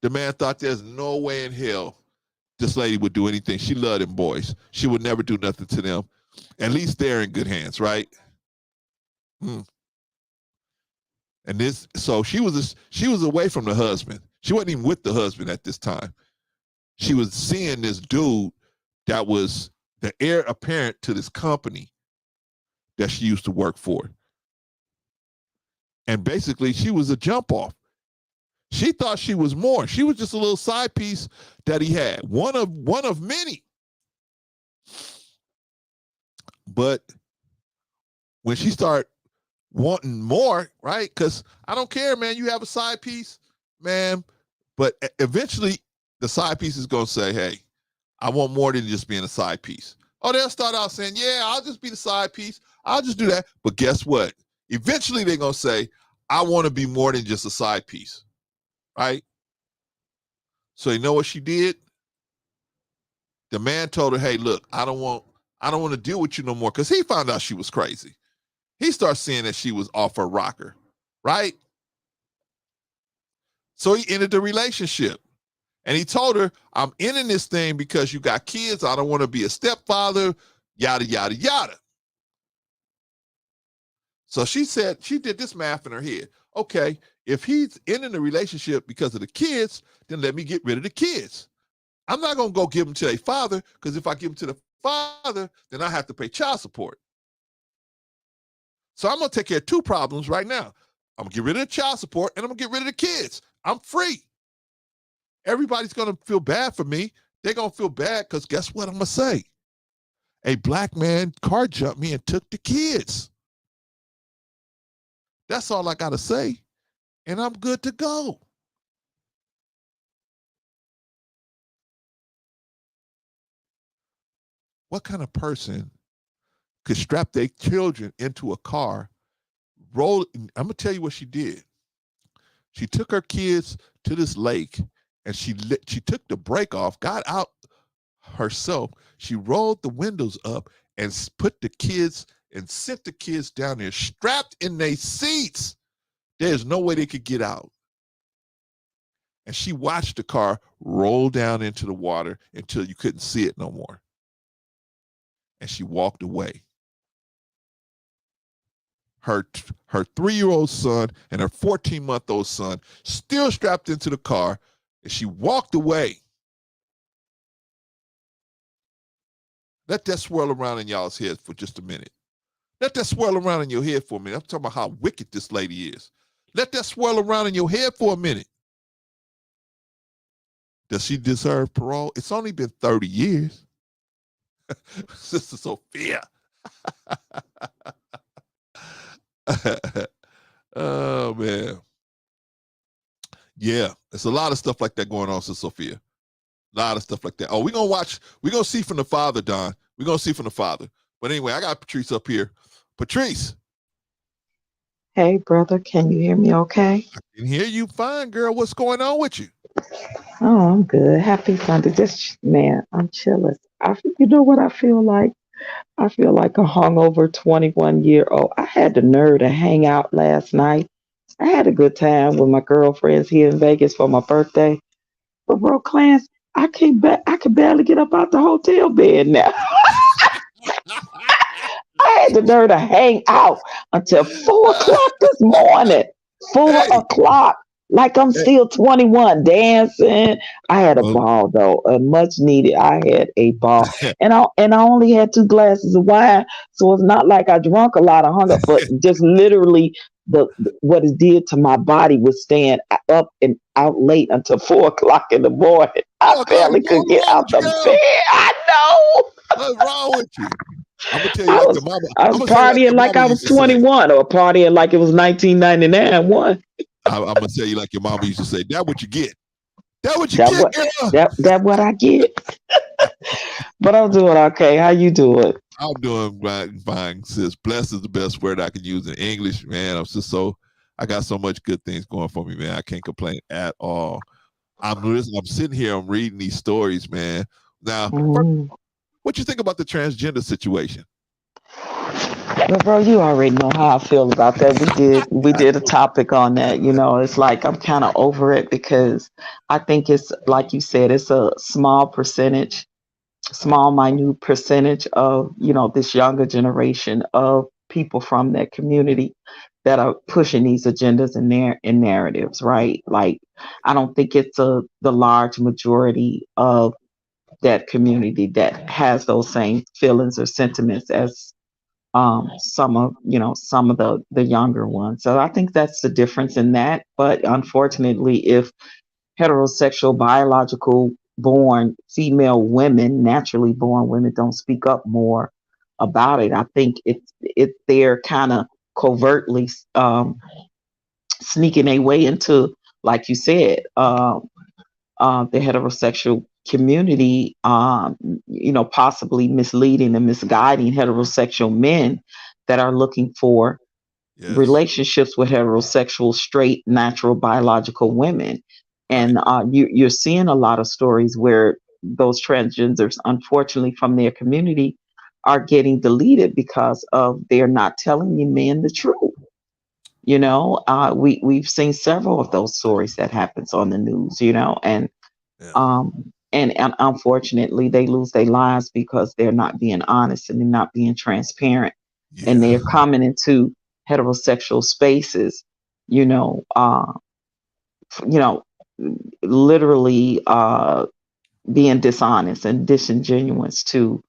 The man thought there's no way in hell this lady would do anything. She loved them boys. She would never do nothing to them. At least they're in good hands, right? And so she was away from the husband. She wasn't even with the husband at this time. She was seeing this dude that was the heir apparent to this company that she used to work for. And basically, she was a jump off. She thought she was more. She was just a little side piece that he had, one of many. But when she started wanting more, right? Because I don't care, man. You have a side piece, man. But eventually, the side piece is going to say, hey, I want more than just being a side piece. Oh, they'll start out saying, yeah, I'll just be the side piece. I'll just do that. But guess what? Eventually, they're going to say, I want to be more than just a side piece, right? So you know what she did? The man told her, hey, look, I don't want to deal with you no more, because he found out she was crazy. He starts seeing that she was off her rocker, right? So he ended the relationship. And he told her, I'm ending this thing because you got kids. I don't want to be a stepfather, yada, yada, yada. So she said, she did this math in her head. Okay, if he's ending the relationship because of the kids, then let me get rid of the kids. I'm not going to go give them to their father, because if I give them to the father, then I have to pay child support. So I'm going to take care of 2 problems right now. I'm going to get rid of the child support, and I'm going to get rid of the kids. I'm free. Everybody's going to feel bad for me. They're going to feel bad because guess what I'm going to say? A black man car jumped me and took the kids. That's all I got to say, and I'm good to go. What kind of person could strap their children into a car, roll? I'm going to tell you what she did. She took her kids to this lake, and she took the brake off, got out herself. She rolled the windows up and put the kids and sent the kids down there strapped in their seats. There's no way they could get out. And she watched the car roll down into the water until you couldn't see it no more. And she walked away. Her 3-year-old son and her 14-month-old son still strapped into the car, and she walked away. Let that swirl around in y'all's head for just a minute. Let that swirl around in your head for a minute. I'm talking about how wicked this lady is. Let that swirl around in your head for a minute. Does she deserve parole? It's only been 30 years. Sister Sophia. Oh man. Yeah, there's a lot of stuff like that going on, Sister Sophia. A lot of stuff like that. Oh, we're gonna see from the father, Don. We're gonna see from the father. But anyway, I got Patrice up here. Patrice, Hey, brother, can you hear me okay? I can hear you fine, girl. What's going on with you? Oh, I'm good. Happy Sunday. Just, man, I'm chilling. You know what I feel like? I feel like a hungover 21-year-old. I had the nerve to hang out last night. I had a good time with my girlfriends here in Vegas for my birthday. But bro, Clarence, I could barely get up out the hotel bed now. I had the nerve to hang out until 4 o'clock this morning. Four Hey, o'clock. Like I'm hey. still 21, dancing. I had a Well, ball though, a much needed. I had a ball, and I only had 2 glasses of wine, so it's not like I drunk a lot of hunger, but just literally what it did to my body was staying up and out late until 4 o'clock in the morning. I 4 o'clock in barely the could morning. get What's wrong out with you, the girl? bed. I know. What's wrong with you? I'm gonna tell you I like was your mama. I I'm was gonna tell you like partying your like mama I used was to say. 21 or partying like it was 1999. One. I'm gonna tell you like your mama used to say. That what you get. That what you That get, what girl. that what I get. But I'm doing okay. How you doing? I'm doing fine, sis. Blessed is the best word I could use in English, man. I got so much good things going for me, man. I can't complain at all. I'm sitting here, I'm reading these stories, man. Now, Mm. what you think about the transgender situation? Well, bro, you already know how I feel about that. We did a topic on that. It's like I'm kind of over it because I think it's like you said, it's a small, minute percentage of, this younger generation of people from that community that are pushing these agendas and narratives, right? Like, I don't think it's the large majority of that community that has those same feelings or sentiments as some of the younger ones. So I think that's the difference in that. But unfortunately, if heterosexual biological born female women, naturally born women, don't speak up more about it, I think they're kind of covertly sneaking their way into, like you said, the heterosexual community, possibly misleading and misguiding heterosexual men that are looking for Yes. relationships with heterosexual, straight, natural, biological women. Right. And you're seeing a lot of stories where those transgenders, unfortunately, from their community, are getting deleted because of they're not telling the men the truth. We've seen several of those stories that happens on the news. Yeah. And unfortunately, they lose their lives because they're not being honest and they're not being transparent, and Yeah. they're coming into heterosexual spaces, you know, uh, you know, literally being dishonest and disingenuous to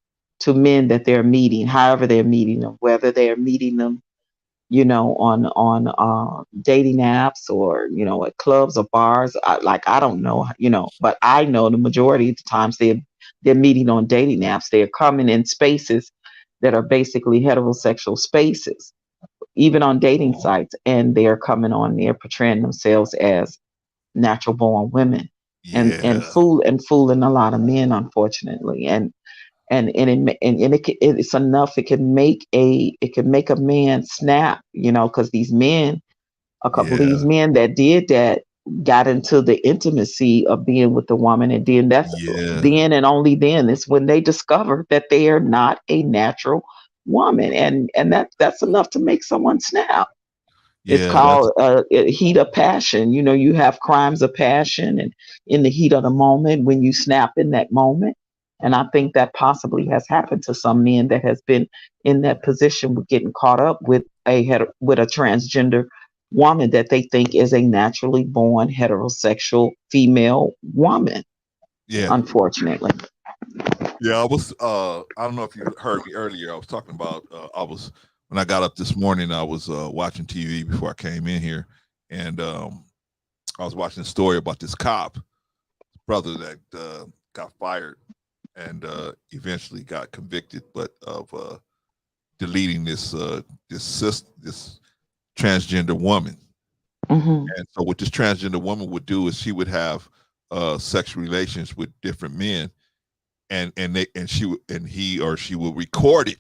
men that they're meeting, however they're meeting them, whether they're meeting them, on dating apps or at clubs or bars. I don't know, but I know the majority of the times they're meeting on dating apps. They're coming in spaces that are basically heterosexual spaces, even on dating sites, and they're coming on there portraying themselves as natural born women and Yeah. fooling a lot of men, unfortunately. It's enough. It can make a man snap, because a couple of these Yeah. men that did that got into the intimacy of being with the woman, and Yeah. then and only then is when they discover that they are not a natural woman, and that's enough to make someone snap. It's Yeah. That's called a heat of passion. You have crimes of passion, and in the heat of the moment, when you snap in that moment. And I think that possibly has happened to some men that has been in that position with getting caught up with with a transgender woman that they think is a naturally born heterosexual female woman. yeah. Unfortunately. Yeah. I don't know if you heard me earlier. I was talking about when I got up this morning, I was watching TV before I came in here, and I was watching a story about this cop brother that got fired and eventually got convicted, but of deleting this transgender woman. Mm-hmm. And so what this transgender woman would do is she would have sexual relations with different men, and he or she will record it,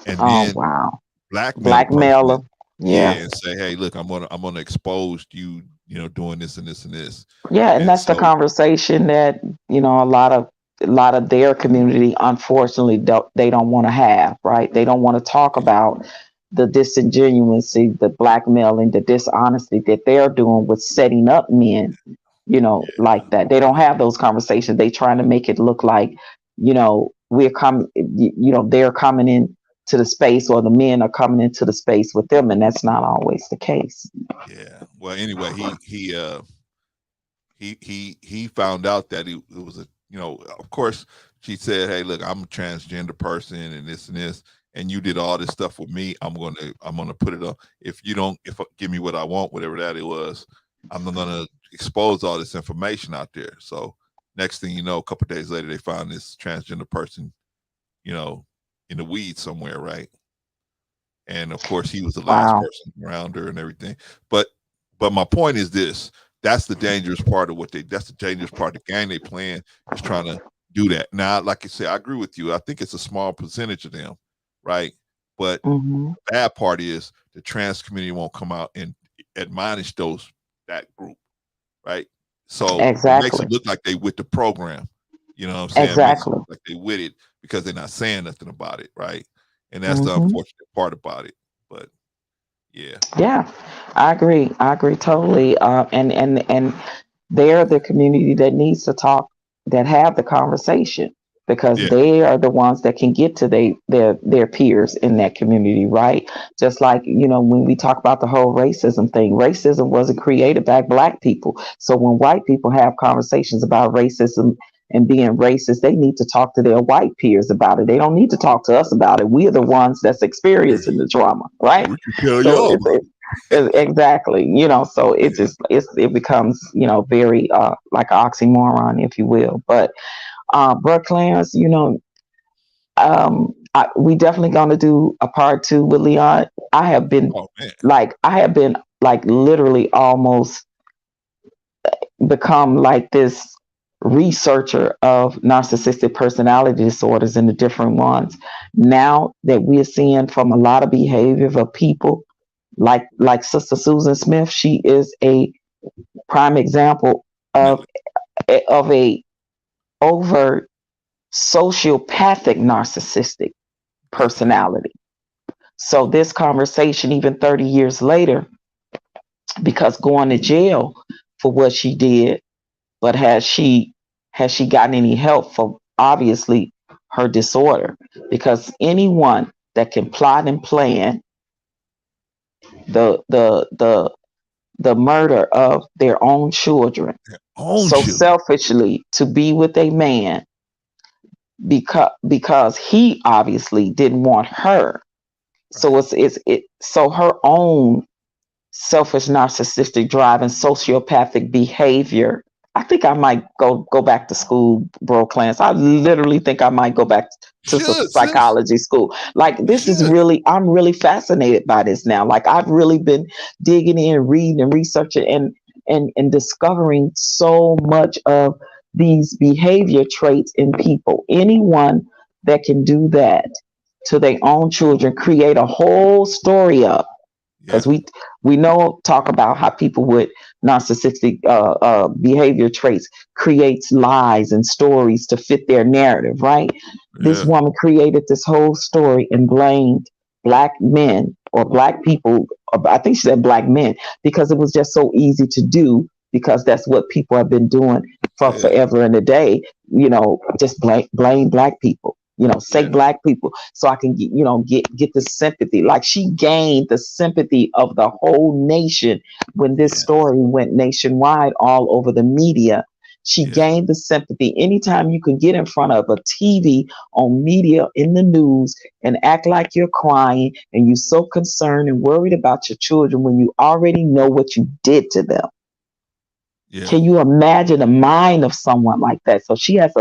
and Oh then wow. blackmail the person, Blackmailer. yeah, Yeah. and say, hey, look, I'm gonna expose you, doing this and this and this. Yeah, and And that's the so conversation that a lot of their community, unfortunately, they don't want to have, right? They don't want to talk about the disingenuousy, the blackmailing, the dishonesty that they're doing with setting up men, like that. They don't have those conversations. They trying to make it look like, we're coming, they're coming in to the space, or the men are coming into the space with them, and that's not always the case. yeah, well, anyway, he found out that it was of course she said, hey, look, I'm a transgender person and this, and you did all this stuff with me. I'm gonna put it up. If you don't, give me what I want, whatever that it was, I'm gonna expose all this information out there. So next thing you know, a couple of days later, they found this transgender person, in the weeds somewhere, right? And of course, he was the last Wow. person around her and everything. But my point is this: that's the dangerous part of that's the dangerous part of the game they playing, is trying to do that. Now, like I said, I agree with you. I think it's a small percentage of them, right? But Hmm. the bad part is the trans community won't come out and admonish that group, right? So it makes Exactly. it look like they with the program. You know what I'm saying? It makes it Exactly. look like they with it because they're not saying nothing about it, right? And that's the Hmm. unfortunate part about it. But yeah, Yeah, I agree. I agree totally. And they're the community that needs to talk, that have the conversation, because yeah, they are the ones that can get to their peers in that community, right? Just like, when we talk about the whole racism thing, racism wasn't created by black people. So when white people have conversations about racism and being racist, they need to talk to their white peers about it. They don't need to talk to us about it. We are the ones that's experiencing the trauma, right? we can tell So y'all about exactly, so it. it becomes, very like an oxymoron, if you will. But Brooke Clarence, we definitely gonna do a part two with Leon. Oh man, I have been like literally almost become like this researcher of narcissistic personality disorders and the different ones. Now that we're seeing from a lot of behavior of people, like Sister Susan Smith, she is a prime example of definitely. a overt sociopathic narcissistic Definitely. personality. So this conversation, even 30 years later, because going to jail for what she did, but has she gotten any help for, obviously, her disorder? Because anyone that can plot and plan the the the the murder of their own children Own so children. selfishly to be with a man, because he obviously didn't want her. So Right. so her own selfish, narcissistic drive and sociopathic behavior. I think I might go back to school, bro, class. I literally think I might go back to Should, sis. psychology school. Like, You this is should. really, I'm really fascinated by this now. Like, I've really been digging in, reading and researching, and discovering so much of these behavior traits in people. Anyone that can do that to their own children, create a whole story up, Yeah. because we know, talk about how people with narcissistic behavior traits creates lies and stories to fit their narrative, right? This Yeah. woman created this whole story and blamed black men or black people, or I think she said black men, because it was just so easy to do, because that's what people have been doing for Yeah. forever and a day. Just blame black people, say Yeah. black people, so I can get the sympathy. Like, she gained the sympathy of the whole nation when this Yeah. story went nationwide all over the media. She Yeah. gained the sympathy. Anytime you can get in front of a TV, on media, in the news, and act like you're crying and you're so concerned and worried about your children when you already know what you did to them. Yeah. Can you imagine the mind of someone like that? So she has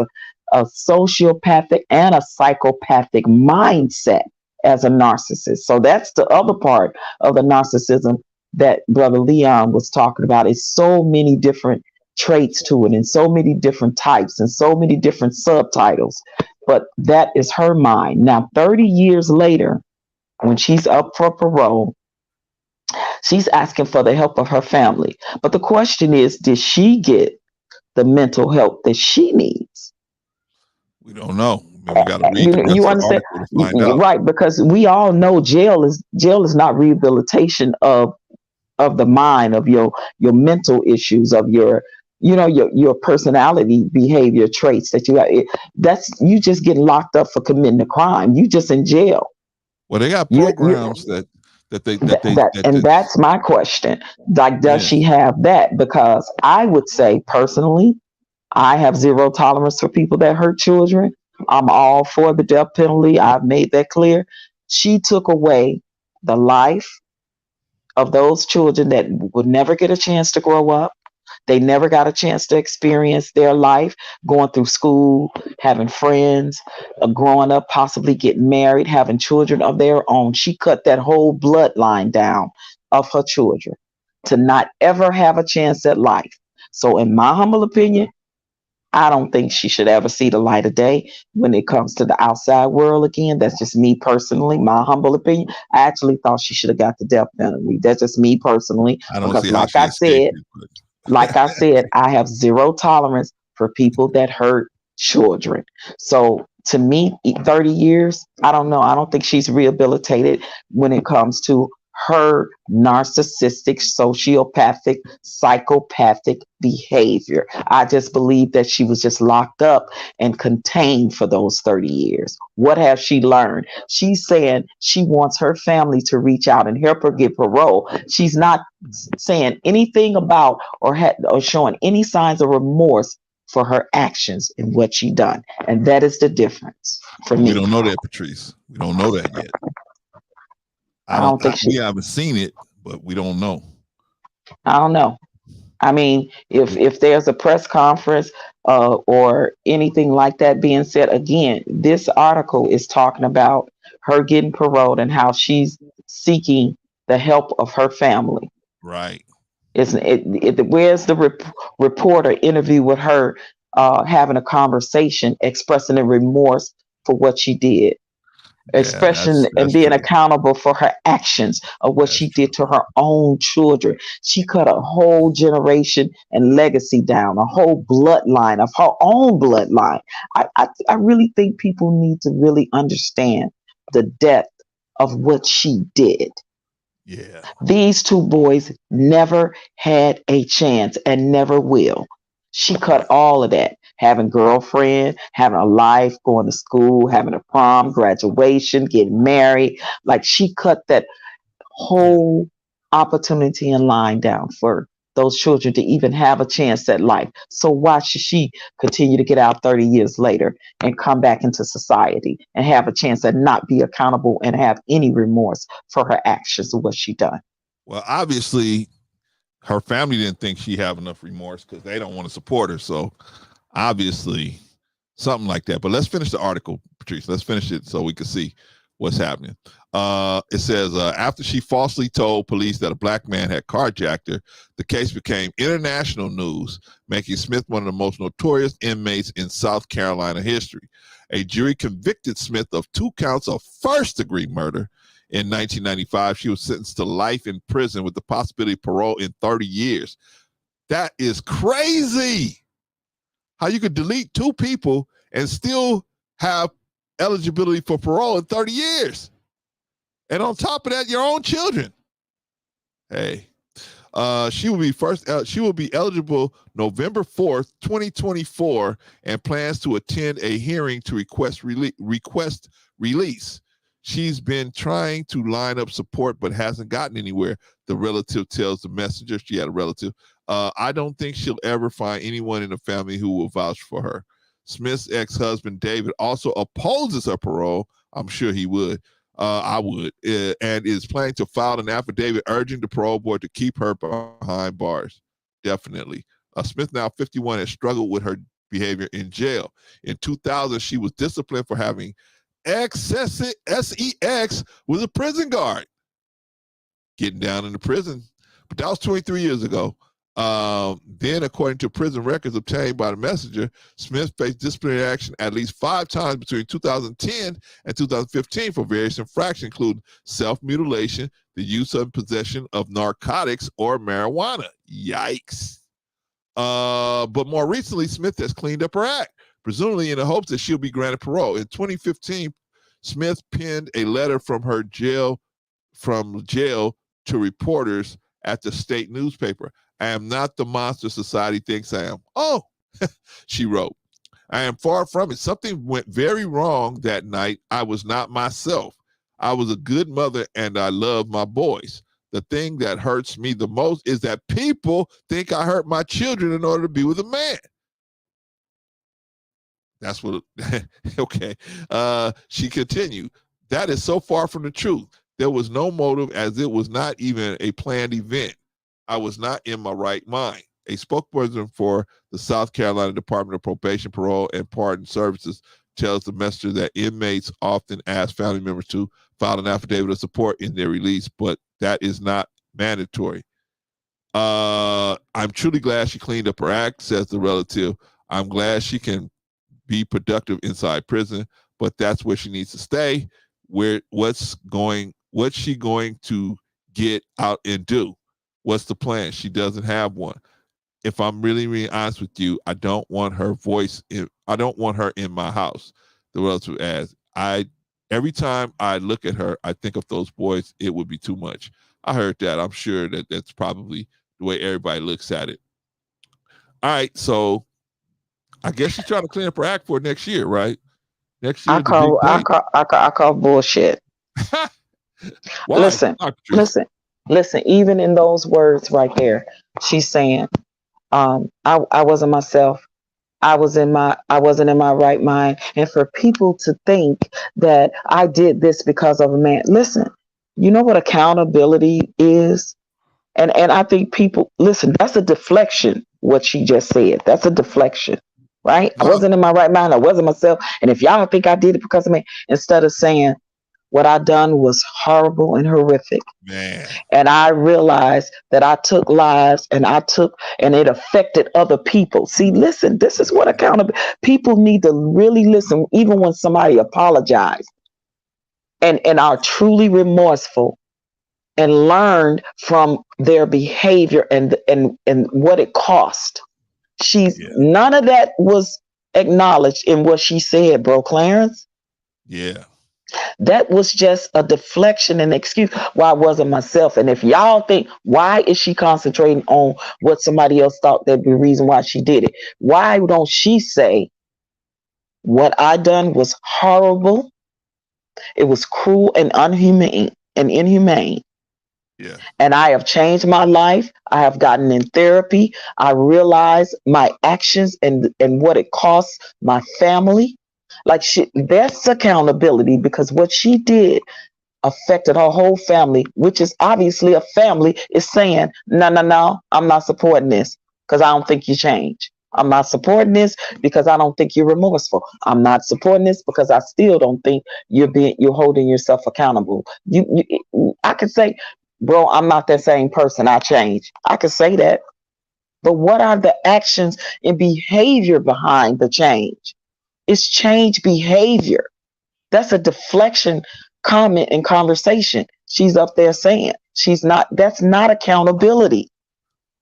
a sociopathic and a psychopathic mindset. as a narcissist. So that's the other part of the narcissism that Brother Leon was talking about. Is so many different traits to it, and so many different types, and so many different subtitles. But that is her mind. Now, 30 years later, when she's up for parole, she's asking for the help of her family. But the question is, did she get the mental help that she needs? We don't know. I mean, we got to read the rest You of the understand? article to find out. Right, because we all know jail is not rehabilitation of the mind, of your mental issues, of your your personality behavior traits that you have. That's you just getting locked up for committing a crime. You just in jail. Well, they got You programs and that's my question. Like, does yeah. she have that? Because I would say personally, I have zero tolerance for people that hurt children. I'm all for the death penalty. I've made that clear. She took away the life of those children that would never get a chance to grow up. They never got a chance to experience their life going through school, having friends, growing up, possibly getting married, having children of their own. She cut that whole bloodline down of her children to not ever have a chance at life. So, in my humble opinion, I don't think she should ever see the light of day when it comes to the outside world again. That's just me personally, my humble opinion. I actually thought she should have got the death penalty. That's just me personally. I don't Because see how she escaped it. like I said, I have zero tolerance for people that hurt children. So to me, 30 years, I don't know. I don't think she's rehabilitated when it comes to her narcissistic, sociopathic, psychopathic behavior. I just believe that she was just locked up and contained for those 30 years. What has she learned? She's saying she wants her family to reach out and help her get parole. She's not saying anything about or showing any signs of remorse for her actions and what she done. And that is the difference for me. We don't know that, Patrice. We don't know that yet. We haven't seen it, but we don't know. I don't know. I mean, if there's a press conference or anything like that being said, again, this article is talking about her getting paroled and how she's seeking the help of her family. Right. Where's the reporter interview with her having a conversation, expressing a remorse for what she did? Expression and being accountable for her actions of what she did to her own children. She cut a whole generation and legacy down, a whole bloodline of her own bloodline. I really think people need to really understand the depth of what she did. Yeah. These two boys never had a chance and never will. She cut all of that. Having a girlfriend, having a life, going to school, having a prom, graduation, getting married. Like, she cut that whole opportunity and line down for those children to even have a chance at life. So why should she continue to get out 30 years later and come back into society and have a chance and not be accountable and have any remorse for her actions of what she done? Well, obviously, her family didn't think she have enough remorse because they don't want to support her. So obviously something like that. But let's finish the article, Patrice. Let's finish it so we can see what's happening. It says, after she falsely told police that a black man had carjacked her, the case became international news, making Smith one of the most notorious inmates in South Carolina history. A jury convicted Smith of 2 counts of first-degree murder. In 1995, she was sentenced to life in prison with the possibility of parole in 30 years. That is crazy. How you could delete 2 people and still have eligibility for parole in 30 years. And on top of that, your own children. Hey, she will be eligible November 4th, 2024, and plans to attend a hearing to request release. She's been trying to line up support, but hasn't gotten anywhere. The relative tells the Messenger. She had a relative. I don't think she'll ever find anyone in the family who will vouch for her. Smith's ex-husband, David, also opposes her parole. I'm sure he would. I would. And is planning to file an affidavit urging the parole board to keep her behind bars. Definitely. Smith, now 51, has struggled with her behavior in jail. In 2000, she was disciplined for having SEX was a prison guard getting down in the prison. But that was 23 years ago. Then, according to prison records obtained by the Messenger, Smith faced disciplinary action at least 5 times between 2010 and 2015 for various infractions, including self-mutilation, the use and possession of narcotics or marijuana. Yikes. But more recently, Smith has cleaned up her act, presumably in the hopes that she'll be granted parole. In 2015, Smith penned a letter from jail to reporters at the state newspaper. I am not the monster society thinks I am. Oh, she wrote, I am far from it. Something went very wrong that night. I was not myself. I was a good mother and I love my boys. The thing that hurts me the most is that people think I hurt my children in order to be with a man. That's what, okay. She continued, that is so far from the truth. There was no motive, as it was not even a planned event. I was not in my right mind. A spokesperson for the South Carolina Department of Probation, Parole, and Pardon Services tells the Messenger that inmates often ask family members to file an affidavit of support in their release, but that is not mandatory. I'm truly glad she cleaned up her act, says the relative. I'm glad she can be productive inside prison, but that's where she needs to stay. What's she going to get out and do? What's the plan? She doesn't have one. If I'm really honest with you, I don't want her in my house. The relative adds, every time I look at her, I think of those boys. It would be too much. I heard that. I'm sure that's probably the way everybody looks at it. All right, so I guess she's trying to clean up her act for next year, right? Next year. I call bullshit. Listen. Even in those words right there, she's saying, I wasn't myself. I wasn't in my right mind. And for people to think that I did this because of a man, listen, you know what accountability is? And I think people, listen, that's a deflection, what she just said. That's a deflection, right? I wasn't in my right mind. I wasn't myself. And if y'all think I did it because of me, instead of saying, what I done was horrible and horrific. Man. And I realized that I took lives and it affected other people. See, listen, this is what accountability, people need to really listen, even when somebody apologizes and are truly remorseful and learned from their behavior and what it cost. None of that was acknowledged in what she said, bro, Clarence. Yeah. That was just a deflection and excuse why I wasn't myself. And if y'all think, why is she concentrating on what somebody else thought that'd be the reason why she did it? Why don't she say, what I done was horrible, it was cruel and inhumane. Yeah. And I have changed my life. I have gotten in therapy. I realized my actions and what it costs my family. Like that's accountability, because what she did affected her whole family, which is obviously a family is saying, no, I'm not supporting this because I don't think you change. I'm not supporting this because I don't think you're remorseful. I'm not supporting this because I still don't think you're holding yourself accountable. I could say, bro, I'm not that same person. I changed. I could say that. But what are the actions and behavior behind the change? It's change behavior. That's a deflection comment and conversation. She's up there saying that's not accountability.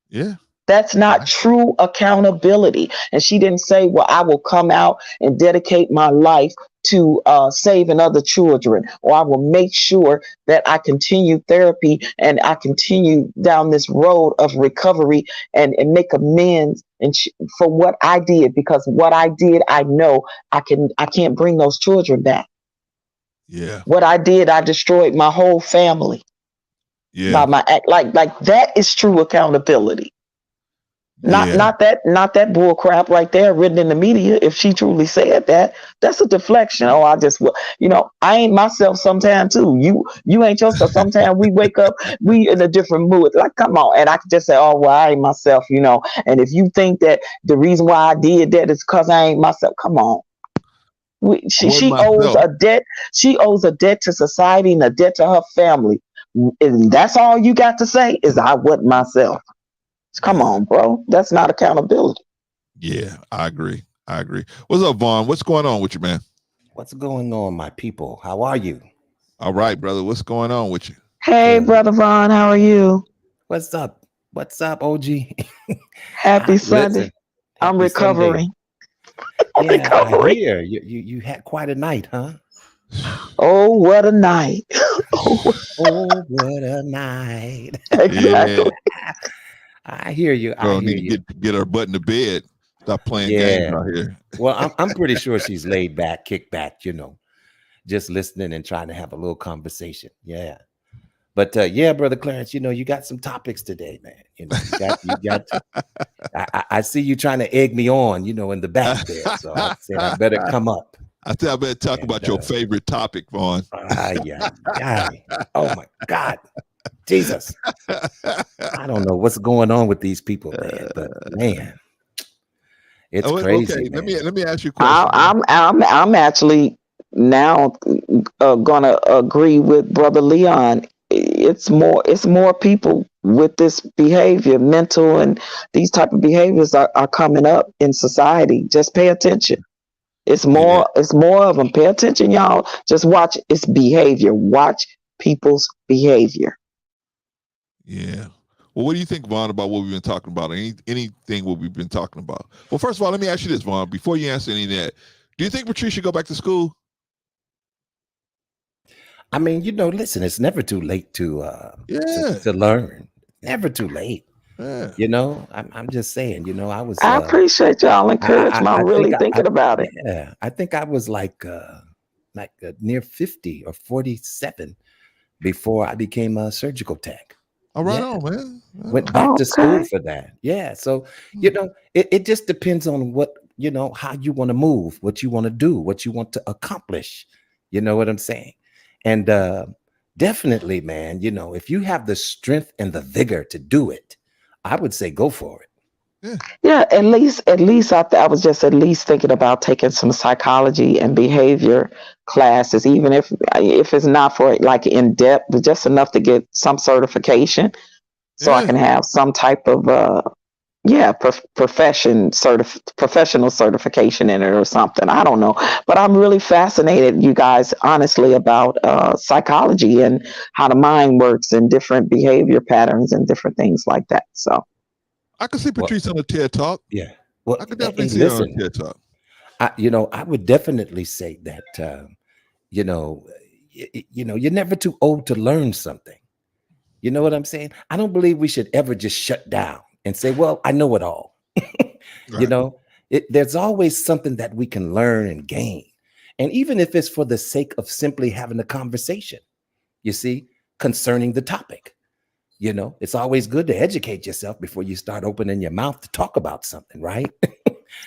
Yeah. That's not true accountability. And she didn't say, well, I will come out and dedicate my life to saving other children, or I will make sure that I continue therapy and I continue down this road of recovery and make amends for what I did, because what I did, I know I can't bring those children back. Yeah. What I did, I destroyed my whole family. Yeah. By my act. Like that is true accountability. Not that bull crap right there written in the media. If she truly said that, that's a deflection. Oh, I ain't myself sometime too. You ain't yourself. Sometimes we wake up, we in a different mood. Like, come on. And I could just say, oh, well, I ain't myself, And if you think that the reason why I did that is because I ain't myself, come on. She owes a debt. She owes a debt to society and a debt to her family. And that's all you got to say is I wasn't myself. Come on, bro. That's not accountability. Yeah, I agree. What's up, Vaughn? What's going on with you, man? What's going on, my people? How are you? All right, brother. What's going on with you? Hey, brother Vaughn, how are you? What's up? What's up, OG? Happy Sunday. Listen, I'm happy recovering. Sunday. Yeah, I hear you had quite a night, huh? Oh, what a night. Oh, what a night. Exactly. Yeah. I hear you. Girl, need to get her butt in the bed. Stop playing games out here. Well, I'm pretty sure she's laid back, kicked back, just listening and trying to have a little conversation. Yeah. But yeah, brother Clarence, you got some topics today, man. You got I see you trying to egg me on, in the back there. So I said I better come up. I said I better talk about your favorite topic, Vaughn. Yeah. Oh my God. Jesus. I don't know what's going on with these people, man. But man, it's crazy. Okay, man. Let me ask you a question. I'm actually now gonna agree with Brother Leon. It's more people with this behavior, mental and these type of behaviors are coming up in society. Just pay attention. It's more of them. Pay attention, y'all. Just watch its behavior. Watch people's behavior. Yeah. Well, what do you think, Vaughn, about what we've been talking about? Anything what we've been talking about? Well, first of all, let me ask you this, Vaughn. Before you answer any of that, do you think Patrice should go back to school? I mean, listen, it's never too late to learn. Never too late. Yeah. I'm just saying, I appreciate y'all encouragement. I'm really thinking about it. Yeah. I think I was like near 50 or 47 before I became a surgical tech. All right, on, man. Went back to school for that. Yeah. So, it just depends on what, how you want to move, what you want to do, what you want to accomplish. You know what I'm saying? And definitely, man, if you have the strength and the vigor to do it, I would say go for it. Yeah, at least I was just at least thinking about taking some psychology and behavior classes, even if it's not for like in depth, but just enough to get some certification, so I can have some type of professional certification in it or something. I don't know, but I'm really fascinated, you guys, honestly, about psychology and how the mind works and different behavior patterns and different things like that. So I could see Patrice on a TED Talk. Yeah. Well, I could definitely see her on a TED Talk. I would definitely say that, you're never too old to learn something. You know what I'm saying? I don't believe we should ever just shut down and say, well, I know it all. Right. There's always something that we can learn and gain. And even if it's for the sake of simply having a conversation, you see, concerning the topic. It's always good to educate yourself before you start opening your mouth to talk about something, right?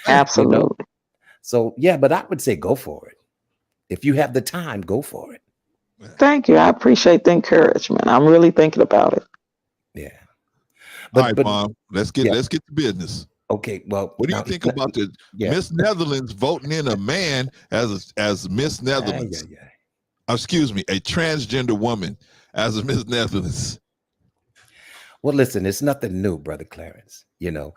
Absolutely. So, yeah, but I would say go for it. If you have the time, go for it. Thank you. I appreciate the encouragement. I'm really thinking about it. Yeah. All right, Mom, let's get to business. Okay, well, what do you think about the Miss Netherlands voting in a man as Miss Netherlands? Excuse me, a transgender woman as a Miss Netherlands. Well, listen, it's nothing new, Brother Clarence, and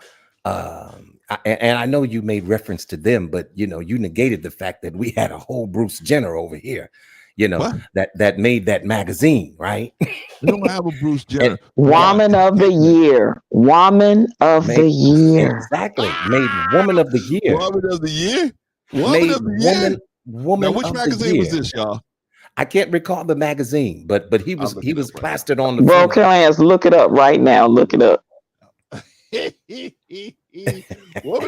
I know you made reference to them, but, you negated the fact that we had a whole Bruce Jenner over here, that made that magazine, right? We don't have a Bruce Jenner. Woman of the Year. Woman of the Year. Exactly. Made Woman of the Year. Woman of the Year? Woman of the Year? Woman now, which magazine was this, y'all? I can't recall the magazine, but he was plastered on the front. Bro, Clarence, look it up right now. Look it up. Woman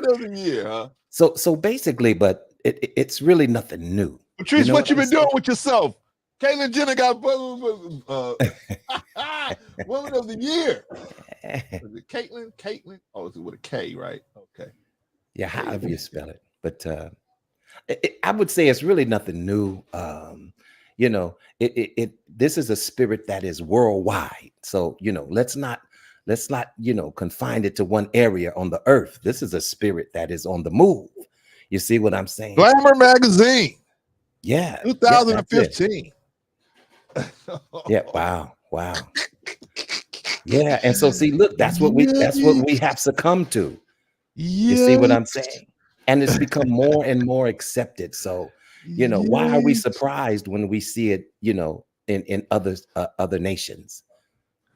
of the Year, huh? So basically, but it's really nothing new. Patrice, what you been doing with yourself? Caitlyn Jenner got Woman of the Year. Is it Caitlyn? Oh, it's with a K, right? Okay. Yeah, however you spell it. But I would say it's really nothing new. This is a spirit that is worldwide. So, let's not confine it to one area on the earth. This is a spirit that is on the move. You see what I'm saying? Glamour magazine. Yeah. 2015. Yeah. Wow. Wow. Yeah. And so see, look, that's what we have succumbed to. You see what I'm saying? And it's become more and more accepted. So, why are we surprised when we see it, in other nations?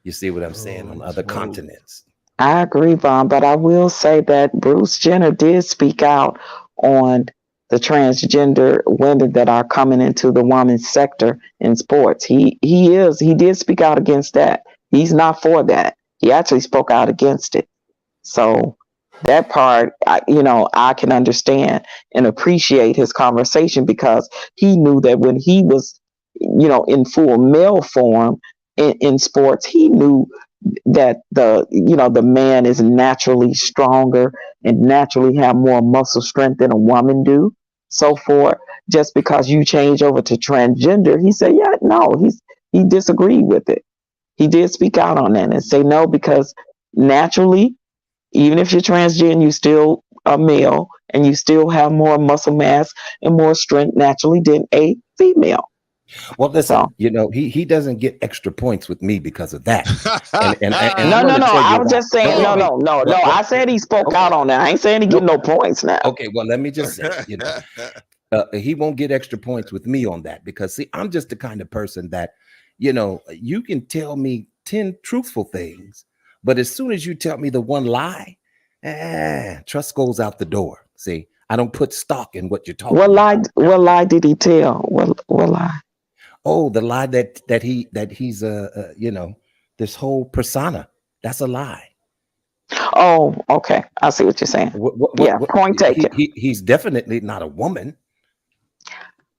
You see what I'm saying? On other continents. I agree, Vaughn, but I will say that Bruce Jenner did speak out on the transgender women that are coming into the women's sector in sports. He did speak out against that. He's not for that. He actually spoke out against it. So that part, I can understand and appreciate his conversation, because he knew that when he was, in full male form in sports, he knew that the man is naturally stronger and naturally have more muscle strength than a woman do. So for just because you change over to transgender, he said, yeah, no, he disagreed with it. He did speak out on that and say no, because naturally, even if you're transgender, you still a male and you still have more muscle mass and more strength naturally than a female. Well, listen, he doesn't get extra points with me because of that. And no. I was just saying, no. I said he spoke out on that. I ain't saying he get no points now. Okay, well, let me just say, he won't get extra points with me on that, because see, I'm just the kind of person that, you can tell me 10 truthful things, but as soon as you tell me the one lie, trust goes out the door. See, I don't put stock in what you're talking about. What lie did he tell? What lie? Oh, the lie that he's this whole persona. That's a lie. Oh, okay. I see what you're saying. Point taken. He's definitely not a woman.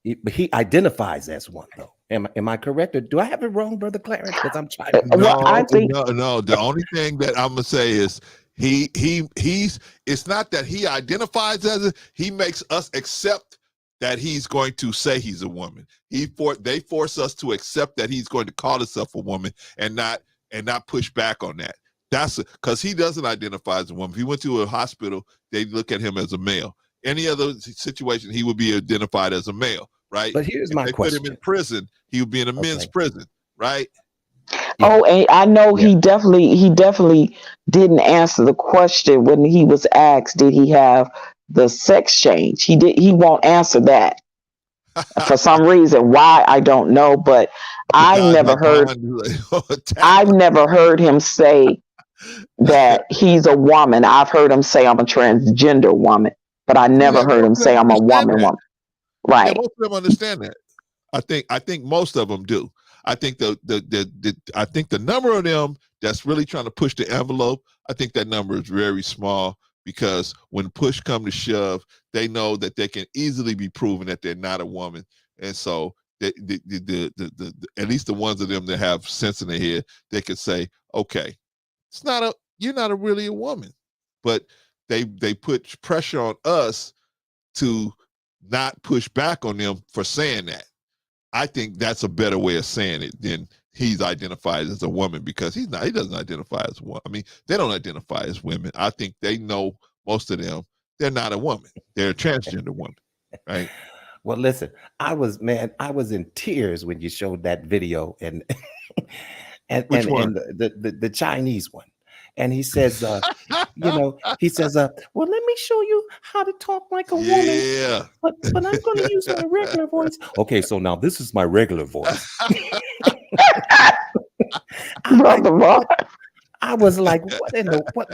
He identifies as one, though. Am I correct, or do I have it wrong, Brother Clarence? Because I'm trying to. No. The only thing that I'm gonna say is he's. It's not that he identifies as it. He makes us accept that he's going to say he's a woman. They force us to accept that he's going to call himself a woman and not push back on that. That's because he doesn't identify as a woman. If he went to a hospital, they look at him as a male. Any other situation, he would be identified as a male, right? But here's my question: put him in prison, he would be in a men's prison, right? Yeah. Oh, and I know he definitely didn't answer the question when he was asked, did he have the sex change? He won't answer that. For some reason, why, I don't know, but I've never heard him say that he's a woman. I've heard him say I'm a transgender woman, but I never heard him say I'm a woman. Right. Yeah, most of them understand that. I think most of them do. I think the number of them that's really trying to push the envelope, I think that number is very small, because when push come to shove, they know that they can easily be proven that they're not a woman. And so at least the ones of them that have sense in their head, they could say, okay, you're not really a woman. But they put pressure on us to not push back on them for saying that. I think that's a better way of saying it than he's identified as a woman, because he doesn't identify as one. I mean, they don't identify as women. I think they know, most of them, they're not a woman. They're a transgender woman, right? Well, listen, I was in tears when you showed that video, and Which one? The Chinese one. And he says, well, let me show you how to talk like a woman. Yeah. But I'm going to use my regular voice. Okay, so now this is my regular voice. I was like,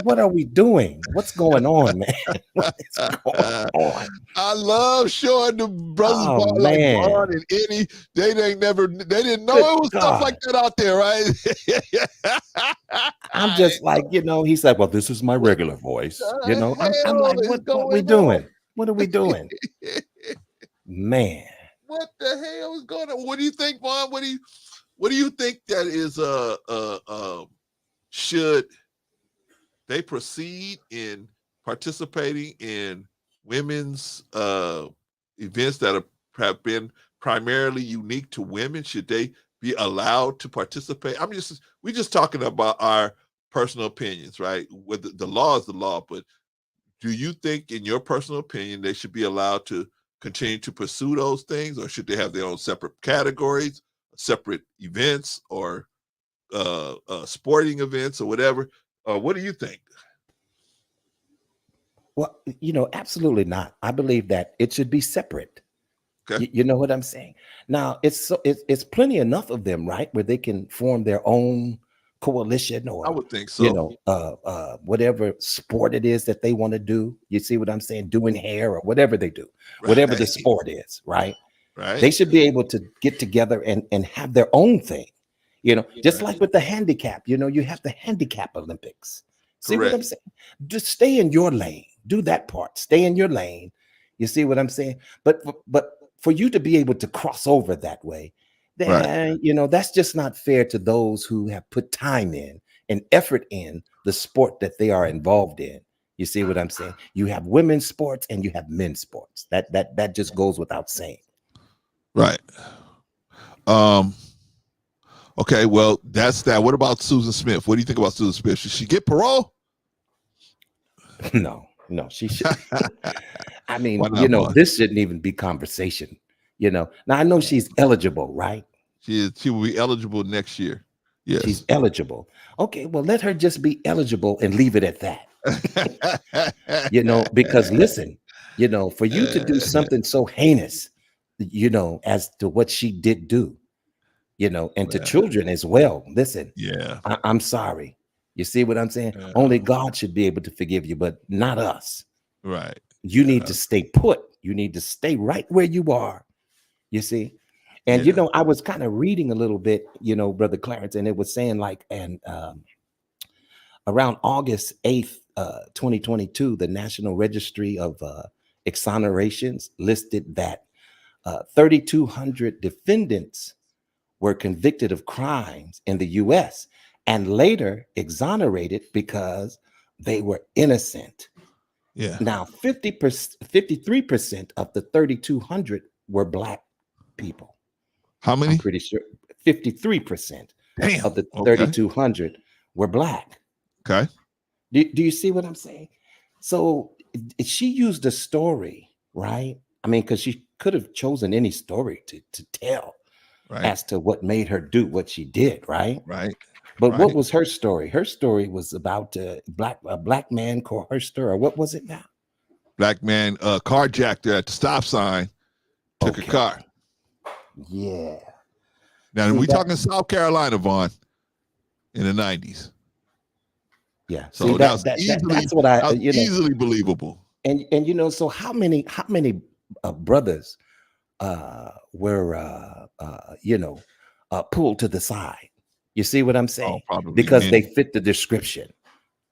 what are we doing? What's going on, man? What is going on? I love showing the brothers like Vaughn and Eddie. They didn't know it was stuff like that out there, right? I'm just like, he's like, well, this is my regular voice. I'm like, what are we doing? What are we doing? Man. What the hell is going on? What do you think, Vaughn? What do you think that is should they proceed in participating in women's events that have been primarily unique to women? Should they be allowed to participate? We're just talking about our personal opinions, right? Whether the law is the law, but do you think, in your personal opinion, they should be allowed to continue to pursue those things, or should they have their own separate categories, separate events, or sporting events, or whatever? What do you think? Well, absolutely not. I believe that it should be separate. Okay. You know what I'm saying? Now, it's plenty enough of them, right, where they can form their own coalition, or I would think so. whatever sport it is that they want to do. You see what I'm saying? Doing hair or whatever they do, whatever the sport is, right? Right. They should be able to get together and have their own thing. Just like with the handicap, you have the handicap Olympics. See what I'm saying? Just stay in your lane. Do that part. Stay in your lane. You see what I'm saying? But for you to be able to cross over that way, then that's just not fair to those who have put time in and effort in the sport that they are involved in. You see what I'm saying? You have women's sports and you have men's sports. That just goes without saying. Right. Okay, well, that's that. What about Susan Smith? What do you think about Susan Smith? Should she get parole? No, she should. I mean, not, this shouldn't even be conversation. Now I know she's eligible, right? She will be eligible next year. Yes, she's eligible. Okay, well, let her just be eligible and leave it at that. Because listen, for you to do something so heinous, as to what she did do, and to children as well. Listen, I'm sorry. You see what I'm saying? Only God should be able to forgive you, but not us. Right. You need to stay put. You need to stay right where you are. You see? And, I was kind of reading a little bit, Brother Clarence, and it was saying around August 8th, 2022, the National Registry of Exonerations listed that 3,200 defendants were convicted of crimes in the U.S. and later exonerated because they were innocent. Yeah. Now, 53% of the 3,200 were Black people. How many? I'm pretty sure 53% of the 3,200 were Black. Okay. Do you see what I'm saying? So she used a story, right? I mean, because she could have chosen any story to tell as to what made her do what she did, right? Right. But what was her story? Her story was about a black man coerced her, or what was it now? Black man carjacked her at the stop sign, took her car. Yeah. Now, we're talking South Carolina, Vaughn, in the 90s. Yeah. So that's what I easily believable. And so how many brothers were pulled to the side? You see what I'm saying? Because many. They fit the description.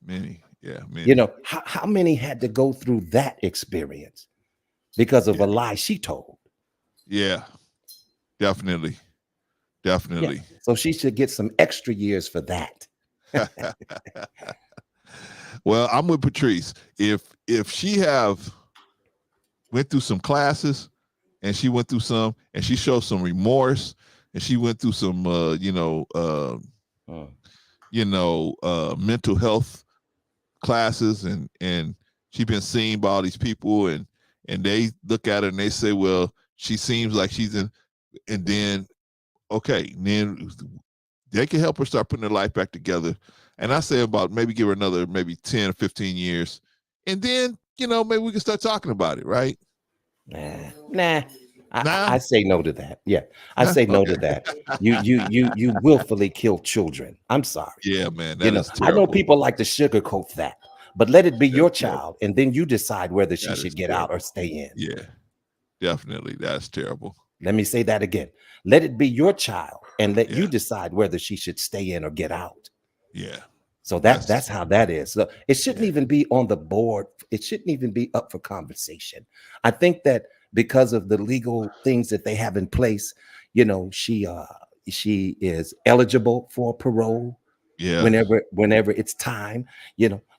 Many, yeah. Many. How many had to go through that experience because of a lie she told? Yeah, definitely. Yeah. So she should get some extra years for that. Well, I'm with Patrice. If she went through some classes, and she went through some, and she showed some remorse, and she went through some mental health classes, and she's been seen by all these people, and they look at her and they say, well, she seems like she's in, and then then they can help her start putting her life back together. And I say about maybe give her another maybe 10 or 15 years, and then maybe we can start talking about it, right? Nah. I say no to that. Yeah, I say no to that. You willfully kill children. I'm sorry. Yeah, man. That is terrible. I know people like to sugarcoat that, but let it be your child, and then you decide whether she should get out or stay in. Yeah, definitely. That's terrible. Let me say that again. Let it be your child, and let you decide whether she should stay in or get out. Yeah. So that's how that is. So it shouldn't even be on the board. It shouldn't even be up for conversation. I think that because of the legal things that they have in place, she is eligible for parole. Yeah. Whenever it's time,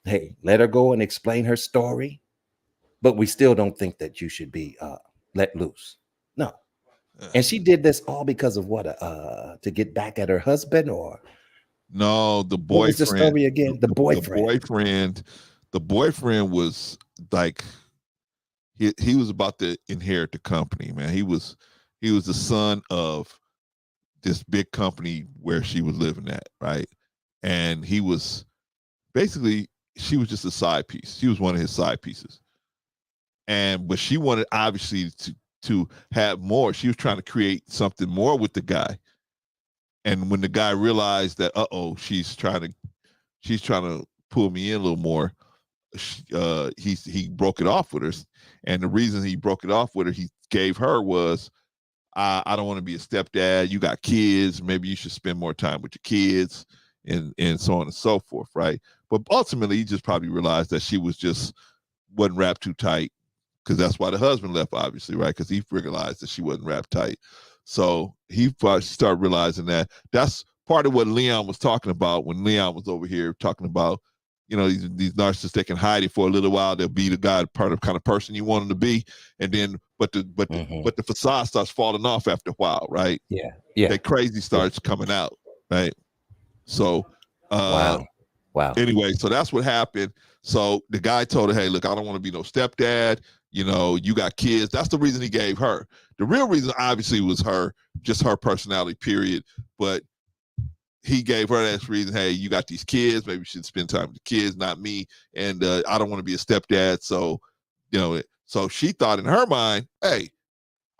hey, let her go and explain her story. But we still don't think that you should be let loose. No. And she did this all because of what? To get back at her husband, or? No, the boyfriend. What was the story again? The boyfriend. The boyfriend was like he was about to inherit the company, man. He was the son of this big company where she was living at, right? And he was basically, she was just a side piece. She was one of his side pieces. But she wanted obviously to have more. She was trying to create something more with the guy. And when the guy realized that, she's trying to pull me in a little more, he broke it off with her. And the reason he broke it off with her, he gave her was, I don't want to be a stepdad. You got kids. Maybe you should spend more time with your kids, and so on and so forth, right? But ultimately, he just probably realized that she wasn't wrapped too tight, because that's why the husband left, obviously, right? Because he realized that she wasn't wrapped tight. So he probably started realizing that. That's part of what Leon was talking about when Leon was over here talking about, these narcissists, they can hide it for a little while. They'll be the guy, kind of person you want them to be, and then but the facade starts falling off after a while, right? Yeah. That crazy starts coming out, right? So, wow. Anyway, so that's what happened. So the guy told her, "Hey, look, I don't want to be no stepdad. You got kids." That's the reason he gave her. The real reason, obviously, was just her personality, period. But he gave her that reason. Hey, you got these kids. Maybe you should spend time with the kids, not me. And I don't want to be a stepdad. So, so she thought in her mind, hey,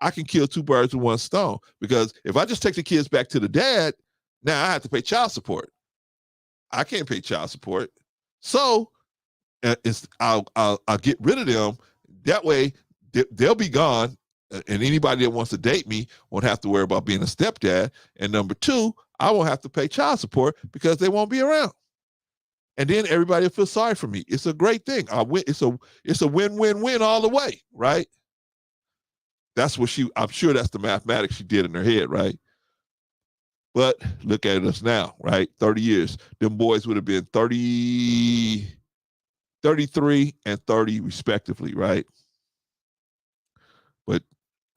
I can kill two birds with one stone, because if I just take the kids back to the dad, now I have to pay child support. I can't pay child support. So I'll get rid of them. That way they'll be gone. And anybody that wants to date me won't have to worry about being a stepdad. And number two, I won't have to pay child support because they won't be around. And then everybody will feel sorry for me. It's a great thing. It's a win-win-win all the way, right? That's what I'm sure that's the mathematics she did in her head, right? But look at us now, right? 30 years. Them boys would have been 30, 33, and 30 respectively, right? But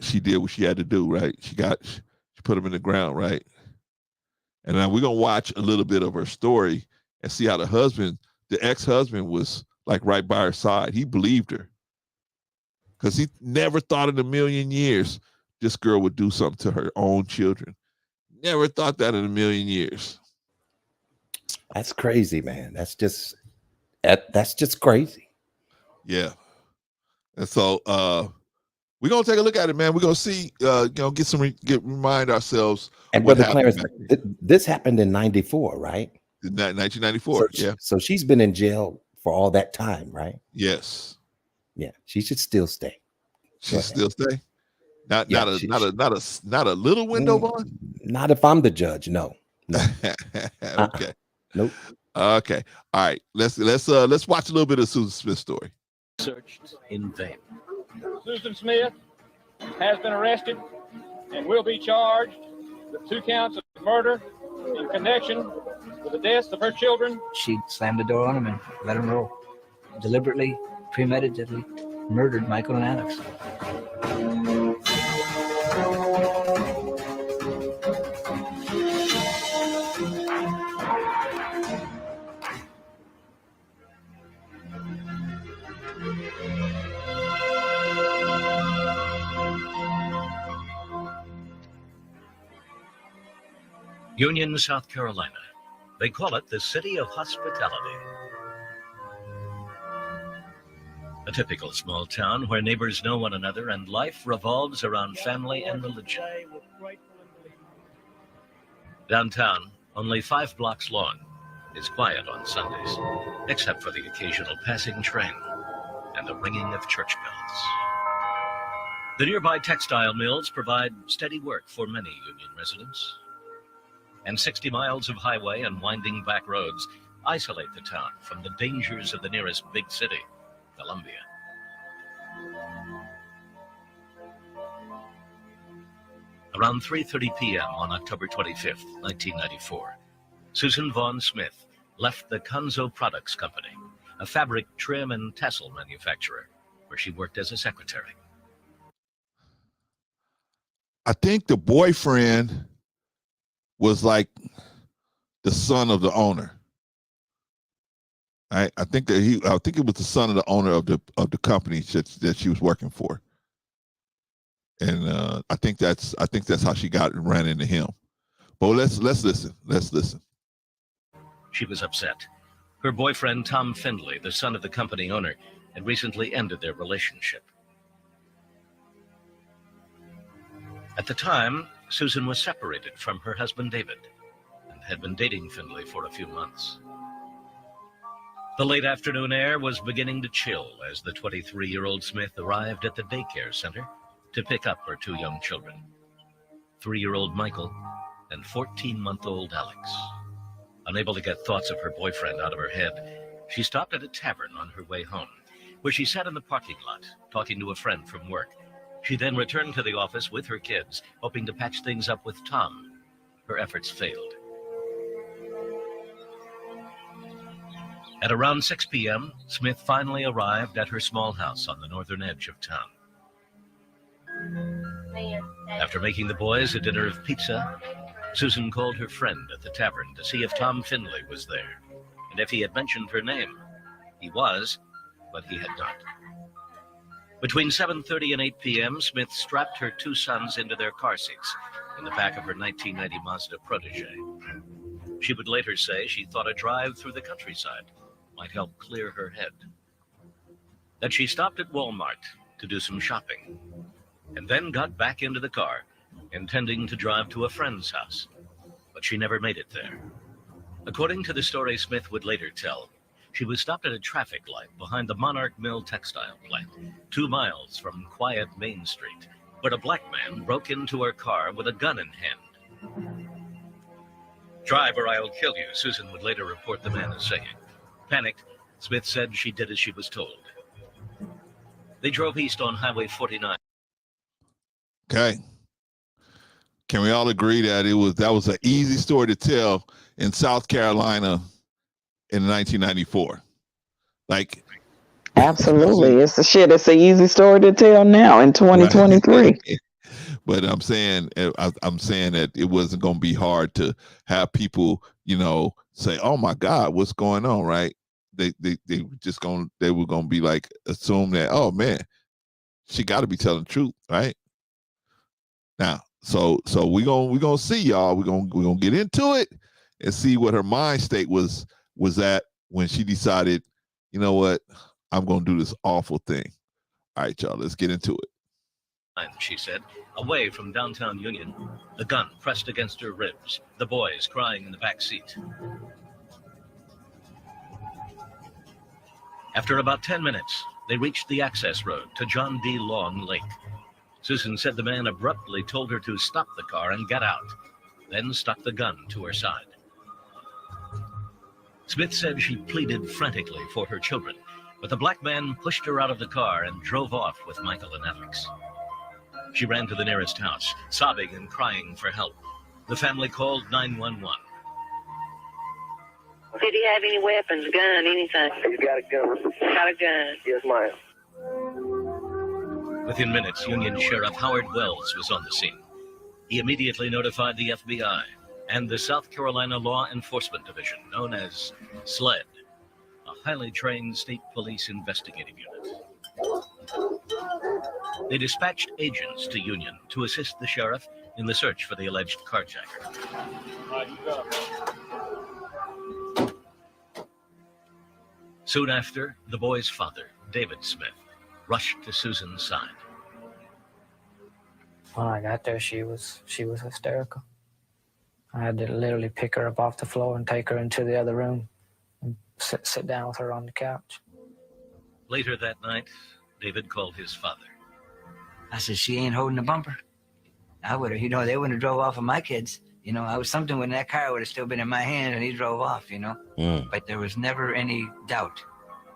she did what she had to do, right? She put them in the ground, right? And now we're going to watch a little bit of her story and see how the ex-husband was like right by her side. He believed her, because he never thought in a million years this girl would do something to her own children. Never thought that in a million years. That's crazy, man. That's just crazy. Yeah. And so we're gonna take a look at it, man. We're gonna see, remind ourselves. And Brother Clarence, this happened in 94, right? 1994. So she's been in jail for all that time, right? Yes. Yeah, she should still stay. She should still stay. Not a little window, Vaughn? Not if I'm the judge. No. Okay. Nope. Okay. All right. Let's watch a little bit of Susan Smith's story. Searched in vain. Susan Smith has been arrested and will be charged with 2 counts of murder in connection with the deaths of her children. She slammed the door on him and let him roll. Deliberately, premeditatedly murdered Michael and Alex. Union, South Carolina. They call it the city of hospitality. A typical small town where neighbors know one another and life revolves around family and religion. Downtown, only 5 blocks long, is quiet on Sundays, except for the occasional passing train and the ringing of church bells. The nearby textile mills provide steady work for many Union residents. And 60 miles of highway and winding back roads isolate the town from the dangers of the nearest big city, Columbia. Around 3:30 p.m. on October 25th, 1994, Susan Vaughn Smith left the Conzo Products Company, a fabric trim and tassel manufacturer, where she worked as a secretary. I think the boyfriend was like the son of the owner. I think that I think it was the son of the owner of the company that she was working for, and I think that's how she ran into him. But let's listen. Let's listen. She was upset. Her boyfriend, Tom Findlay, the son of the company owner, had recently ended their relationship. At the time, Susan was separated from her husband, David, and had been dating Findlay for a few months. The late afternoon air was beginning to chill as the 23-year-old Smith arrived at the daycare center to pick up her two young children, 3-year-old Michael and 14-month-old Alex. Unable to get thoughts of her boyfriend out of her head, she stopped at a tavern on her way home, where she sat in the parking lot talking to a friend from work. She then returned to the office with her kids, hoping to patch things up with Tom. Her efforts failed. At around 6 p.m., Smith finally arrived at her small house on the northern edge of town. After making the boys a dinner of pizza, Susan called her friend at the tavern to see if Tom Findlay was there, and if he had mentioned her name. He was, but he had not. Between 7:30 and 8 p.m., Smith strapped her two sons into their car seats in the back of her 1990 Mazda Protege. She would later say she thought a drive through the countryside might help clear her head. That she stopped at Walmart to do some shopping, and then got back into the car, intending to drive to a friend's house, but she never made it there. According to the story Smith would later tell, she was stopped at a traffic light behind the Monarch Mill textile plant, 2 miles from quiet Main Street, where a black man broke into her car with a gun in hand. "Drive or I'll kill you," Susan would later report the man as saying. Panicked, Smith said she did as she was told. They drove east on Highway 49. Okay. Can we all agree that that was an easy story to tell in South Carolina in 1994? Like, absolutely, it's an easy story to tell now in 2023. Right. But I'm saying that it wasn't going to be hard to have people, say, "Oh my God, what's going on?" Right? They were going to be like, assume that, oh man, she got to be telling the truth, right? Now, so we're gonna see, y'all. We're gonna get into it and see what her mind state was at when she decided, you know what, I'm gonna do this awful thing. All right, y'all, let's get into it. She said, away from downtown Union, the gun pressed against her ribs, the boys crying in the back seat. After about 10 minutes, they reached the access road to John D. Long Lake. Susan said the man abruptly told her to stop the car and get out, then stuck the gun to her side. Smith said she pleaded frantically for her children, but the black man pushed her out of the car and drove off with Michael and Alex. She ran to the nearest house, sobbing and crying for help. The family called 911. Did he have any weapons, gun, anything? He's got a gun. Got a gun? Yes, ma'am. Within minutes, Union Sheriff Howard Wells was on the scene. He immediately notified the FBI and the South Carolina Law Enforcement Division, known as SLED, a highly trained state police investigative unit. They dispatched agents to Union to assist the sheriff in the search for the alleged carjacker. Soon after, the boy's father, David Smith, rushed to Susan's side. When I got there, she was hysterical. I had to literally pick her up off the floor and take her into the other room and sit down with her on the couch. Later that night, David called his father. I said, she ain't holding the bumper. I would have, they wouldn't have drove off with my kids. I was something when that car would have still been in my hand and he drove off, But there was never any doubt,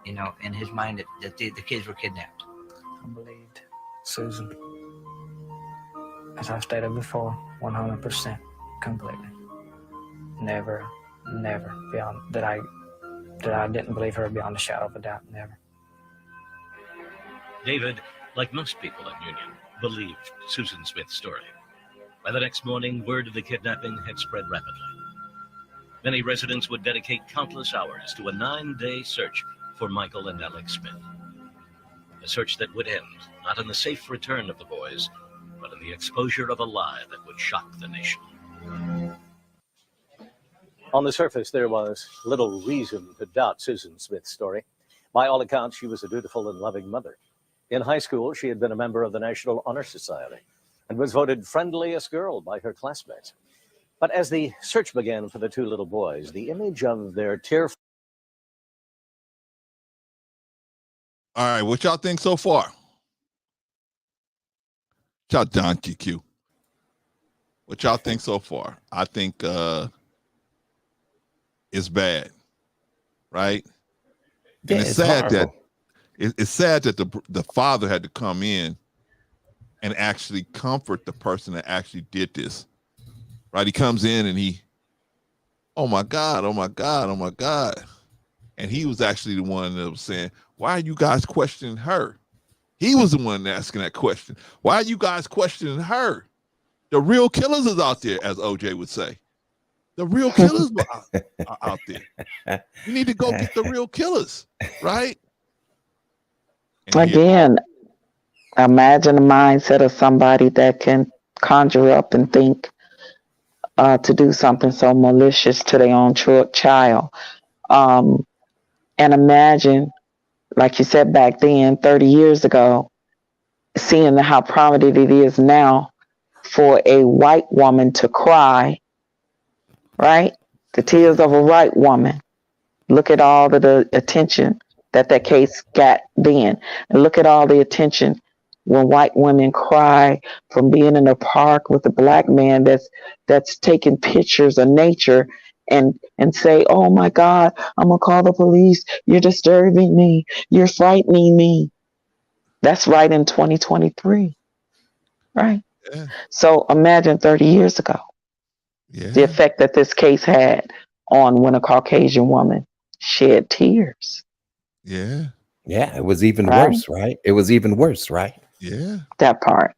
in his mind that the kids were kidnapped. I believed Susan. As I've stated before, 100%, completely. Never beyond that I didn't believe her beyond a shadow of a doubt, never. David, like most people in Union, believed Susan Smith's story. By the next morning, word of the kidnapping had spread rapidly. Many residents would dedicate countless hours to a 9-day search for Michael and Alex Smith. A search that would end not in the safe return of the boys, but in the exposure of a lie that would shock the nation. On the surface, there was little reason to doubt Susan Smith's story. By all accounts, she was a dutiful and loving mother. In high school, she had been a member of the National Honor Society and was voted friendliest girl by her classmates. But as the search began for the two little boys, the image of their tearful... All right, what y'all think so far? Y'all Don QQ. What y'all think so far? I think it's bad, right? Yeah, and it's sad that it's sad that the father had to come in and actually comfort the person that actually did this. Right? He comes in and he, oh my God, oh my God, oh my God. And he was actually the one that was saying, why are you guys questioning her? He was the one asking that question. Why are you guys questioning her? The real killers is out there, as OJ would say. The real killers are out there. You need to go get the real killers, right? And Again, imagine the mindset of somebody that can conjure up and think to do something so malicious to their own child. And imagine, like you said back then, 30 years ago, seeing how prominent it is now for a white woman to cry, right? The tears of a white woman. Look at all of the attention that case got then. And look at all the attention when white women cry from being in a park with a black man that's taking pictures of nature and say, oh my God, I'm gonna call the police. You're disturbing me. You're frightening me. That's right in 2023. Right? Yeah. So imagine 30 years ago, the effect that this case had on when a Caucasian woman shed tears. Yeah. Yeah, it was even worse, right? It was even worse, right? Yeah. That part.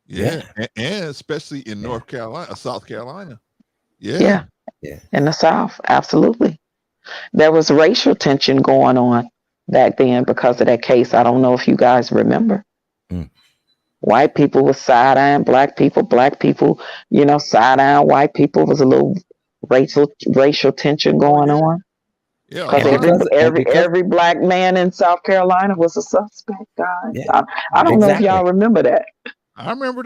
Yeah. And especially in North Carolina, South Carolina. Yeah. In the South, absolutely. There was racial tension going on back then because of that case. I don't know if you guys remember. White people was side-eyeing black people, side-eyeing white people. It was a little racial tension going on. Yeah, because every black man in South Carolina was a suspect, guys. Yeah, I don't know if y'all remember that. I remember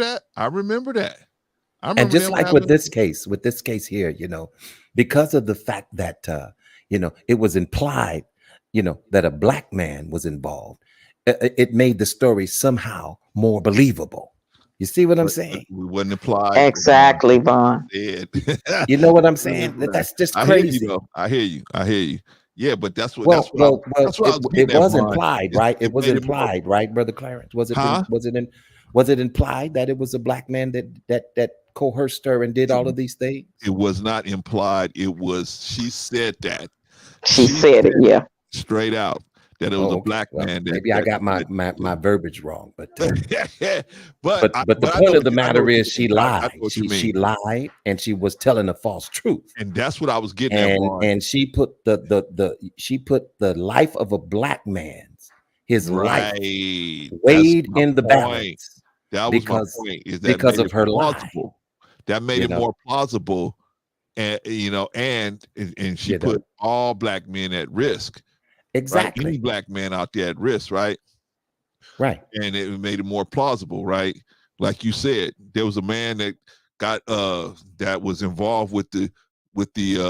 that. And just like with this case here, because of the fact that it was implied, that a black man was involved, it made the story somehow more believable. You see what I'm saying? We wouldn't apply exactly, Vaughn. You know what I'm saying? That's just crazy. I hear you. Yeah, but that's what. It was implied, right? It was implied, right, Brother Clarence? Was it implied that it was a black man that coerced her and did all of these things? It was not implied. It was. She said that. She said it. Yeah. Straight out. That it was a black man. Maybe I got my verbiage wrong, but but the point of the matter is she lied. She lied and she was telling a false truth. And that's what I was getting at. And she put the life of a black man's life weighed in the balance. That was my point. Is that because of her plausible. That made it more plausible, and and she put all black men at risk. Exactly. Right? Any black man out there at risk, right? Right. And it made it more plausible, right? Like you said, there was a man that got that was involved with the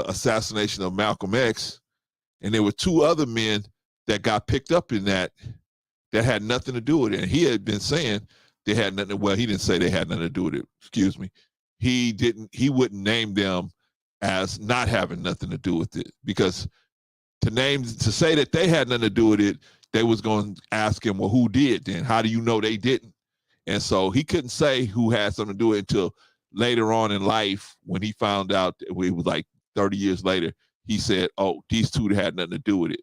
assassination of Malcolm X, and there were two other men that got picked up in that had nothing to do with it. And he had been saying they had nothing. Well, he didn't say they had nothing to do with it. Excuse me. He wouldn't name them as not having nothing to do with it, because to say that they had nothing to do with it, they was going to ask him, well, who did then? How do you know they didn't? And so he couldn't say who had something to do with it until later on in life, when he found out, it was like 30 years later, he said, oh, these two had nothing to do with it.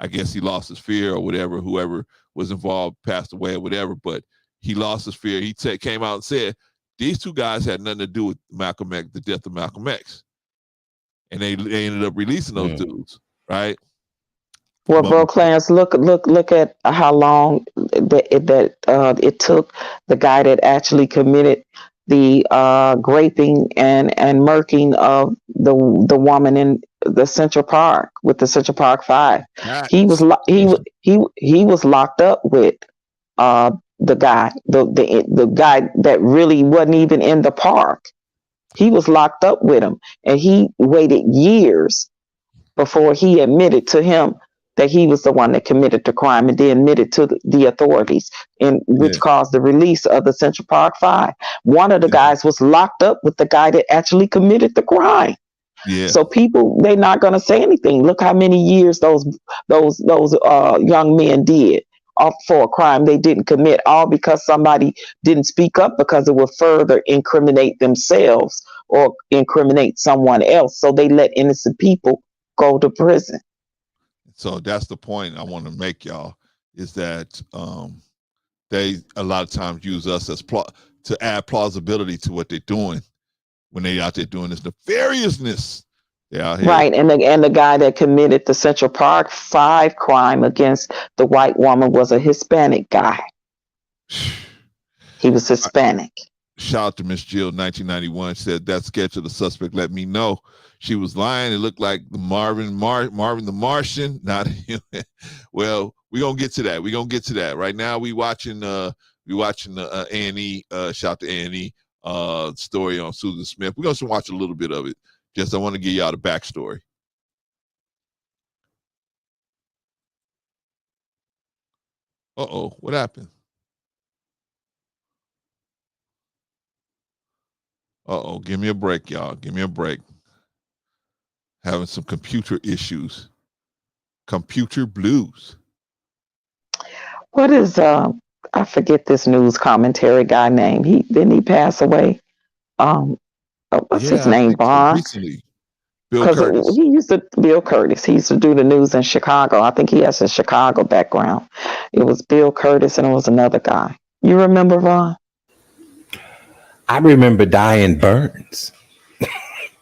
I guess he lost his fear or whatever, whoever was involved passed away or whatever, but he lost his fear. He came out and said, these two guys had nothing to do with Malcolm X, the death of Malcolm X. and they ended up releasing those dudes, right? Well, bro, Clarence, look at how long it took the guy that actually committed the raping and murking of the woman in the Central Park with the Central Park Five. He was he was locked up with the guy, the guy that really wasn't even in the park. He was locked up with him, and he waited years before he admitted to him that he was the one that committed the crime, and then admitted to the authorities, and which caused the release of the Central Park Five. One of the guys was locked up with the guy that actually committed the crime. Yeah. So people, they're not going to say anything. Look how many years those young men did for a crime they didn't commit, all because somebody didn't speak up, because it would further incriminate themselves or incriminate someone else. So they let innocent people go to prison. So that's the point I want to make, y'all, is that they a lot of times use us as to add plausibility to what they're doing when they out there doing this nefariousness. Right, and the guy that committed the Central Park Five crime against the white woman was a Hispanic guy. He was Hispanic. Shout out to Miss Jill, 1991, said that sketch of the suspect let me know she was lying. It looked like the Marvin the Martian, not him. Well, we're gonna get to that. We're gonna get to that. Right now we watching the A&E, shout out to A&E story on Susan Smith. We're gonna watch a little bit of it. Just I want to give y'all the backstory. Uh-oh, what happened? Uh-oh, give me a break, y'all. Give me a break. Having some computer issues. Computer blues. What is I forget this news commentary guy name. Didn't he pass away? What's his name, Vaughn? Recently. Bill Curtis. Bill Curtis. He used to do the news in Chicago. I think he has a Chicago background. It was Bill Curtis and it was another guy. You remember, Vaughn? I remember Diane Burns.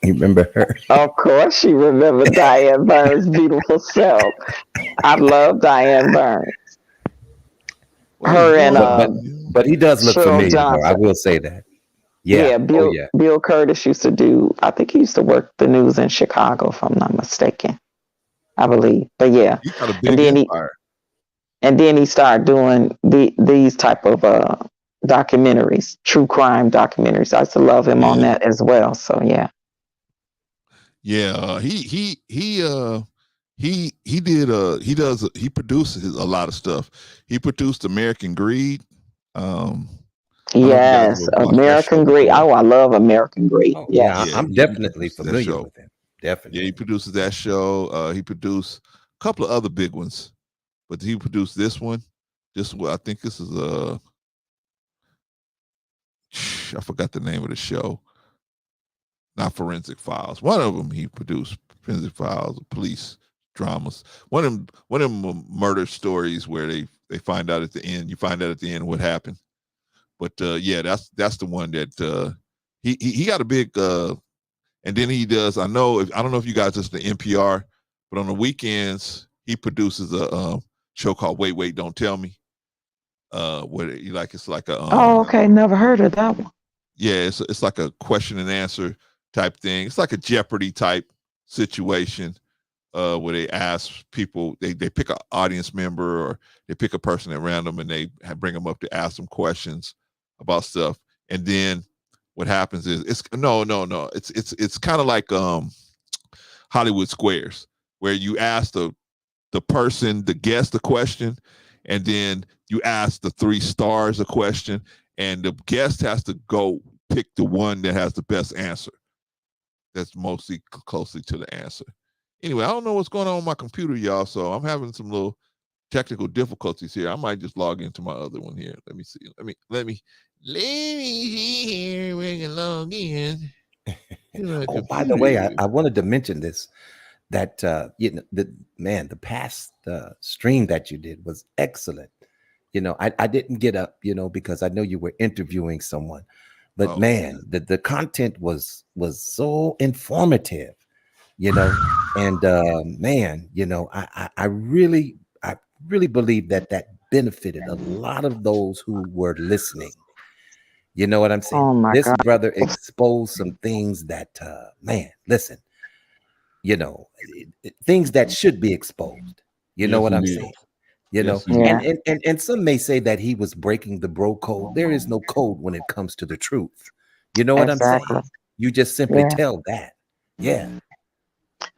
You remember her? Of course you remember Diane Burns' beautiful self. I love Diane Burns. Her and but he does look Cheryl familiar, Johnson. though. I will say that. Yeah, Bill Curtis used to do, I think he used to work the news in Chicago, if I'm not mistaken. I believe. But yeah. He got a big empire. And then he started doing these type of documentaries, true crime documentaries. I used to love him on that as well. So yeah. Yeah, he produces a lot of stuff. He produced American Greed. Yes, American Greed. Oh, I love American Greed. Oh, yeah, I'm definitely familiar with him. Definitely. Yeah, he produces that show. He produced a couple of other big ones, but he produced this one. I think this is I forgot the name of the show. Not Forensic Files. One of them he produced, Forensic Files, police dramas. One of them murder stories where they find out at the end. You find out at the end what happened. But yeah, that's the one that he got a big and then he does. I don't know if you guys listen to NPR, but on the weekends he produces a show called Wait, Wait, Don't Tell Me. It's like a okay, never heard of that one. Yeah, it's like a question and answer type thing. It's like a Jeopardy type situation where they ask people, they pick an audience member or they pick a person at random and they bring them up to ask them questions about stuff. And then what happens is it's kind of like Hollywood Squares, where you ask the guest a question, and then you ask the three stars a question, and the guest has to go pick the one that has the best answer. That's mostly closely to the answer. Anyway, I don't know what's going on with my computer, y'all, so I'm having some little technical difficulties here. I might just log into my other one here. Let me see. Let me see here. We can log in. Oh, by the way, I wanted to mention this, that the past stream that you did was excellent. I didn't get up, because I know you were interviewing someone, but man, the content was so informative. you know. And man, you know, I really believe that benefited a lot of those who were listening. You know what I'm saying? Oh my This God. brother exposed some things that man, listen, you know, things that should be exposed. You know Yes, what he I'm did. saying? You know, Yes, he did. and some may say that he was breaking the bro code. There is no code when it comes to the truth. You know what I'm Exactly. saying? You just simply Yeah. tell that. Yeah.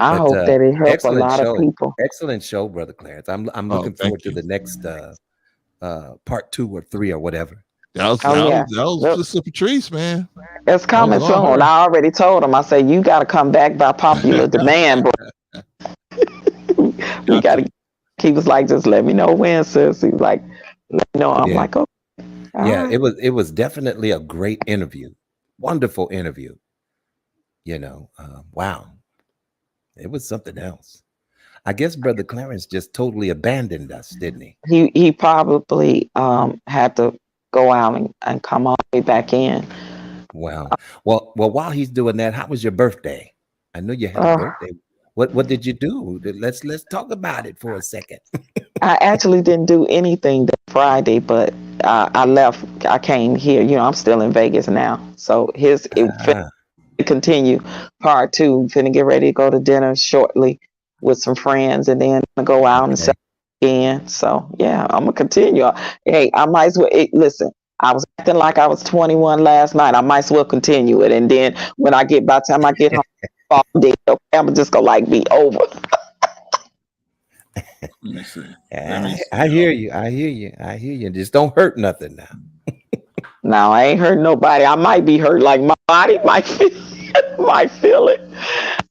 I But hope that it helped a lot of people. excellent show, Brother Clarence. I'm Oh, looking thank forward to you. the next part 2 or 3 or whatever. That was Oh yeah. Look, Sister Patrice, man. it's That was coming all soon. her. I already told him. I said you got to come back by popular demand, bro. We got to. He was like, just let me know when, sis. He was like, let me know. I'm Yeah. like, oh, all Yeah, right. it was definitely a great interview. Wonderful interview. You know, wow. It was something else. I guess Brother Clarence just totally abandoned us, didn't he? He probably had to go out and come all the way back in. Wow. Well, while he's doing that, how was your birthday? I know you had a birthday. What did you do? Let's talk about it for a second. I actually didn't do anything that Friday, but I left. I came here. You know, I'm still in Vegas now, so continue part 2. Finna get ready to go to dinner shortly with some friends, and then go out and sell again. So yeah, I'm gonna continue. Hey, I might as well listen. I was acting like I was 21 last night. I might as well continue it, and then when I get by the time I get home, I'm just gonna like be over. Let me see. I hear you. I hear you. I hear you. Just don't hurt nothing now. No, I ain't hurt nobody. I might be hurt, like my body might feel it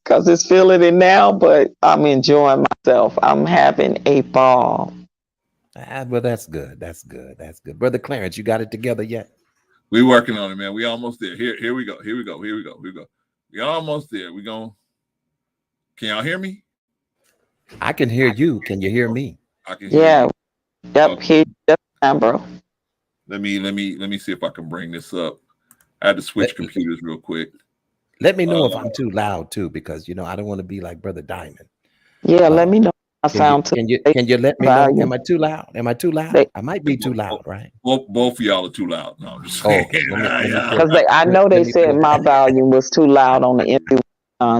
because it's feeling it now, but I'm enjoying myself. I'm having a ball. Well, that's good. That's good. That's good. Brother Clarence, you got it together yet? We working on it, man. We almost there. Here we go. Here we go. Here we go. Here we go. We almost there. We going. Can y'all hear me? I can hear you. Can you hear me? I can hear you. Yep. Okay. Here, yep, bro. Let me see if I can bring this up. I had to switch computers real quick. Let me know if I'm too loud too, because you know I don't want to be like Brother Diamond. Yeah, let me know. I sound too. Can you let me know? Am I too loud? Am I too loud? I might be too loud, right? Both of y'all are too loud. No, I'm just Oh, saying. Because I know they said my volume was too loud on the interview,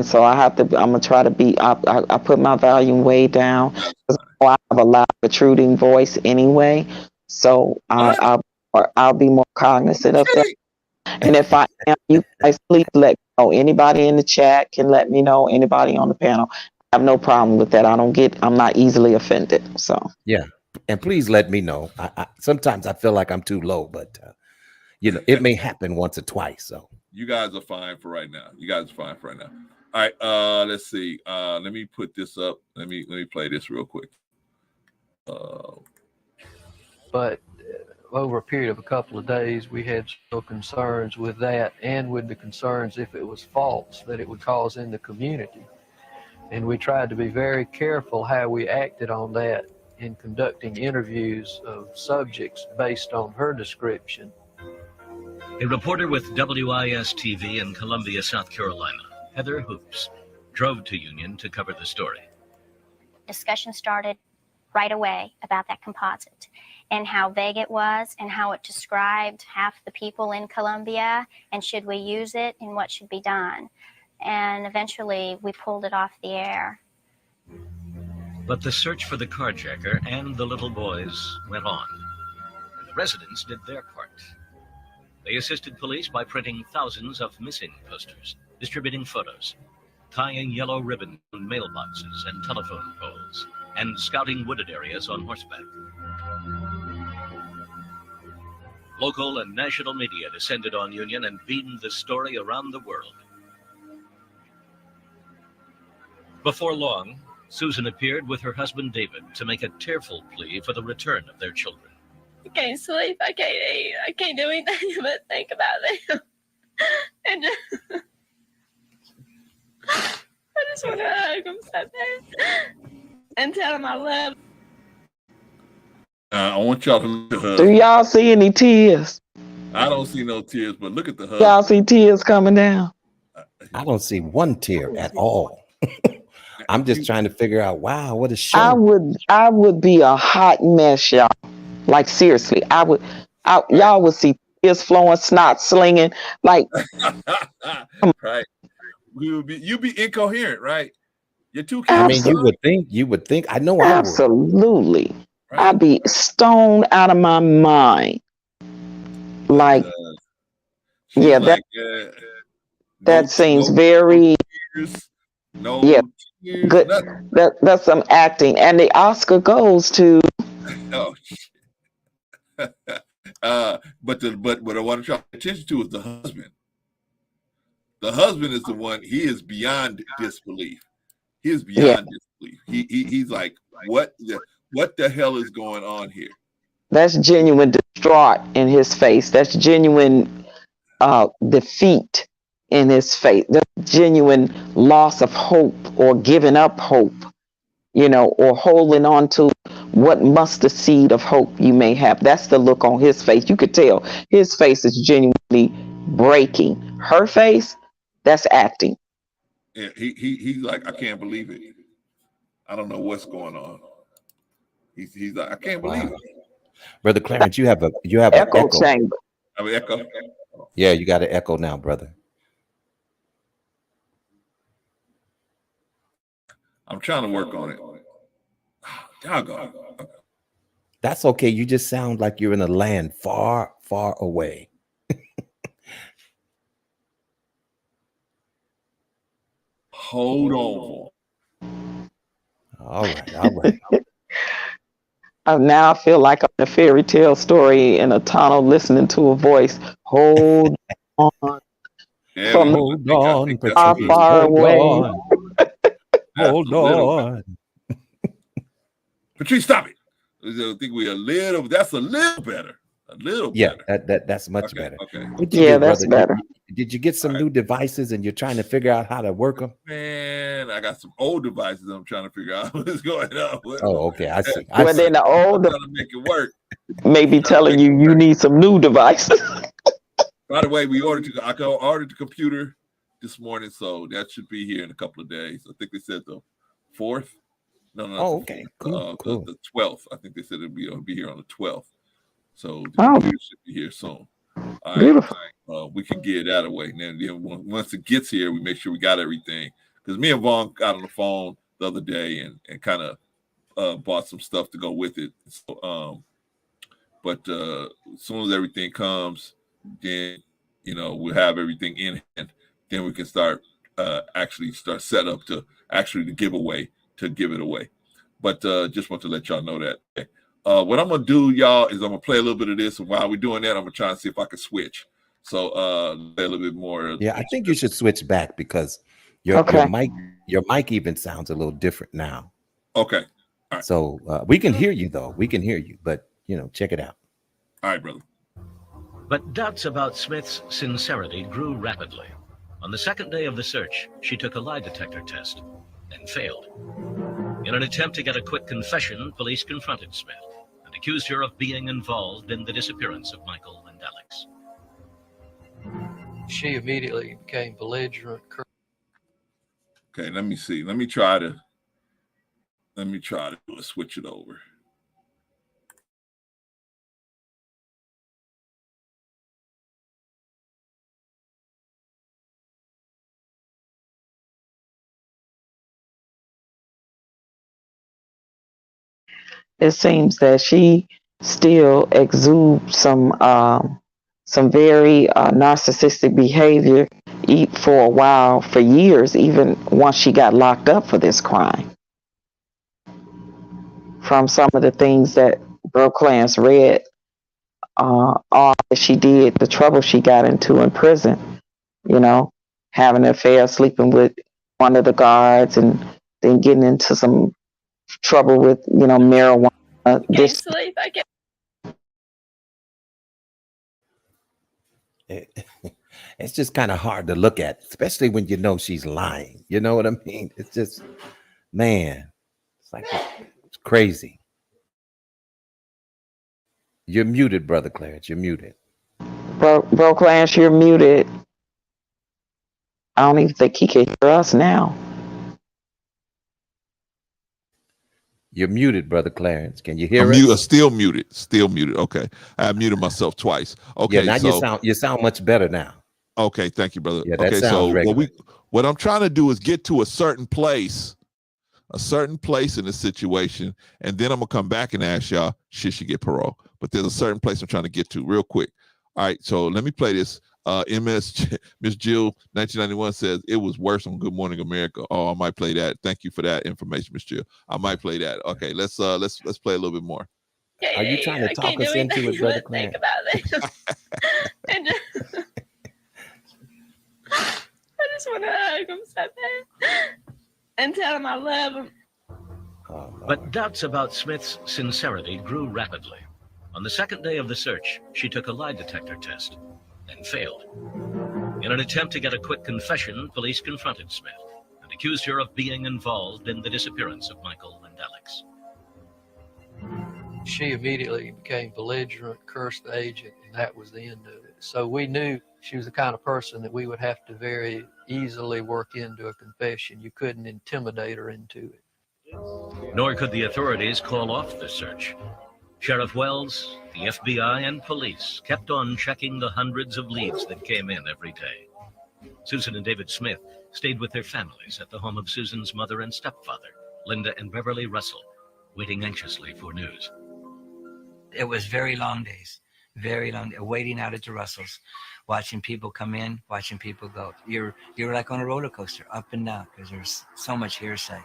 so I have to. I'm gonna try to be. I put my volume way down because I have a loud protruding voice anyway. So I'll be more cognizant of that. And if I am, you guys please let me know. Anybody in the chat can let me know. Anybody on the panel, I have no problem with that. I'm not easily offended. So yeah, and please let me know. I sometimes I feel like I'm too low, but you know it may happen once or twice. So you guys are fine for right now. All right, let's see. Let me put this up. Let me play this real quick. But over a period of a couple of days, we had some concerns with that and with the concerns if it was false that it would cause in the community. And we tried to be very careful how we acted on that in conducting interviews of subjects based on her description. A reporter with WIS-TV in Columbia, South Carolina, Heather Hoops, drove to Union to cover the story. Discussion started right away about that composite and how vague it was and how it described half the people in Columbia and should we use it and what should be done. And eventually we pulled it off the air. But the search for the carjacker and the little boys went on. And the residents did their part. They assisted police by printing thousands of missing posters, distributing photos, tying yellow ribbon on mailboxes and telephone poles, and scouting wooded areas on horseback. Local and national media descended on Union and beamed the story around the world. Before long, Susan appeared with her husband David to make a tearful plea for the return of their children. I can't sleep. I can't eat. I can't do anything but think about them. And I just want to hug them so bad and tell them I love them. I want y'all to look at the hug. do y'all see any tears? I don't see no tears, but look at the hug. Y'all see tears coming down? I don't see one tear at all. I'm just trying to figure out. Wow, what a I show! would be a hot mess, y'all. Like seriously, y'all would see tears flowing, snot slinging. Like, Right. You'd be incoherent, right? You're too I calm. mean, you would think. I know I would. absolutely. Right. I'd be stoned out of my mind. Like, She's yeah, like, that seems very tears, no yeah tears, good. nothing. That's some acting, and the Oscar goes to. Oh, shit. But what I want to try attention to is the husband. The husband is the one. He is beyond disbelief. He is beyond disbelief. He's like, what the hell is going on here? That's genuine distraught in his face. That's genuine defeat in his face. That's genuine loss of hope or giving up hope, or holding on to what mustard seed of hope you may have. That's the look on his face. You could tell his face is genuinely breaking. Her face, that's acting. Yeah, he's like, I can't believe it. I don't know what's going on. He's like, I can't believe it. Brother Clarence, you have an echo chamber. I mean, echo. Yeah, you got an echo now, brother. I'm trying to work on it. Doggone. That's okay. You just sound like you're in a land far, far away. Hold on. All right. Now I feel like I'm in a fairy tale story in a tunnel listening to a voice. Hold on. Yeah, From hold on, far away. Hold on. Patrice, stop it. I think that's a little better. A little better. That's much better. Okay. What you do, that's brother? better. Did you get some new devices and you're trying to figure out how to work them? Man, I got some old devices I'm trying to figure out what's going on. Oh, okay. I see. Then the old trying to make it work. Maybe telling you need some new devices. By the way, I ordered the computer this morning, so that should be here in a couple of days. I think they said the 4th. No. Oh, okay. Cool. The 12th. I think they said it'll be here on the 12th. So the computer should be here soon. All right. Beautiful. We can get that away. And then once it gets here, we make sure we got everything. Because me and Vaughn got on the phone the other day and kind of bought some stuff to go with it. So, but as soon as everything comes, then we'll have everything in hand. Then we can start set up to give it away. But just want to let y'all know that. What I'm gonna do, y'all, is I'm gonna play a little bit of this, and while we're doing that, I'm gonna try and see if I can switch. So play a little bit more. Yeah, I think you should switch back because your mic even sounds a little different now. Okay. All right. So we can hear you though. We can hear you, but check it out. All right, brother. But doubts about Smith's sincerity grew rapidly. On the second day of the search, she took a lie detector test and failed. In an attempt to get a quick confession, police confronted Smith and accused her of being involved in the disappearance of Michael and Alex. She immediately became belligerent. Okay, let me see. Let me try to switch it over. It seems that she still exudes some very narcissistic behavior for a while, for years, even once she got locked up for this crime. From some of the things that Bro Clarence read, all that she did, the trouble she got into in prison, having an affair, sleeping with one of the guards, and then getting into some trouble with, marijuana. Can't sleep. I can't. It's just kind of hard to look at, especially when she's lying. You know what I mean? It's just, man, it's crazy. You're muted, Brother Clarence. You're muted. Bro Clarence, you're muted. I don't even think he can hear us now. You're muted, Brother Clarence. Can you hear I'm us? still muted. Still muted. Okay. I muted myself twice. Okay. Yeah, now So you sound much better now. okay, thank you, brother. Yeah, that Okay, sounds so regular. what I'm trying to do is get to a certain place in the situation, and then I'm gonna come back and ask y'all, should she get parole? But there's a certain place I'm trying to get to real quick. All right, so let me play this. Miss Jill 1991 says it was worse on Good Morning America. Oh, I might play that. Thank you for that information, Miss Jill. I might play that. Okay, let's play a little bit more. Are you trying to I talk can't us do into anything it, Brother but think Clarence? about it. And I just want to hug him so bad and tell him I love him. But doubts about Smith's sincerity grew rapidly. On the second day of the search, she took a lie detector test and failed. In an attempt to get a quick confession, police confronted Smith and accused her of being involved in the disappearance of Michael and Alex. She immediately became belligerent, cursed the agent, and that was the end of it. So we knew she was the kind of person that we would have to very easily work into a confession. You couldn't intimidate her into it. Nor could the authorities call off the search. Sheriff Wells, the FBI, and police kept on checking the hundreds of leads that came in every day. Susan and David Smith stayed with their families at the home of Susan's mother and stepfather, Linda and Beverly Russell, waiting anxiously for news. It was very long days, waiting out at the Russells, watching people come in, watching people go. You're like on a roller coaster, up and down, because there's so much hearsay.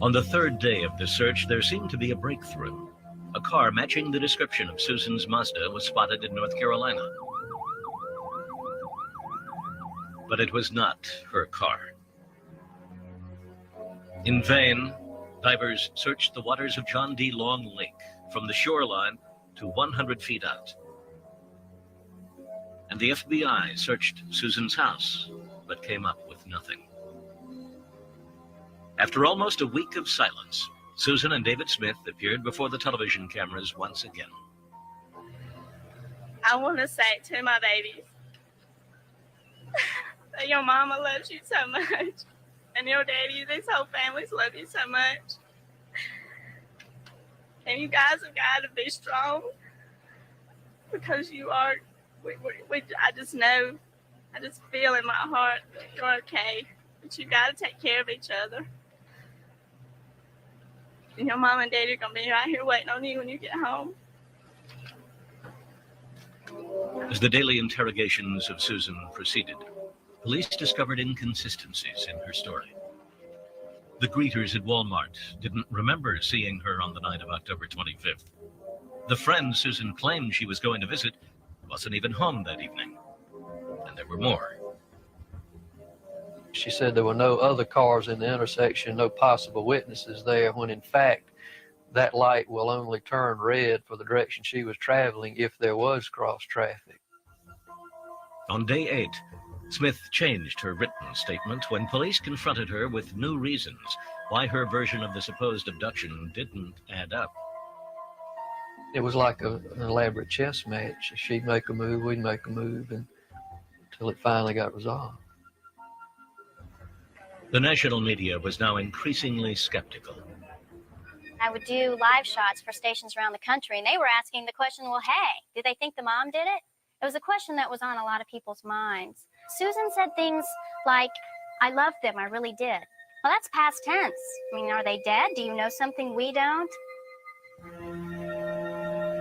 On the third day of the search, there seemed to be a breakthrough. A car matching the description of Susan's Mazda was spotted in North Carolina. But it was not her car. In vain, divers searched the waters of John D. Long Lake from the shoreline to 100 feet out. And the FBI searched Susan's house, but came up with nothing. After almost a week of silence, Susan and David Smith appeared before the television cameras once again. I want to say to my babies that your mama loves you so much, and your daddy, this whole family's love you so much. And you guys have got to be strong, because you are, I just know, I just feel in my heart that you're okay, but you got to take care of each other. And your mom and daddy are going to be right here waiting on you when you get home. As the daily interrogations of Susan proceeded, police discovered inconsistencies in her story. The greeters at Walmart didn't remember seeing her on the night of October 25th. The friend Susan claimed she was going to visit wasn't even home that evening. And there were more. She said there were no other cars in the intersection, no possible witnesses there, when in fact that light will only turn red for the direction she was traveling if there was cross traffic. On day 8, Smith changed her written statement when police confronted her with new reasons why her version of the supposed abduction didn't add up. It was like an elaborate chess match. She'd make a move, we'd make a move, until it finally got resolved. The national media was now increasingly skeptical. I would do live shots for stations around the country, and they were asking the question, well, hey, did they think the mom did it? It was a question that was on a lot of people's minds. Susan said things like, I loved them, I really did. Well, that's past tense. I mean, are they dead? Do you know something we don't?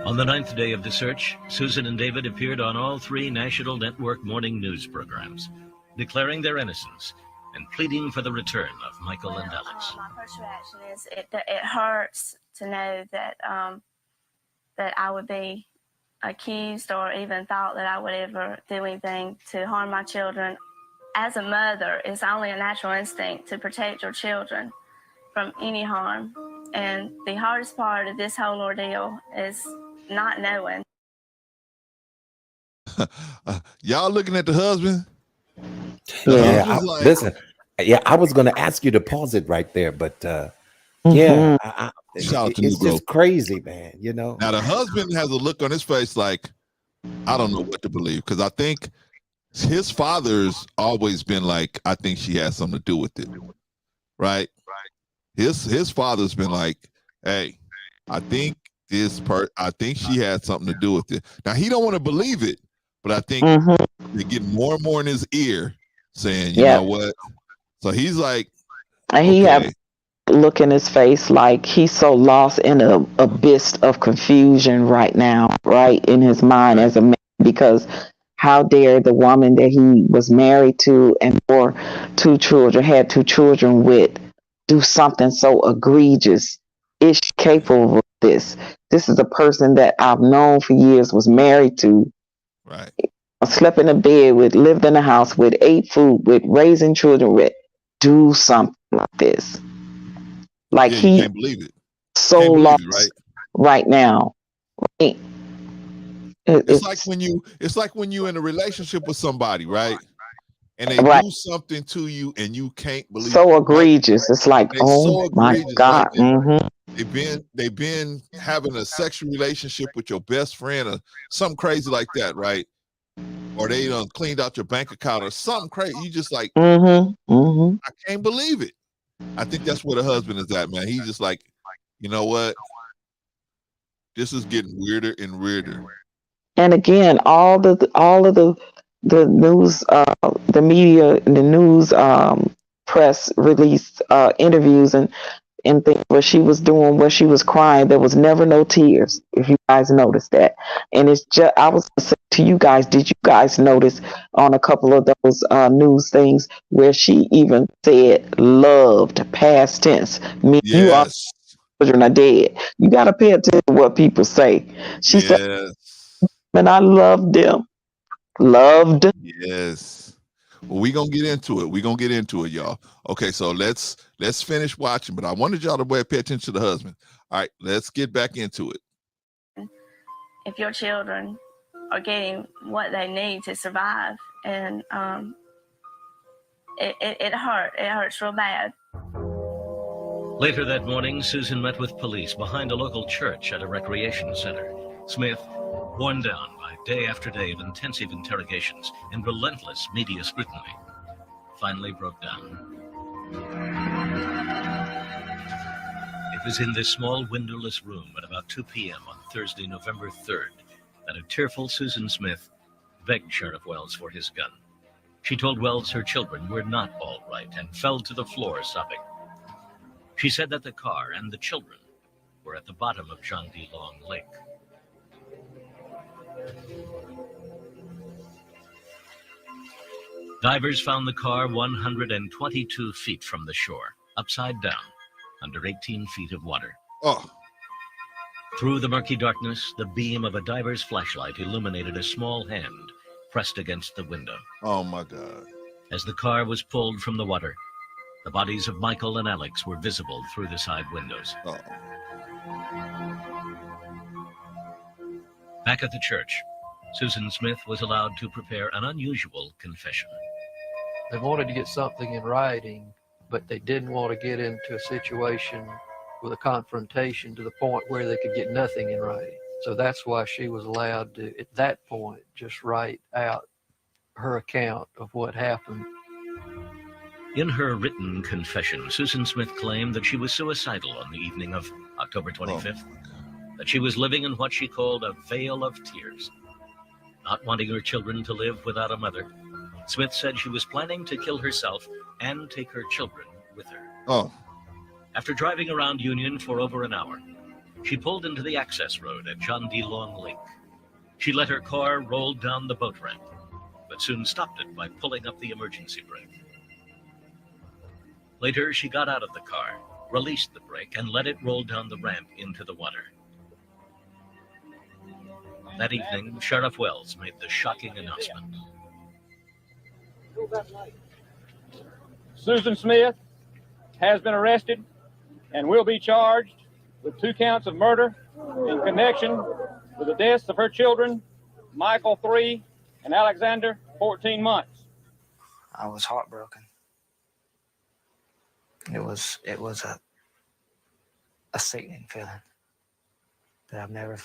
On the 9th day of the search, Susan and David appeared on all 3 national network morning news programs, declaring their innocence and pleading for the return of Michael and Alex. My first reaction is it hurts to know that that I would be accused or even thought that I would ever do anything to harm my children. As a mother, it's only a natural instinct to protect your children from any harm. And the hardest part of this whole ordeal is not knowing. Y'all looking at the husband? Yeah, like, listen. Yeah, I was going to ask you to pause it right there, but yeah, shout out to it's Negro. just crazy, man. You know. Now the husband has a look on his face like, I don't know what to believe, because I think his father's always been like, I think she has something to do with it, right? his father's been like, hey, I think she had something to do with it. Now he don't want to believe it, but I think they get more and more in his ear saying, you know what? So he's like, and he have look in his face like he's so lost in a abyss of confusion right now, right in his mind as a man, because how dare the woman that he was married to and had 2 children with, do something so egregious? Is she capable of this? This is a person that I've known for years, was married to, right, slept in a bed with, lived in a house with, ate food with, raising children with. Do something like this. Like you he can't believe it. so Can't believe lost it, right? right now. It's like when you in a relationship with somebody, right? And they do something to you and you can't believe so it, right? egregious. It's like, They oh so my egregious, God. like they've been having a sexual relationship with your best friend or something crazy like that, right? Or they done cleaned out your bank account or something crazy. You just like, I can't believe it. I think that's where the husband is at, man. He's just like, you know what? This is getting weirder and weirder. And again, all of the news, the media, the news, press released interviews and things where she was doing, where she was crying. There was never no tears, if you guys noticed that. And it's just, I was saying to you guys, did you guys notice on a couple of those news things where she even said loved, past tense, mean you are children are dead. You got to pay attention to what people say. She said, and I loved them. Loved. Yes. Well, we're gonna get into it. Y'all. Okay, so let's finish watching, but I wanted y'all to pay attention to the husband. All right, let's get back into it. If your children are getting what they need to survive, and it hurts real bad. Later that morning, Susan met with police behind a local church at a recreation center. Smith, worn down by day after day of intensive interrogations and relentless media scrutiny, finally broke down. It was in this small windowless room at about 2 p.m. on Thursday, November 3rd, that a tearful Susan Smith begged Sheriff Wells for his gun. She told Wells her children were not all right and fell to the floor sobbing. She said that the car and the children were at the bottom of John D. Long Lake. Divers found the car 122 feet from the shore, upside down, under 18 feet of water. Oh. Through the murky darkness, the beam of a diver's flashlight illuminated a small hand pressed against the window. Oh, my God. As the car was pulled from the water, the bodies of Michael and Alex were visible through the side windows. Oh. Back at the church, Susan Smith was allowed to prepare an unusual confession. They wanted to get something in writing, but they didn't want to get into a situation with a confrontation to the point where they could get nothing in writing. So that's why she was allowed to, at that point, just write out her account of what happened. In her written confession, Susan Smith claimed that she was suicidal on the evening of October 25th, that she was living in what she called a vale of tears. Not wanting her children to live without a mother, Smith said she was planning to kill herself and take her children with her. Oh. After driving around Union for over an hour, she pulled into the access road at John D. Long Lake. She let her car roll down the boat ramp, but soon stopped it by pulling up the emergency brake. Later, she got out of the car, released the brake, and let it roll down the ramp into the water. That evening, Sheriff Wells made the shocking announcement. Susan Smith has been arrested and will be charged with 2 counts of murder in connection with the deaths of her children, Michael 3 and Alexander 14 months. I was heartbroken. It was a sickening feeling that I've never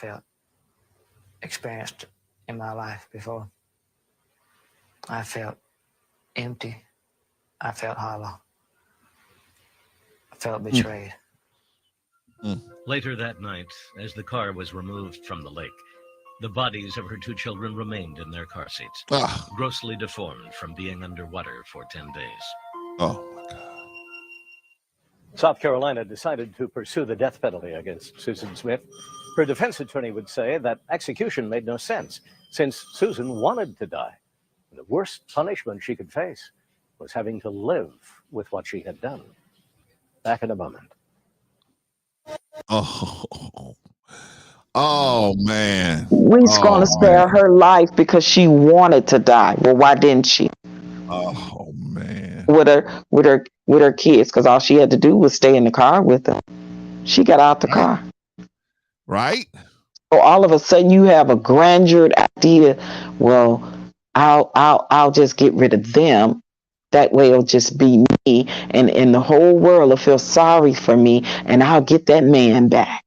experienced in my life before. I felt empty. I felt hollow. felt betrayed. Later that night, as the car was removed from the lake, the bodies of her 2 children remained in their car seats, grossly deformed from being underwater for 10 days. Oh. South Carolina decided to pursue the death penalty against Susan Smith. Her defense attorney would say that execution made no sense since Susan wanted to die. The worst punishment she could face was having to live with what she had done. Back in a moment. Oh man. We're going to spare her life because she wanted to die. Well, why didn't she? Oh man. With her kids, because all she had to do was stay in the car with them. She got out the car. Right? So all of a sudden you have a grandeur idea. Well, I'll just get rid of them. That way it'll just be me, and the whole world will feel sorry for me, and I'll get that man back.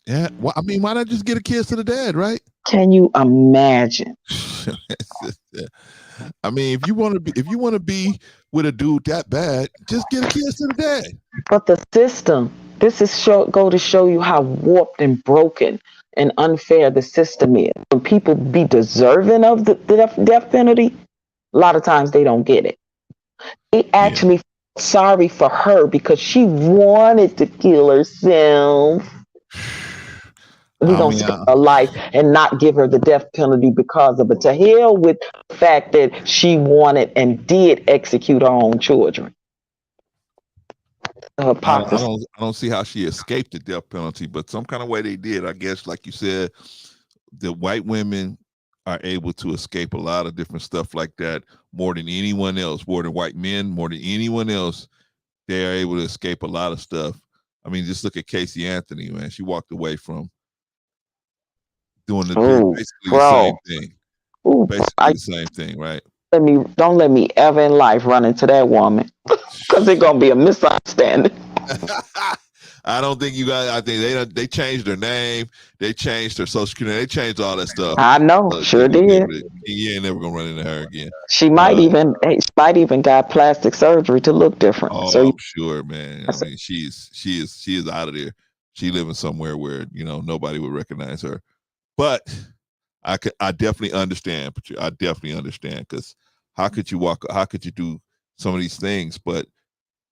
Yeah. Well, I mean, why not just get a kiss to the dad, right? Can you imagine? I mean, if you want to be with a dude that bad, just get a kiss to the dad. But the system, this is go to show you how warped and broken and unfair the system is. When people be deserving of the death penalty, a lot of times they don't get it. They actually feel sorry for her because she wanted to kill herself. We're going to spare her life and not give her the death penalty because of it. To hell with the fact that she wanted and did execute her own children. I don't see how she escaped the death penalty, but some kind of way they did. I guess, like you said, the white women are able to escape a lot of different stuff like that more than anyone else, more than white men, more than anyone else. They are able to escape a lot of stuff. I mean, just look at Casey Anthony, man. She walked away from doing basically the same thing. Basically the same thing, right? Don't let me ever in life run into that woman because it's gonna be a misunderstanding. I don't think you guys. I think they changed her name. They changed her social security. They changed all that stuff. I know, sure did. You ain't never gonna run into her again. She might even got plastic surgery to look different. Oh, so I'm sure, man. I mean, she is out of there. She living somewhere where nobody would recognize her. But I definitely understand. I definitely understand, because how could you do some of these things? But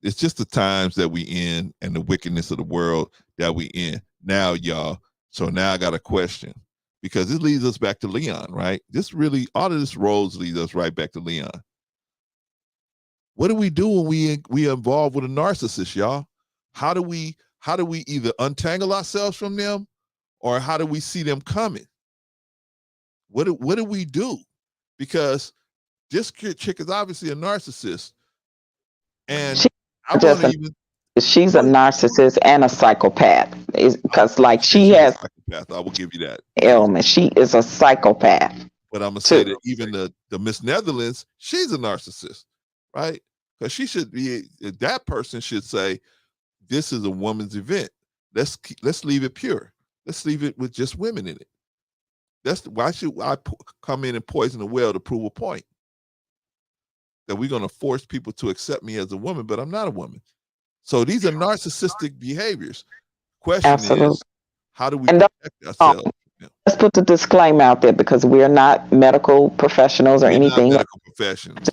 it's just the times that we in and the wickedness of the world that we in now, y'all. So now I got a question, because this leads us back to Leon, right? All of this roads leads us right back to Leon. What do we do when we are involved with a narcissist, y'all? How do we either untangle ourselves from them, or how do we see them coming? What do we do? Because this chick is obviously a narcissist, and she's a narcissist and a psychopath. Because she has a psychopath. I will give you that ailment. She is a psychopath. But I'm gonna say that even the Miss Netherlands, she's a narcissist, right? Because she should be. That person should say, "This is a woman's event. Let's leave it pure. Let's leave it with just women in it." Why should I come in and poison the well to prove a point? That we're going to force people to accept me as a woman, but I'm not a woman. So these are narcissistic behaviors. Question is, how do we protect ourselves? Let's put the disclaimer out there, because we're not medical professionals or anything. Not medical professionals.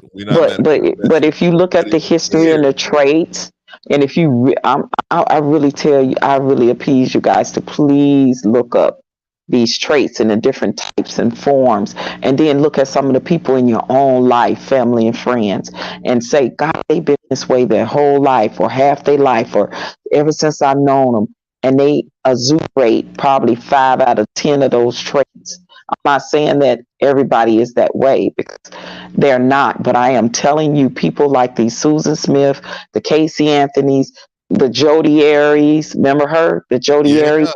But if you look at the history and the traits, and if you, I really tell you, I really appease you guys to please look up these traits and the different types and forms, and then look at some of the people in your own life, family and friends, and say, God, they've been this way their whole life, or half their life, or ever since I've known them, and they exuberate probably 5 out of 10 of those traits. I'm not saying that everybody is that way, because they're not, but I am telling you, people like these Susan Smith, the Casey Anthonys, the Jodi Aries, remember her, the Jodi Aries?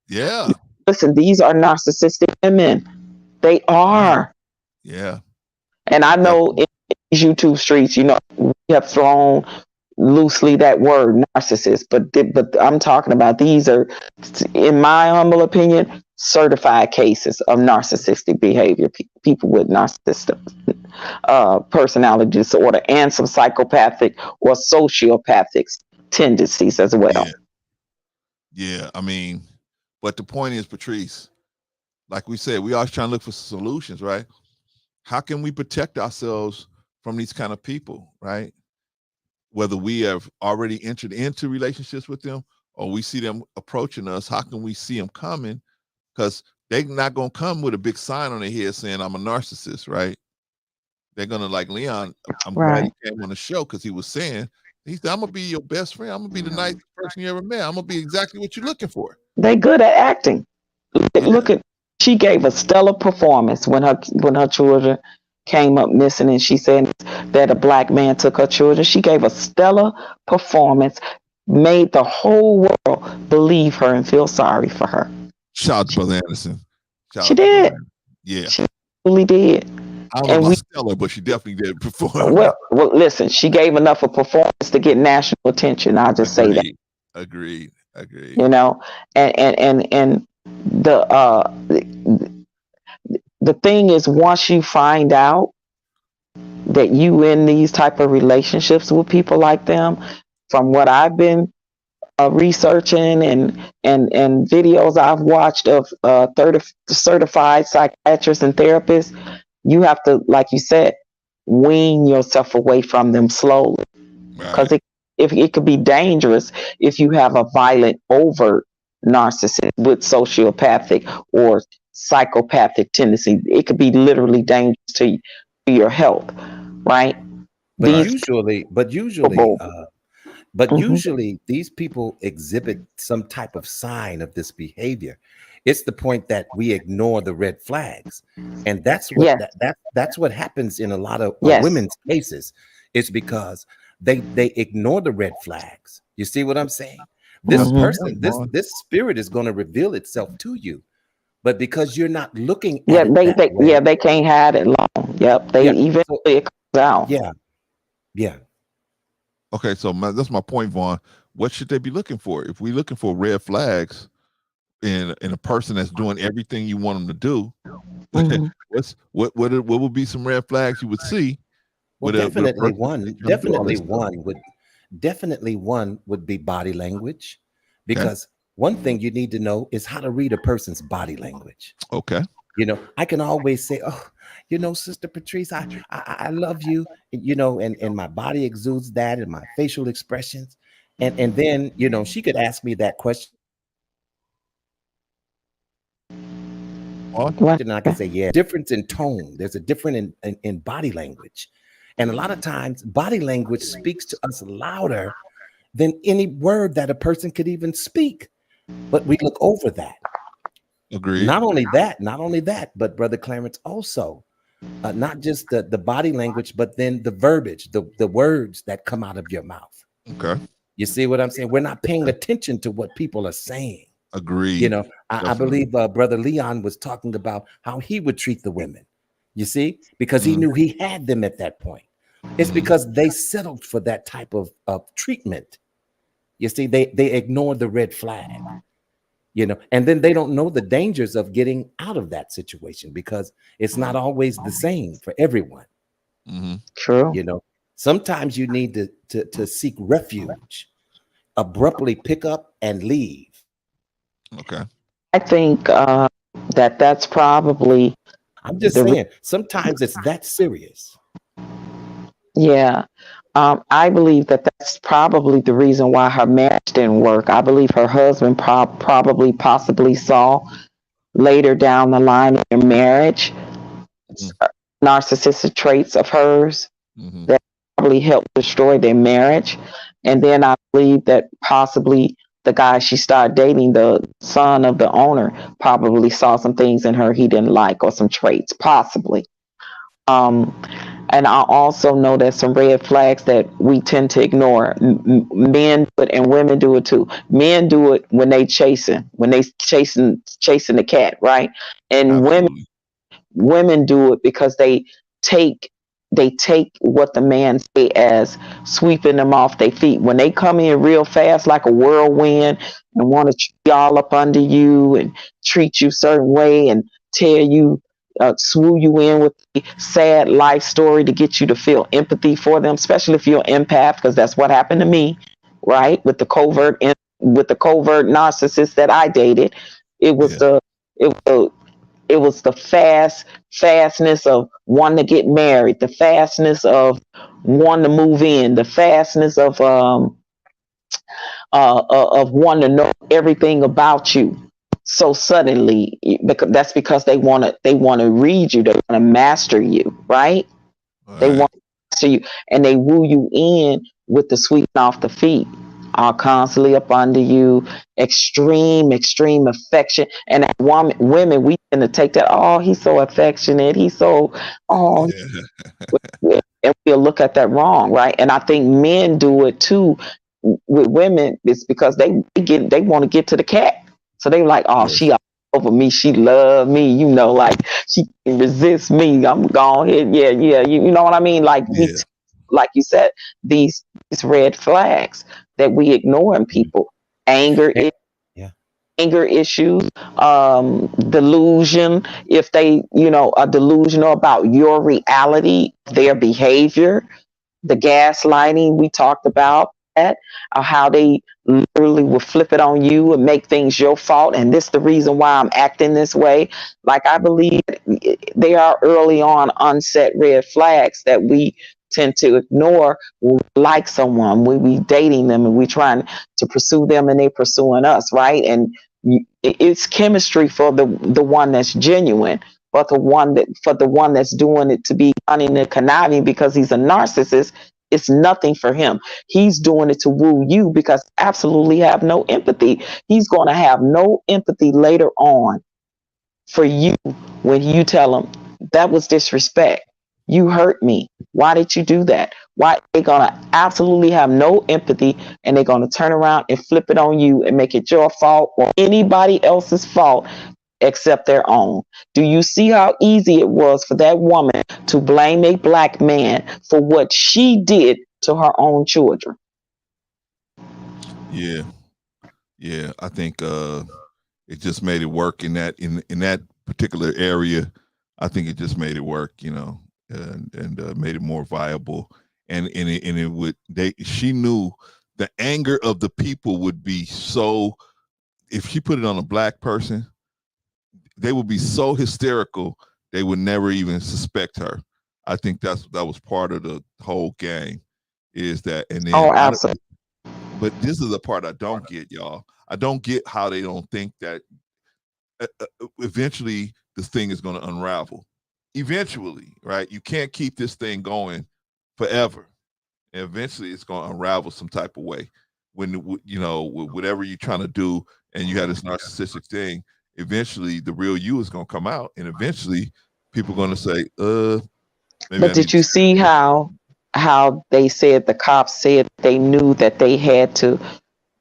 Yeah. Listen, these are narcissistic women. They are. Yeah. And I know in these YouTube streets, we have thrown loosely that word narcissist, but I'm talking about, these are, in my humble opinion, certified cases of narcissistic behavior. People with narcissistic personality disorder and some psychopathic or sociopathic tendencies as well. Yeah. I mean, but the point is, Patrice, like we said, we always trying to look for solutions, right? How can we protect ourselves from these kind of people, right? Whether we have already entered into relationships with them or we see them approaching us, how can we see them coming? Because they're not going to come with a big sign on their head saying, I'm a narcissist, right? They're going to, like Leon, I'm glad he came on the show because he was saying, he said, I'm going to be your best friend. I'm going to be the nicest person you ever met. I'm going to be exactly what you're looking for. They good at acting. Look at, she gave a stellar performance when her children came up missing, and she said that a black man took her children. She gave a stellar performance, made the whole world believe her and feel sorry for her. Shout out to Brother Anderson. She did. Yeah. She really did. I don't know about stellar, but she definitely did perform. Well, listen, she gave enough of performance to get national attention. I'll just say that. Agreed. You know, and the thing is, once you find out that you in these type of relationships with people like them, from what I've been researching and videos I've watched of certified psychiatrists and therapists, you have to, like you said, wean yourself away from them slowly, because it could be dangerous if you have a violent, overt narcissist with sociopathic or psychopathic tendency. It could be literally dangerous to your health, right? But usually these people exhibit some type of sign of this behavior. It's the point that we ignore the red flags, and that's what that's what happens in a lot of women's cases. It's because they ignore the red flags. You see what I'm saying? This person, this spirit is going to reveal itself to you, but because you're not looking at it they can't hide it long. Eventually it comes out. Yeah. Okay, so that's my point, Vaughn. What should they be looking for? If we're looking for red flags in a person that's doing everything you want them to do, what would be some red flags you would see? Well, definitely one would be body language, because one thing you need to know is how to read a person's body language. Okay. You know, I can always say, oh, you know, Sister Patrice, I love you, you know, and my body exudes that, and my facial expressions. And then, you know, she could ask me that question. And I can say, yeah, difference in tone. There's a difference in body language. And a lot of times body language speaks to us louder than any word that a person could even speak. But we look over that. Agreed. Not only that, but Brother Clarence, also, not just the body language, but then the verbiage, the words that come out of your mouth. Okay. You see what I'm saying? We're not paying attention to what people are saying. Agreed. You know, I believe Brother Leon was talking about how he would treat the women. You see, because he knew he had them at that point. It's because they settled for that type of treatment. You see, they ignore the red flag. You know, and then they don't know the dangers of getting out of that situation, because it's not always the same for everyone. True. You know, sometimes you need to seek refuge, abruptly pick up and leave. Okay. I think that's probably. I'm just saying, sometimes it's that serious. Yeah. I believe that's probably the reason why her marriage didn't work. I believe her husband possibly saw later down the line in their marriage narcissistic traits of hers that probably helped destroy their marriage. And then I believe that possibly the guy she started dating, the son of the owner, probably saw some things in her he didn't like, or some traits, possibly. And I also know there's some red flags that we tend to ignore. Men do it and women do it too. Men do it when they chasing the cat, right? And women do it because they take what the man say as sweeping them off their feet. When they come in real fast like a whirlwind and want to treat y'all up under you and treat you a certain way and tell you, swoon you in with a sad life story to get you to feel empathy for them, especially if you're an empath, because that's what happened to me right? With the covert narcissist that I dated. It was Yeah. it was the fastness of wanting to get married, the fastness of wanting to move in, the fastness of wanting to know everything about you so suddenly, because they want to read you, they want to master you, right? They Right. want to master you, and they woo you in with the sweet off the feet, all constantly up under you, extreme affection. And that women, we tend to take that, oh, he's so affectionate, he's so, oh, Yeah. and we'll look at that wrong, right? And I think men do it too with women. It's because they want to get to the cat, so they like, oh, Yes. she all over me, she love me, like she can resist me. I'm going ahead, yeah, you know what I mean? Like Yeah. like you said, these red flags that we ignore in people, anger, Yeah. anger issues, delusion, if they, are delusional about your reality, their behavior, the gaslighting we talked about, that, how they literally will flip it on you and make things your fault. And this is the reason why I'm acting this way. Like, I believe they are early on onset red flags that we tend to ignore when we like someone, when we dating them and we trying to pursue them and they pursuing us, right? And it's chemistry for the one that's genuine, but the one that's doing it to be cunning and conniving because he's a narcissist, it's nothing for him. He's doing it to woo you because absolutely have no empathy. He's going to have no empathy later on for you when you tell him that was disrespect. You hurt me. Why did you do that? Why? They're going to absolutely have no empathy, and they're going to turn around and flip it on you and make it your fault or anybody else's fault except their own. Do you see how easy it was for that woman to blame a black man for what she did to her own children? Yeah. I think it just made it work in that particular area. I think it just made it work, and made it more viable. And it would she knew the anger of the people would be so, if she put it on a black person, they would be so hysterical they would never even suspect her. I think that was part of the whole game, is that. And then absolutely. But this is the part I don't get, y'all. I don't get how they don't think that eventually this thing is going to unravel. Eventually, right? You can't keep this thing going forever. And eventually it's going to unravel some type of way. When, whatever you're trying to do and you have this narcissistic thing, eventually the real you is going to come out. And eventually people are going to say, maybe But did you see how they said, the cops said they knew that they had to,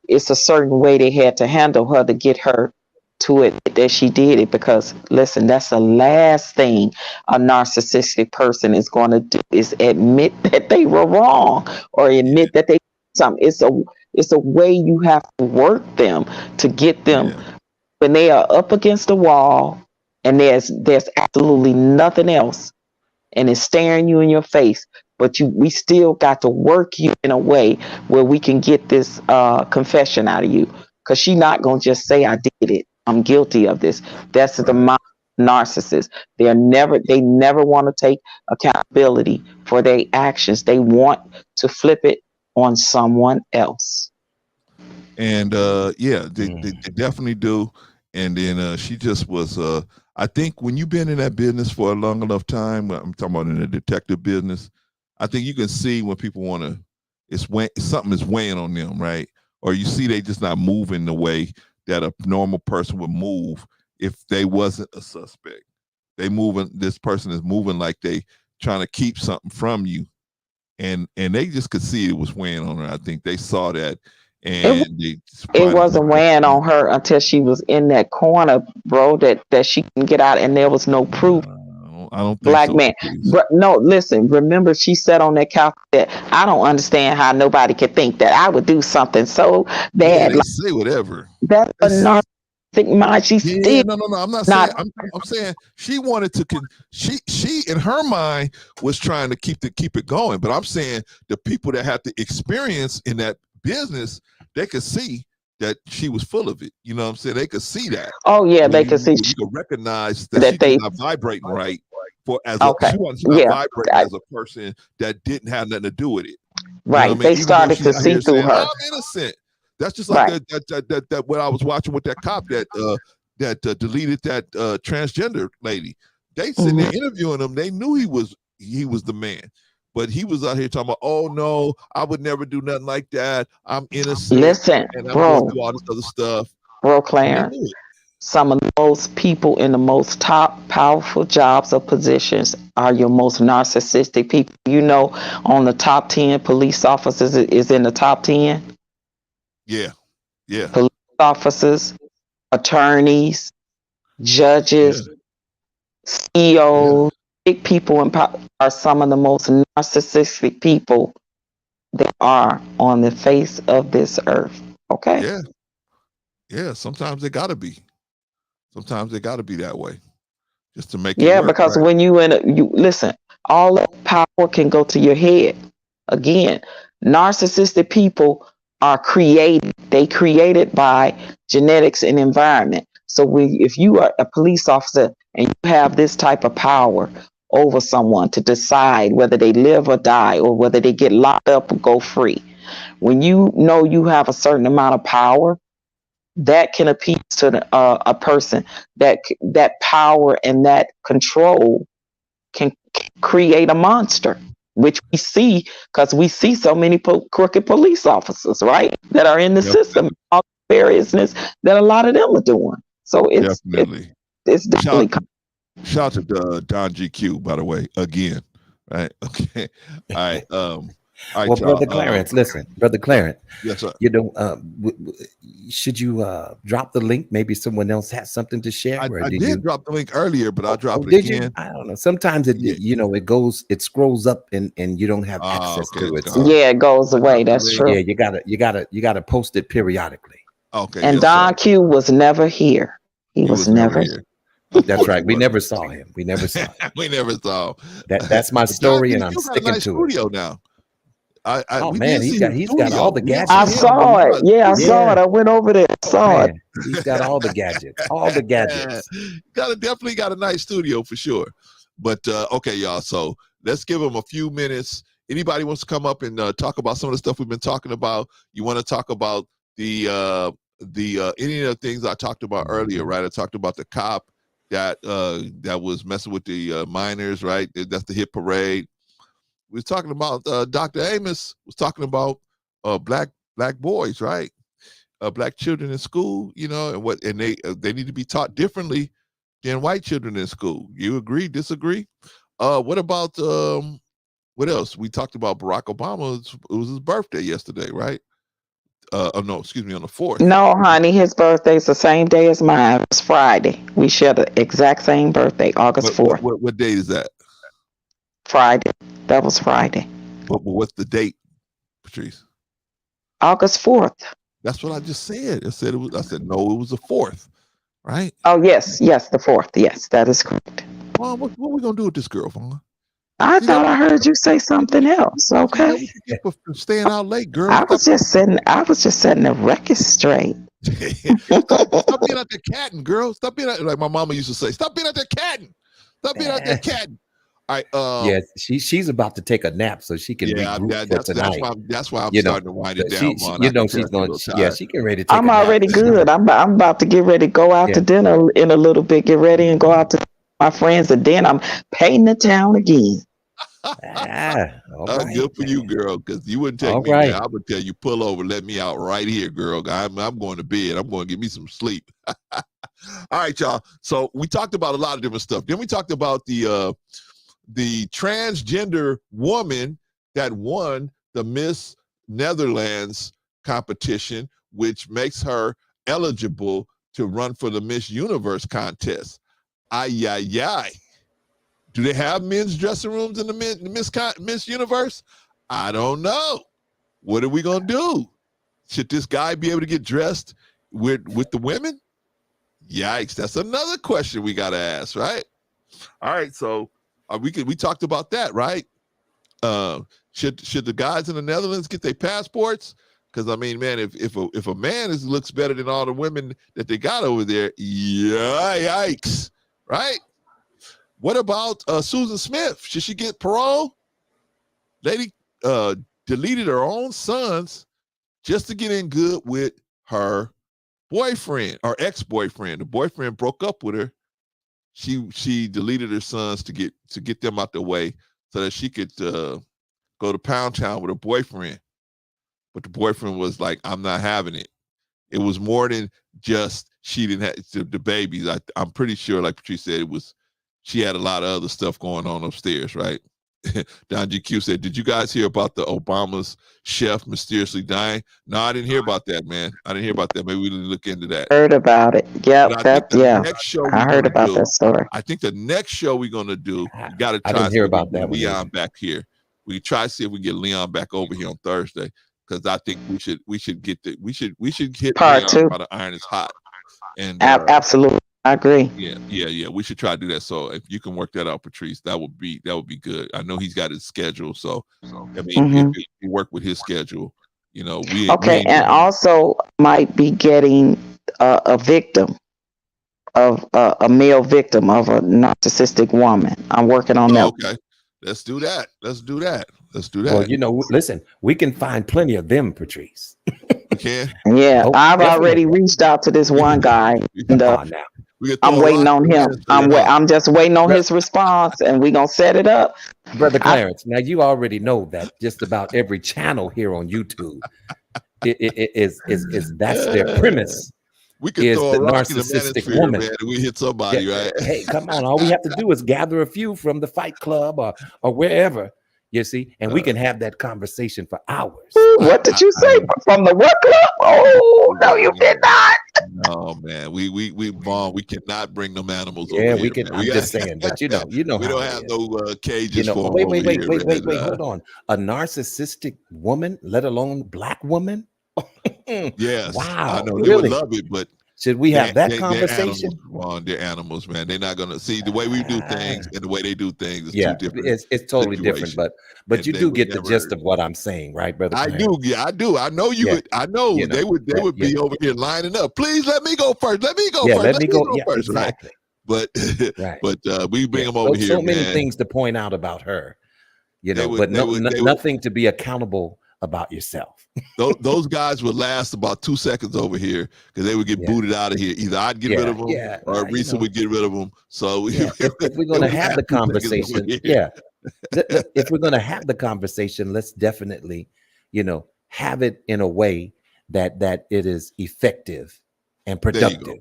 it's a certain way they had to handle her to get her to it, that she did it? Because listen, that's the last thing a narcissistic person is going to do, is admit that they were wrong or admit that they something. It's a way you have to work them to get them when they are up against the wall and there's absolutely nothing else and it's staring you in your face, but we still got to work you in a way where we can get this confession out of you, because she's not going to just say, I did it, I'm guilty of this. That's the narcissist. They never want to take accountability for their actions. They want to flip it on someone else. And they definitely do. And then she just was, I think when you've been in that business for a long enough time, I'm talking about in the detective business, I think you can see when people want to, something is weighing on them, right? Or you see they just not moving the way that a normal person would move if they wasn't a suspect. This person is moving like they trying to keep something from you. And they just could see it was weighing on her. I think they saw that. And it wasn't weighing on her until she was in that corner, bro, that she can get out, and there was no proof. I don't think black so, man. No, listen, remember she sat on that couch that I don't understand how nobody could think that I would do something so bad. They say whatever. That's a narcissistic mind. She's still no. I'm not saying. I'm saying she wanted to. She in her mind was trying to keep it going. But I'm saying the people that have to experience in that business, they could see that she was full of it. You know what I'm saying? They could see that. Oh yeah, they could see You could recognize that, that she's they. not vibrating right. Okay. She's not Yeah. vibrating as a person that didn't have nothing to do with it. Right. You know what I mean? They Even though started she's to out see here through saying, her. I'm innocent. That's just like Right. that what I was watching with that cop that deleted that transgender lady. They sitting there interviewing him. They knew he was the man, but he was out here talking about, oh no, I would never do nothing like that. I'm innocent. Listen, and I'm bro. going through all this other stuff. Bro, And they Clarence, knew it. some of the most people in the most top powerful jobs or positions are your most narcissistic people. You know, on the top 10 police officers is in the top 10. Yeah. Yeah. Police officers, attorneys, judges, CEOs, big people in power are some of the most narcissistic people there are on the face of this earth. Okay? Yeah. Yeah. Sometimes they gotta be. Sometimes they gotta be that way. Just to make it Yeah, work. because Right? when you listen, all that power can go to your head. Again, narcissistic people are created. They created by genetics and environment. So if you are a police officer and you have this type of power over someone to decide whether they live or die or whether they get locked up or go free, when you know you have a certain amount of power, that can appease to a person. That power and that control can create a monster, which we see because we see so many crooked police officers, right, that are in the system, all the variousness that a lot of them are doing. So it's definitely. Shout out to Don GQ, by the way, again. Right? Okay. All right. All right, well, Brother Clarence, listen, Brother Clarence. Yes, sir. You know, should you drop the link? Maybe someone else has something to share. I did drop the link earlier, but I'll drop it did again. You? I don't know. Sometimes it scrolls up and you don't have access to it. So. Yeah, it goes away. That's true. Yeah, you gotta post it periodically. Okay. And Don Q was never here. He was never here. That's right. We never saw him. We never saw him. We never saw him. That's my story, and I'm sticking to it. Now. He's got all the gadgets. I saw it. Yeah, I saw it. I went over there. I saw it. He's got all the gadgets. All the gadgets. Definitely got a nice studio for sure. But okay, y'all. So let's give him a few minutes. Anybody wants to come up and talk about some of the stuff we've been talking about? You want to talk about the any of the things I talked about earlier, right? I talked about the cop that was messing with the minors, right? That's the hit parade. We was talking about Dr. Amos was talking about black boys, right? Black children in school, you know, and they need to be taught differently than white children in school. You agree? Disagree? What about what else? We talked about Barack Obama. It was his birthday yesterday, right? No, excuse me, on the 4th. No, honey, his birthday's the same day as mine. It was Friday. We share the exact same birthday, August 4th. What date is that? Friday. That was Friday. What's the date, Patrice? August 4th. That's what I just said. I said no, it was the 4th, right? Oh, yes, the 4th. Yes, that is correct. Well, what are we gonna do with this girl, Vaughn? I thought I heard you say something else. Okay. For staying out late, girl. I was just setting the record straight. Stop being out there catting, girl. Stop being out, like my mama used to say. Stop being out there catting. Stop being out there catting. All right. Yeah, she's about to take a nap so she can regroup for tonight. That's why I'm starting to wind it down. She's going. She get ready to. Take I'm already good. I'm about to get ready to go out to dinner in a little bit. Get ready and go out to my friends, and then I'm painting the town again. Good for you, girl. Because you wouldn't take me there. I would tell you, pull over, let me out right here, girl. I'm going to bed. I'm going to get me some sleep. All right, y'all. So we talked about a lot of different stuff. Then we talked about the transgender woman that won the Miss Netherlands competition, which makes her eligible to run for the Miss Universe contest. Ay, ay, ay. Do they have men's dressing rooms in the Miss Universe? I don't know. What are we going to do? Should this guy be able to get dressed with the women? Yikes. That's another question we got to ask, right? All right. So we talked about that, right? Should the guys in the Netherlands get their passports? Because I mean, man, if a man looks better than all the women that they got over there, yikes, right? What about Susan Smith? Should she get parole? Lady deleted her own sons just to get in good with her boyfriend or ex-boyfriend. The boyfriend broke up with her. She deleted her sons to get them out the way so that she could go to Pound Town with her boyfriend. But the boyfriend was like, I'm not having it. It was more than just she didn't have the babies. I'm pretty sure, like Patrice said, she had a lot of other stuff going on upstairs, right? Don GQ said, did you guys hear about the Obama's chef mysteriously dying? No, I didn't hear about that, man. I didn't hear about that. Maybe we didn't look into that. Heard about it. Yep, But I think the next show I heard about that story. I think the next show we're gonna do, we got to I try didn't to hear see if we about can that get one Leon either. back here. We try to see if we get Leon back over here on Thursday, because I think we should hit Part Leon two. while the iron is hot. And Absolutely, I agree. yeah. We should try to do that. So if you can work that out, Patrice, that would be good. I know he's got his schedule, so I mean, if we work with his schedule, you know, we Okay, and also might be getting a victim of a male victim of a narcissistic woman. I'm working on that. Okay, let's do that. Well, you know, listen, we can find plenty of them, Patrice. We can. Yeah, Oh, I've definitely. already reached out to this one guy. And, Come on now. I'm waiting on him. I'm just waiting on his response, and we're gonna set it up. Brother Clarence, now you already know that just about every channel here on YouTube is that's their premise. We can is throw the a rock in the narcissistic manosphere, woman. man, and we hit somebody, right? Hey, come on! All we have to do is gather a few from the Fight Club or wherever, you see, and we can have that conversation for hours. What did you say from the what club? Oh no, you did not. No, man, we Vaughn, we cannot bring them animals over Yeah, here. we can. Man. I'm just saying, but you know, we how don't it have is. no cages You know, for 'em wait, over here, man. hold on. A narcissistic woman, let alone black woman. Yes, Wow, I know really? they would love it, but should we have that they're conversation? animals, Vaughn. They're animals, man. They're not gonna see the way we do things and the way they do things is Yeah, two different. it's totally different, situations. but And you they do would get the never- gist of what I'm saying, right, brother? I Clarence? do, yeah, I do. I know you Yeah. would. I know, You know, they would you be know. over here lining up. Please let me go first. Let me go Yeah, first. let me go. Yeah, first. exactly. Right. But Right. We bring Yeah, them over so, here, so many man. things to point out about her, you They know, would- but they would- nothing to be accountable about yourself. Those guys would last about 2 seconds over here because they would get booted out of here. Either I'd get rid of them, or Risa would get rid of them. So if we're going to have the conversation, if we're going to have the conversation, let's definitely, you know, have it in a way that it is effective and productive.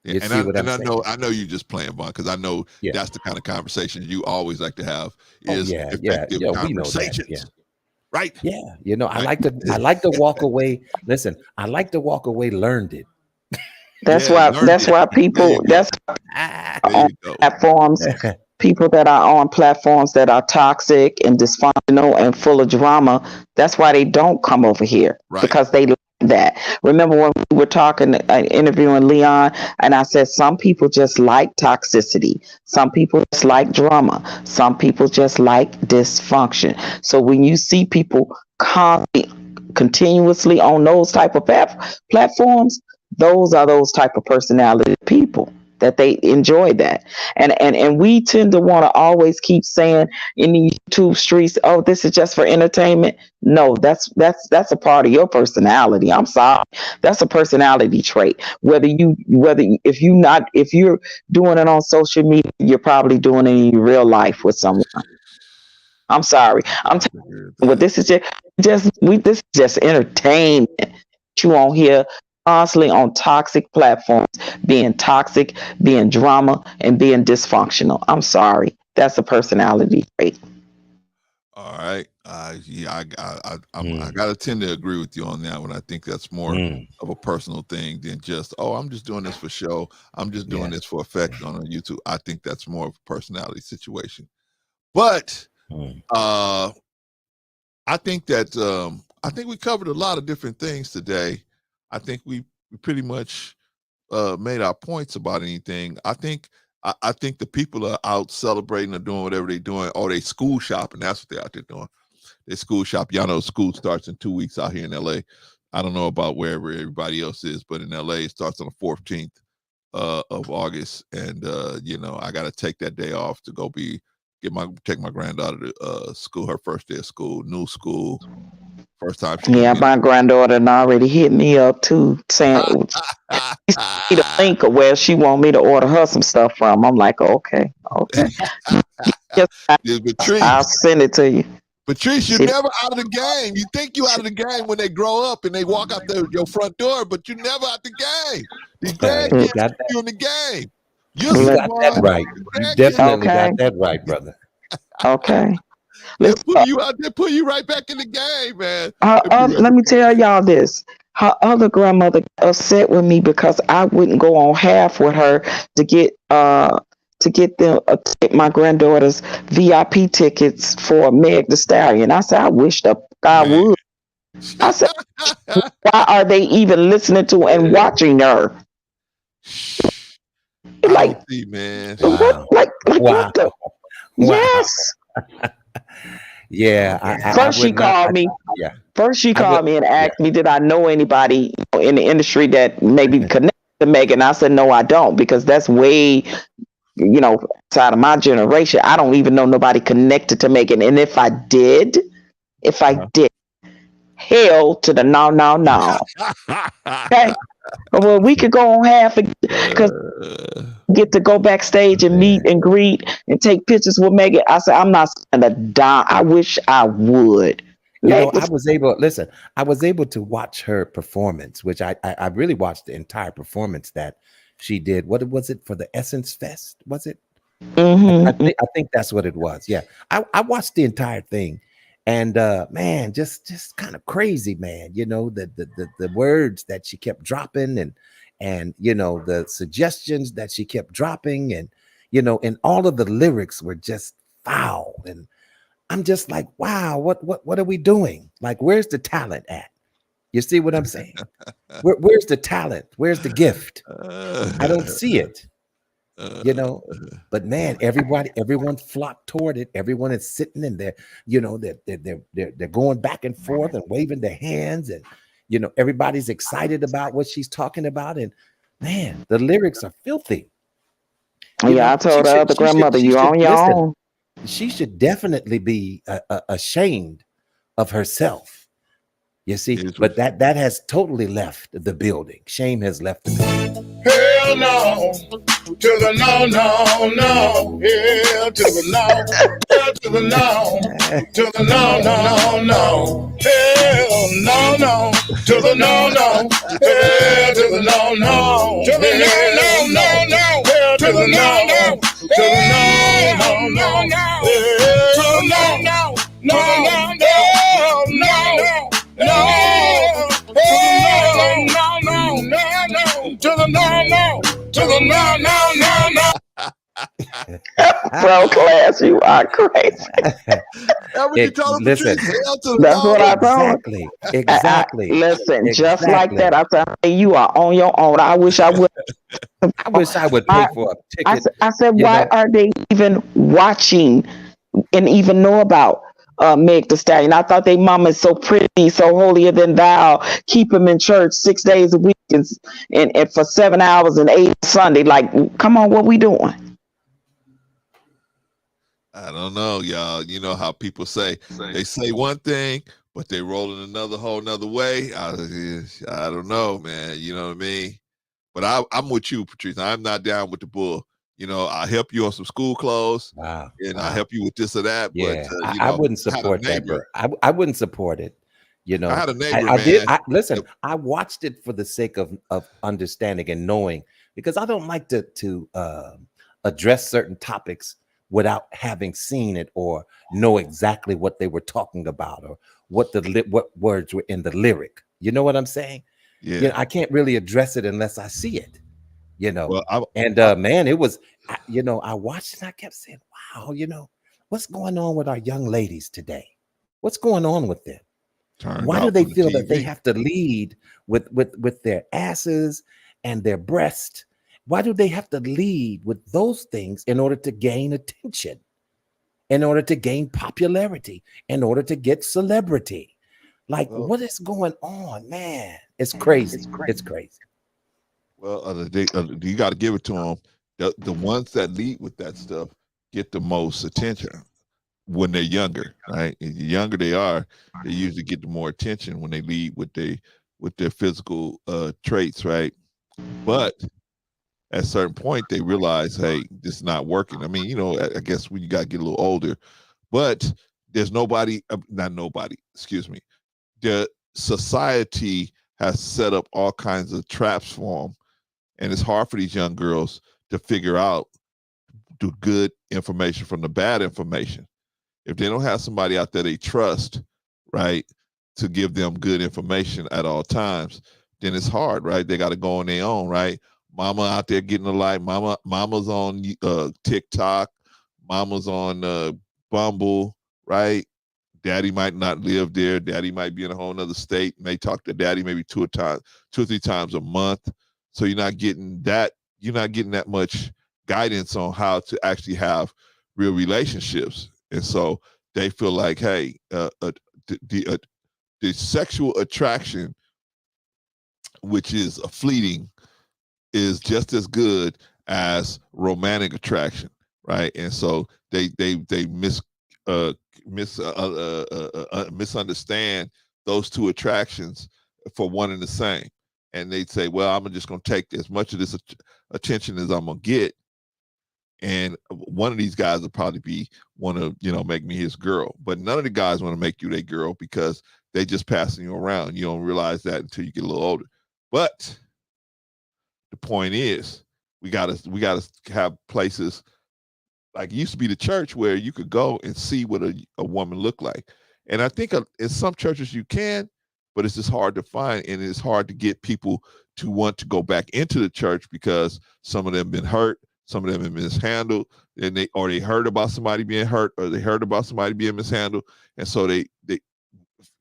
You see what I'm saying? I know you just playing, Vaughn, because I know that's the kind of conversation you always like to have is effective we know conversations. that. Right? Yeah, you know, I like to walk away. Listen, I like to walk away learned. That's why people on platforms, people that are on platforms that are toxic and dysfunctional and full of drama, that's why they don't come over here, because they like that. Remember when we were talking, interviewing Leon, and I said some people just like toxicity, some people just like drama, some people just like dysfunction. So when you see people continuously on those type of platforms, those are those type of personality people that they enjoy that. And we tend to want to always keep saying in the YouTube streets, oh, this is just for entertainment. No, that's a part of your personality. I'm sorry. That's a personality trait. If you're doing it on social media, you're probably doing it in real life with someone. I'm sorry. I'm telling you, but this is just entertainment. You won't hear constantly on toxic platforms, being toxic, being drama, and being dysfunctional. I'm sorry. That's a personality trait. All right. I gotta tend to agree with you on that one. I think that's more of a personal thing than just, I'm just doing this for show. I'm just doing this for effect on YouTube. I think that's more of a personality situation. But I think that I think we covered a lot of different things today. I think we pretty much made our points about anything. I think the people are out celebrating or doing whatever they're doing, or they school shopping. That's what they're out there doing. They school shop. Y'all know school starts in 2 weeks out here in LA. I don't know about wherever everybody else is, but in LA it starts on the 14th of August, and you know, I got to take that day off to go take my granddaughter to school, her first day of school, new school, first time she Yeah, can my granddaughter done already hit me up too, saying she sent me the link of where she want me to order her some stuff from. I'm like, okay. Yes, I'll send it to you. Patrice, you're never out of the game. You think you out of the game when they grow up and they walk out your front door, but you're never out the game. These grandkids keep you in the game. You got that right. You definitely got that right, brother. Okay. They put you out there, put you right back in the game, man. Let me tell y'all this. Her other grandmother got upset with me because I wouldn't go on half with her to get my granddaughter's VIP tickets for Meg the Stallion. I said, I wish I would. I said, why are they even listening to and watching her? Like, see, man. Wow. What the? Yes. Yeah. First she called me and asked me, did I know anybody in the industry that maybe connected to Megan? I said, no, I don't, because that's way, outside of my generation. I don't even know nobody connected to Megan. And if I did, hell to the no. Okay. Well, we could go on half because get to go backstage and meet and greet and take pictures with Megan. I said, I'm not spending a dime. I wish I would. I was able to watch her performance, which I really watched the entire performance that she did. What was it for the Essence Fest? Was it? Mm-hmm. I think that's what it was. Yeah. I watched the entire thing. And man, just kind of crazy, man. The words that she kept dropping and the suggestions that she kept dropping, and and all of the lyrics were just foul. And I'm just like, wow, what are we doing? Like, where's the talent at? You see what I'm saying? Where's the talent? Where's the gift? I don't see it. But man, everyone flocked toward it. Everyone is sitting in there, they're going back and forth and waving their hands, and everybody's excited about what she's talking about. And man, the lyrics are filthy. I told the other grandmother, you on your own. She should definitely be ashamed of herself. You see, but that has totally left the building. Shame has left the building. Hell no, to the no. Hell to the no. Hell to the no. To the no. Hell no. To the no. Hell to the no. To the no. Hell to the no. To the no. Bro, class, you are crazy. Listen, that's what I thought. Exactly. Listen, just like that. I said, hey, you are on your own. I wish I would. I wish I would pay for a ticket. I said, why are they even watching and even know about Meg the Stallion? I thought they mama is so pretty, so holier than thou. Keep him in church 6 days a week and for 7 hours and 8 Sunday. Like, come on, what we doing? I don't know, y'all. You know how people say they say one thing, but they roll in another whole nother way. I don't know, man. You know what I mean? But I'm with you, Patrice. I'm not down with the bull. I'll help you on some school clothes. Wow. And I'll help you with this or that. Yeah, but I wouldn't support that, bro. I wouldn't support it. I had a neighbor, listen, I watched it for the sake of understanding and knowing, because I don't like to address certain topics without having seen it or know exactly what they were talking about or what words were in the lyric. You know what I'm saying? Yeah. I can't really address it unless I see it. Well, man, it was, I watched it and I kept saying, wow, what's going on with our young ladies today? What's going on with them? Why do they feel that they have to lead with their asses and their breast? Why do they have to lead with those things in order to gain attention, in order to gain popularity, in order to get celebrity? Like, Well, what is going on, man? It's crazy. It's crazy. Well, you got to give it to them. The ones that lead with that stuff get the most attention when they're younger, right? And the younger they are, they usually get the more attention when they lead with their physical traits, right? But at a certain point, they realize, hey, this is not working. I mean, I guess when you got to get a little older, but there's not nobody, excuse me. The society has set up all kinds of traps for them, and it's hard for these young girls to figure out the good information from the bad information. If they don't have somebody out there they trust, right, to give them good information at all times, then it's hard, right? They got to go on their own, right? Mama out there getting a light. Mama's on TikTok. Mama's on Bumble, right? Daddy might not live there. Daddy might be in a whole nother state. May talk to daddy maybe 2 or 3 times a month. So you're not getting that much guidance on how to actually have real relationships. And so they feel like, hey, the sexual attraction, which is fleeting, is just as good as romantic attraction, right? And so they misunderstand those two attractions for one and the same. And they say, well, I'm just going to take as much of this attention as I'm going to get. And one of these guys will probably want to, make me his girl. But none of the guys want to make you their girl because they just passing you around. You don't realize that until you get a little older. But the point is, we gotta have places like it used to be the church where you could go and see what a woman looked like. And I think in some churches you can, but it's just hard to find, and it's hard to get people to want to go back into the church because some of them been hurt, some of them have been mishandled, and they heard about somebody being hurt, or they heard about somebody being mishandled, and so they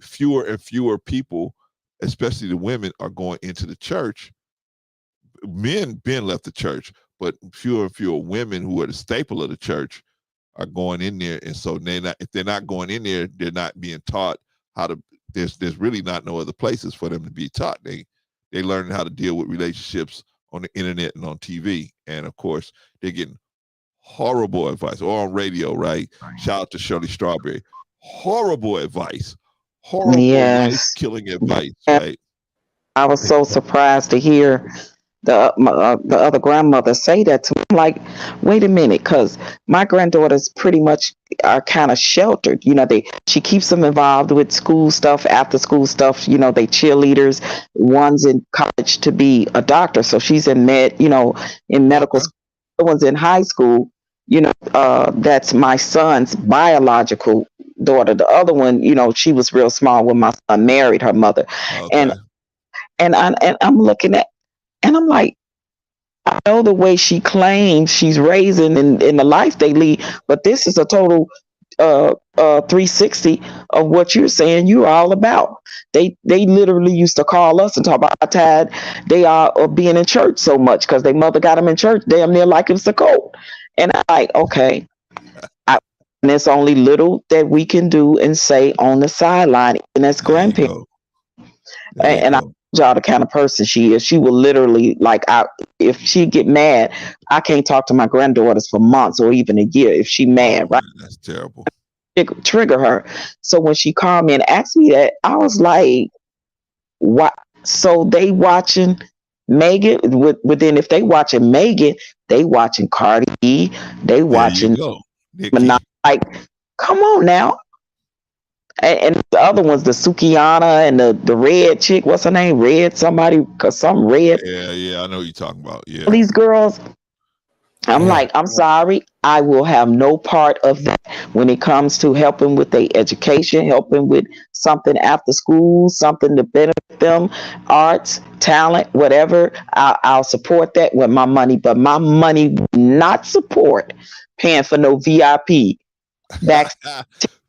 fewer and fewer people, especially the women, are going into the church. Men been left the church, but fewer and fewer women who are the staple of the church are going in there, and so if they're not going in there, they're not being taught how to. There's really not no other places for them to be taught. They learning how to deal with relationships on the internet and on TV, and of course they're getting horrible advice or on radio. Right? Shout out to Shirley Strawberry. Horrible advice. Horrible life-killing advice. Right? I was so surprised to hear the other grandmother say that to me. I'm like, wait a minute, because my granddaughters pretty much are kind of sheltered. She keeps them involved with school stuff, after school stuff. They cheerleaders. One's in college to be a doctor, so she's in medical school. The one's in high school. That's my son's biological daughter. The other one, she was real small when my son married her mother. Okay. And I'm looking at, and I'm like, I know the way she claims she's raising in the life they lead, but this is a total 360 of what you're saying you're all about. They literally used to call us and talk about how tired they are of being in church so much because their mother got them in church damn near like it was the cult. And I'm like, okay, and there's only little that we can do and say on the sideline, and that's grandparents. And I y'all the kind of person she is. She will literally, if she get mad, I can't talk to my granddaughters for months or even a year if she mad, right? That's terrible. Trigger her. So when she called me and asked me that, I was like, what? So they watching Megan, then if they watching Megan, they watching Cardi B, they watching like, come on now. And the other one's the Sukiana and the red chick. What's her name? Red somebody, some red. Yeah, I know what you're talking about. Yeah, these girls. I'm like, I'm sorry, I will have no part of that when it comes to helping with their education, helping with something after school, something to benefit them, arts, talent, whatever. I'll support that with my money, but my money will not support paying for no VIP. VIP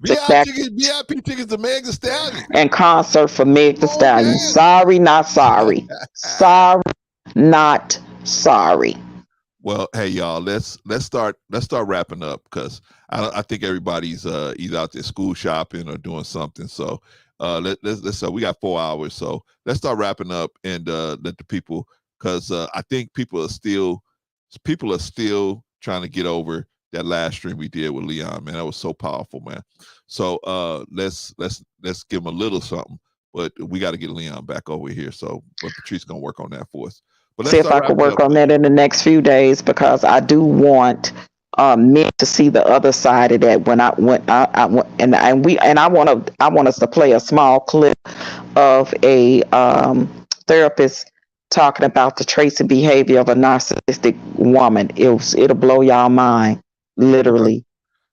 tickets to Meg Thee Stallion and concert for Meg Thee Stallion. Man. Sorry, not sorry. Sorry, not sorry. Well, hey y'all, let's start wrapping up because I think everybody's either out there school shopping or doing something. So let's we got 4 hours, so let's start wrapping up and let the people, because I think people are still trying to get over that last stream we did with Leon, man. That was so powerful, man. So let's give him a little something, but we got to get Leon back over here. So, but Patrice gonna work on that for us. But let's See if I could work on that in the next few days, because I do want men to see the other side of that. When I want us to play a small clip of a therapist talking about the traits and behavior of a narcissistic woman. It'll blow y'all mind, literally.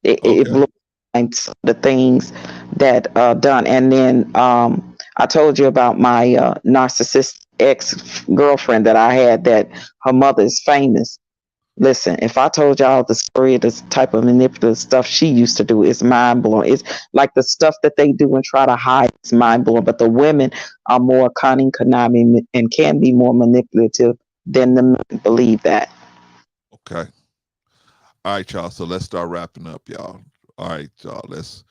It blew my mind, the things that done. And then I told you about my narcissist ex-girlfriend that I had, that her mother is famous. Listen, if I told y'all the story of this type of manipulative stuff she used to do, it's mind-blowing. It's like the stuff that they do and try to hide, it's mind-blowing. But the women are more cunning, conniving, and can be more manipulative than the men. Believe that. Okay. All right, y'all. So let's start wrapping up, y'all. All right, y'all. Let's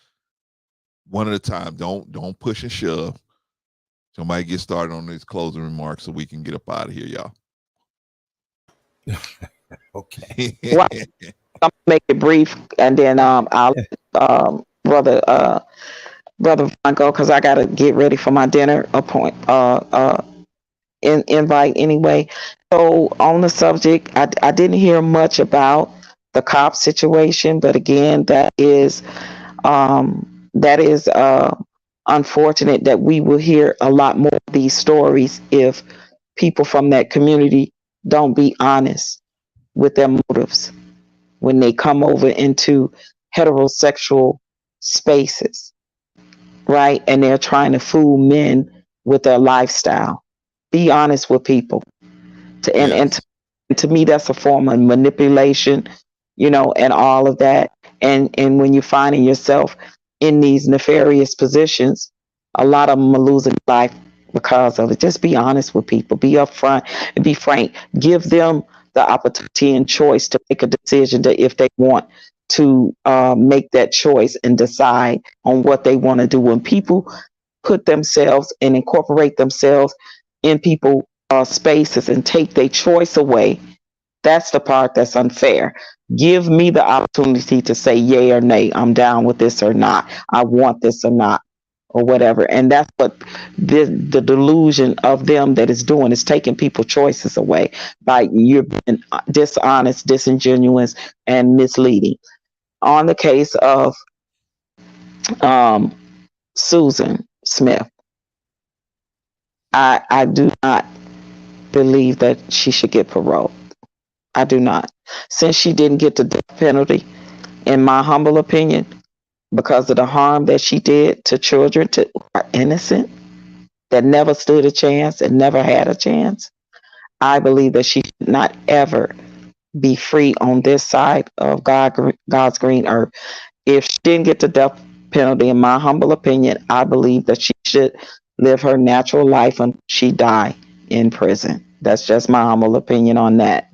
one at a time. Don't push and shove. Somebody get started on these closing remarks so we can get up out of here, y'all. Okay. Well, I'll make it brief, and then I'll brother Von go, because I gotta get ready for my dinner invite anyway. So on the subject, I didn't hear much about the cop situation, but again, that is unfortunate that we will hear a lot more of these stories if people from that community don't be honest with their motives when they come over into heterosexual spaces, right? And they're trying to fool men with their lifestyle. Be honest with people. And to me, that's a form of manipulation, and all of that. And when you're finding yourself in these nefarious positions, a lot of them are losing life because of it. Just be honest with people. Be upfront and be frank. Give them the opportunity and choice to make a decision that if they want to make that choice and decide on what they want to do. When people put themselves and incorporate themselves in people spaces and take their choice away, that's the part that's unfair. Give me the opportunity to say yay or nay. I'm down with this or not. I want this or not, or whatever. And that's what the delusion of them that is doing, is taking people's choices away by you're being dishonest, disingenuous, and misleading. On the case of Susan Smith, I do not believe that she should get parole. I do not. Since she didn't get the death penalty, in my humble opinion, because of the harm that she did to children who are innocent, that never stood a chance and never had a chance, I believe that she should not ever be free on this side of God's green earth. If she didn't get the death penalty, in my humble opinion, I believe that she should live her natural life until she die in prison. That's just my humble opinion on that.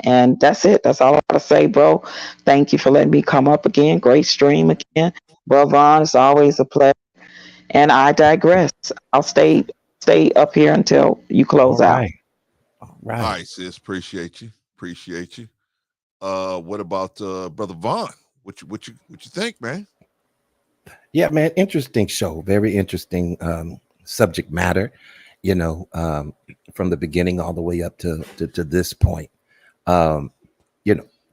And that's it. That's all I gotta say, bro. Thank you for letting me come up again. Great stream again. Bro Vaughn, it's always a pleasure. And I digress. I'll stay up here until you close out. All right. All right, sis. Appreciate you. What about Brother Vaughn? What you think, man? Yeah, man. Interesting show. Very interesting subject matter. From the beginning all the way up to this point. As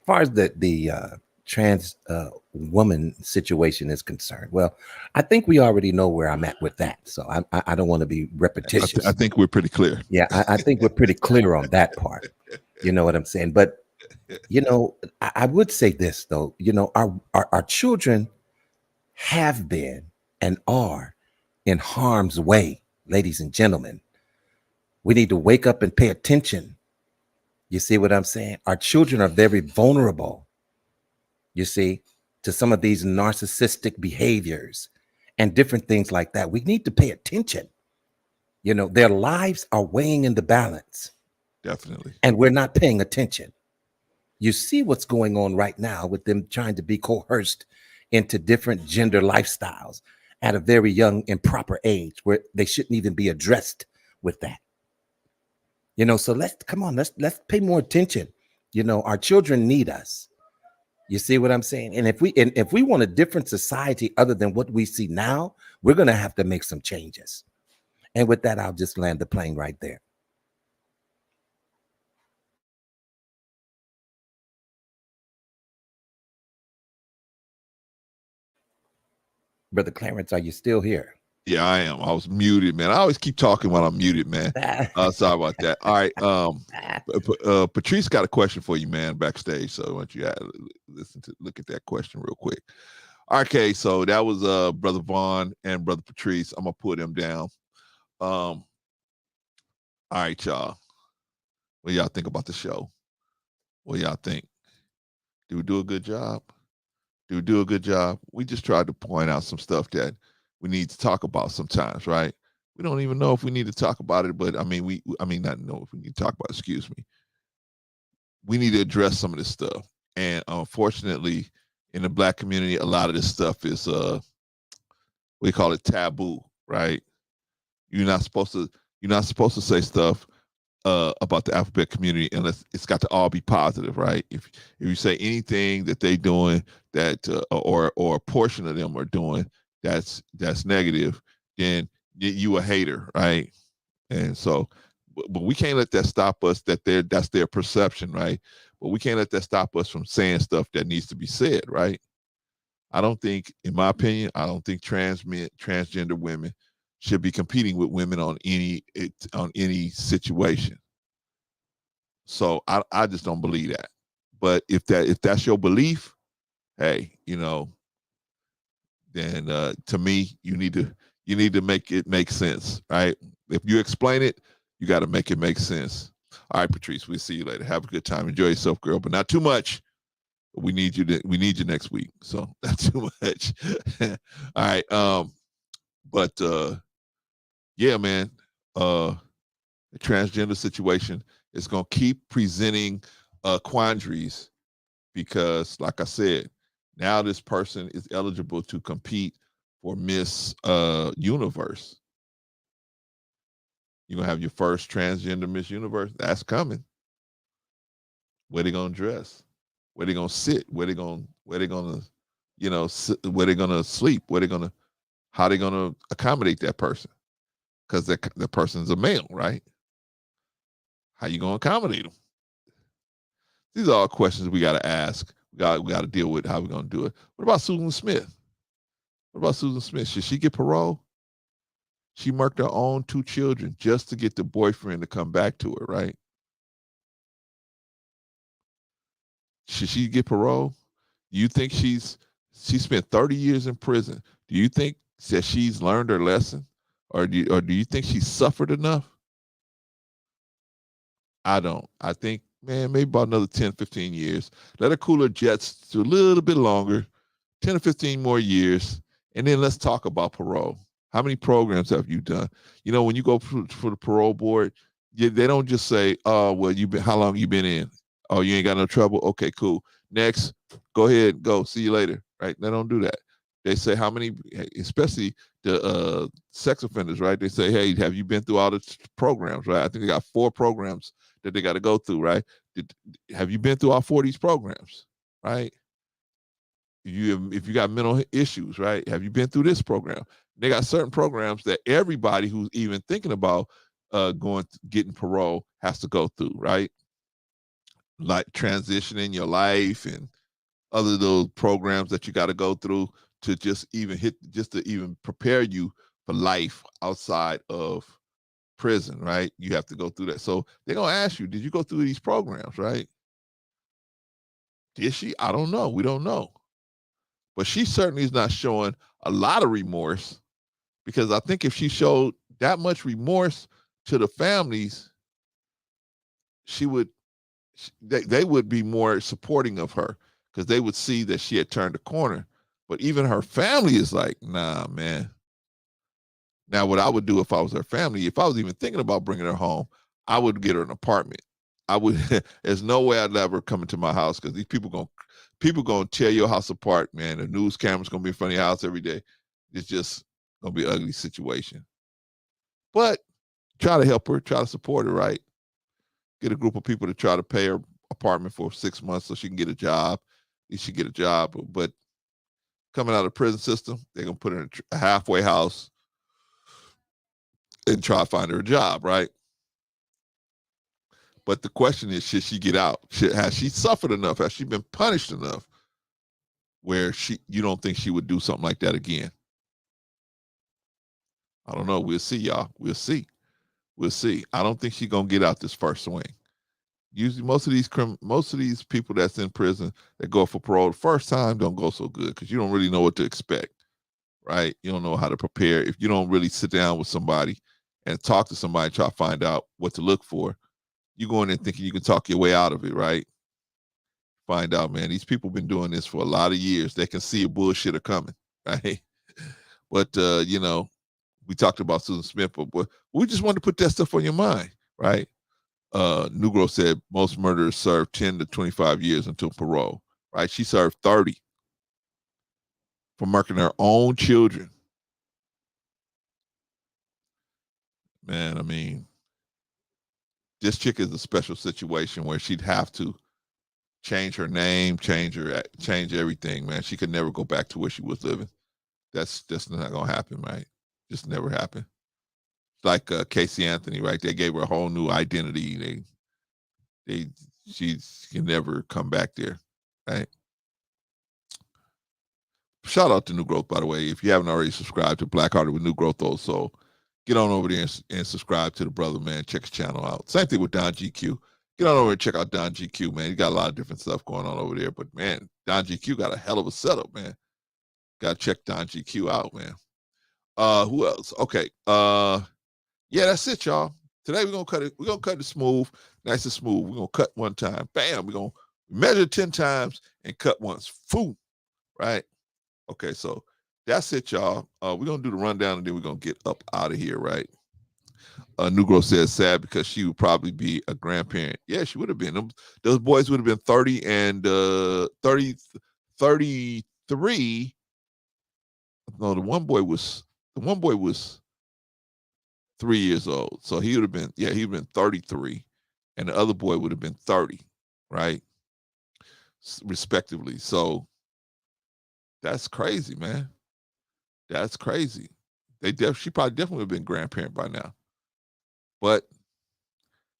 far as the trans woman situation is concerned, well, I think we already know where I'm at with that. So I don't want to be repetitious. I think we're pretty clear. Yeah, I think we're pretty clear on that part. You know what I'm saying? But I would say this though. Our children have been and are in harm's way, ladies and gentlemen. We need to wake up and pay attention. You see what I'm saying? Our children are very vulnerable, you see, to some of these narcissistic behaviors and different things like that. We need to pay attention. Their lives are weighing in the balance. Definitely. And we're not paying attention. You see what's going on right now with them trying to be coerced into different gender lifestyles. at a very young, improper age where they shouldn't even be addressed with that. So let's pay more attention. Our children need us. You see what I'm saying? And if we want a different society other than what we see now, we're going to have to make some changes. And with that, I'll just land the plane right there. Brother Clarence, are you still here? Yeah, I am. I was muted, man. I always keep talking while I'm muted, man. Sorry about that. All right. Patrice got a question for you, man, backstage. So I want you to look at that question real quick. Okay, so that was Brother Vaughn and Brother Patrice. I'm gonna put them down. All right, y'all. What y'all think about the show? What y'all think? Do we do a good job? Do we do a good job? We just tried to point out some stuff that we need to talk about sometimes, right? We don't even know if we need to talk about it, but not know if we need to talk about it, excuse me. We need to address some of this stuff. And unfortunately, in the Black community, a lot of this stuff is we call it taboo, right? You're not supposed to say stuff about the alphabet community unless it's got to all be positive, right? If you say anything that they doing that or a portion of them are doing that's negative, then you a hater, right? And so, but we can't let that stop us. That's their perception, right? But we can't let that stop us from saying stuff that needs to be said, right? I don't think, in my opinion, I don't think transgender women should be competing with women on any situation. So I just don't believe that. But if that's your belief, hey, then to me, you need to make it make sense, right? If you explain it, you got to make it make sense. All right, Patrice, we'll see you later. Have a good time. Enjoy yourself, girl, but not too much. We need you next week, so not too much. All right, but yeah, man, the transgender situation is going to keep presenting quandaries because, like I said, now this person is eligible to compete for Miss Universe. You're going to have your first transgender Miss Universe. That's coming. Where they going to dress? Where they going to sit? Where they going to where they going to sleep? How they going to accommodate that person? Because the person's a male, right? How you going to accommodate them? These are all questions we got to ask. We got to deal with how we're going to do it. What about Susan Smith? Should she get parole? She murked her own 2 children just to get the boyfriend to come back to her, right? Should she get parole? You think she spent 30 years in prison? Do you think that she's learned her lesson? Or do you think she suffered enough? I don't. I think, man, maybe about another 10, 15 years. Let her cool her jets to a little bit longer, 10 or 15 more years, and then let's talk about parole. How many programs have you done? When you go for the parole board, they don't just say, oh, well, how long you been in? Oh, you ain't got no trouble? Okay, cool. Next, go ahead, go. See you later, right? They don't do that. They say how many, especially the sex offenders, right? They say, hey, have you been through all the programs, right? I think they got 4 programs that they got to go through, right? Have you been through all 4 of these programs, right? If you got mental issues, right? Have you been through this program? They got certain programs that everybody who's even thinking about getting parole has to go through, right? Like transitioning your life and other those programs that you got to go through to just to even prepare you for life outside of prison, right? You have to go through that. So they're going to ask you, did you go through these programs, right? Did she? I don't know. We don't know. But she certainly is not showing a lot of remorse, because I think if she showed that much remorse to the families, they would be more supporting of her, because they would see that she had turned a corner. But even her family is like, nah, man. Now, what I would do if I was her family, if I was even thinking about bringing her home, I would get her an apartment. I would. There's no way I'd let her come into my house, because these people gonna tear your house apart, man. The news camera's gonna be in front of your house every day. it's just gonna be an ugly situation. But try to help her, try to support her, right? Get a group of people to try to pay her apartment for 6 months so she can get a job. You should get a job. But coming out of the prison system, they're gonna put her in a halfway house and try to find her a job, right? But the question is, should she get out? Has she suffered enough? Has she been punished enough where you don't think she would do something like that again? I don't know. We'll see, y'all. We'll see. We'll see. I don't think she's gonna get out this first swing. Usually, most of these people that's in prison that go for parole the first time don't go so good because you don't really know what to expect, right? You don't know how to prepare. If you don't really sit down with somebody and talk to somebody, try to find out what to look for, you go in there thinking you can talk your way out of it, right? Find out, man, these people been doing this for a lot of years. They can see a bullshitter coming, right? But you know, we talked about Susan Smith, but we just wanted to put that stuff on your mind, right? Negro said most murderers serve 10 to 25 years until parole, right? She served 30 for murdering her own children. Man, I mean, this chick is a special situation where she'd have to change her name, change everything, man. She could never go back to where she was living. That's not gonna happen, right? Just never happen. Like Casey Anthony, right? They gave her a whole new identity. She can never come back there, right? Shout out to New Growth, by the way. If you haven't already subscribed to Black Hearted with New Growth, also get on over there and subscribe to the brother, man. Check his channel out. Same thing with Don GQ. Get on over and check out Don GQ, man. He got a lot of different stuff going on over there. But man, Don GQ got a hell of a setup, man. Gotta check Don GQ out, man. Who else? Okay. Yeah, that's it, y'all. Today we're gonna cut it. We're gonna cut it smooth, nice and smooth. We're gonna cut one time. Bam. We're gonna measure 10 times and cut once. Boom. Right. Okay, so that's it, y'all. We're gonna do the rundown and then we're gonna get up out of here, right? Negro says sad because she would probably be a grandparent. Yeah, she would have been. Those boys would have been 30 and 33. No, the one boy was 3 years old. So he would have been, he'd have been 33. And the other boy would have been 30, right? Respectively. So that's crazy, man. That's crazy. She probably definitely would have been grandparent by now. But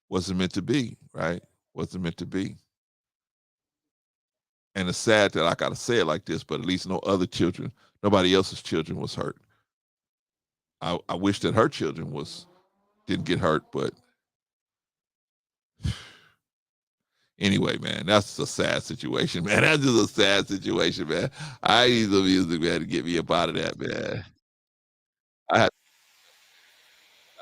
wasn't meant to be, right? Wasn't meant to be. And it's sad that I gotta say it like this, but at least nobody else's children was hurt. I wish that her children didn't get hurt, but anyway, man, that's a sad situation, man. That's just a sad situation, man. I need some music, man, to get me up out of that, man. I had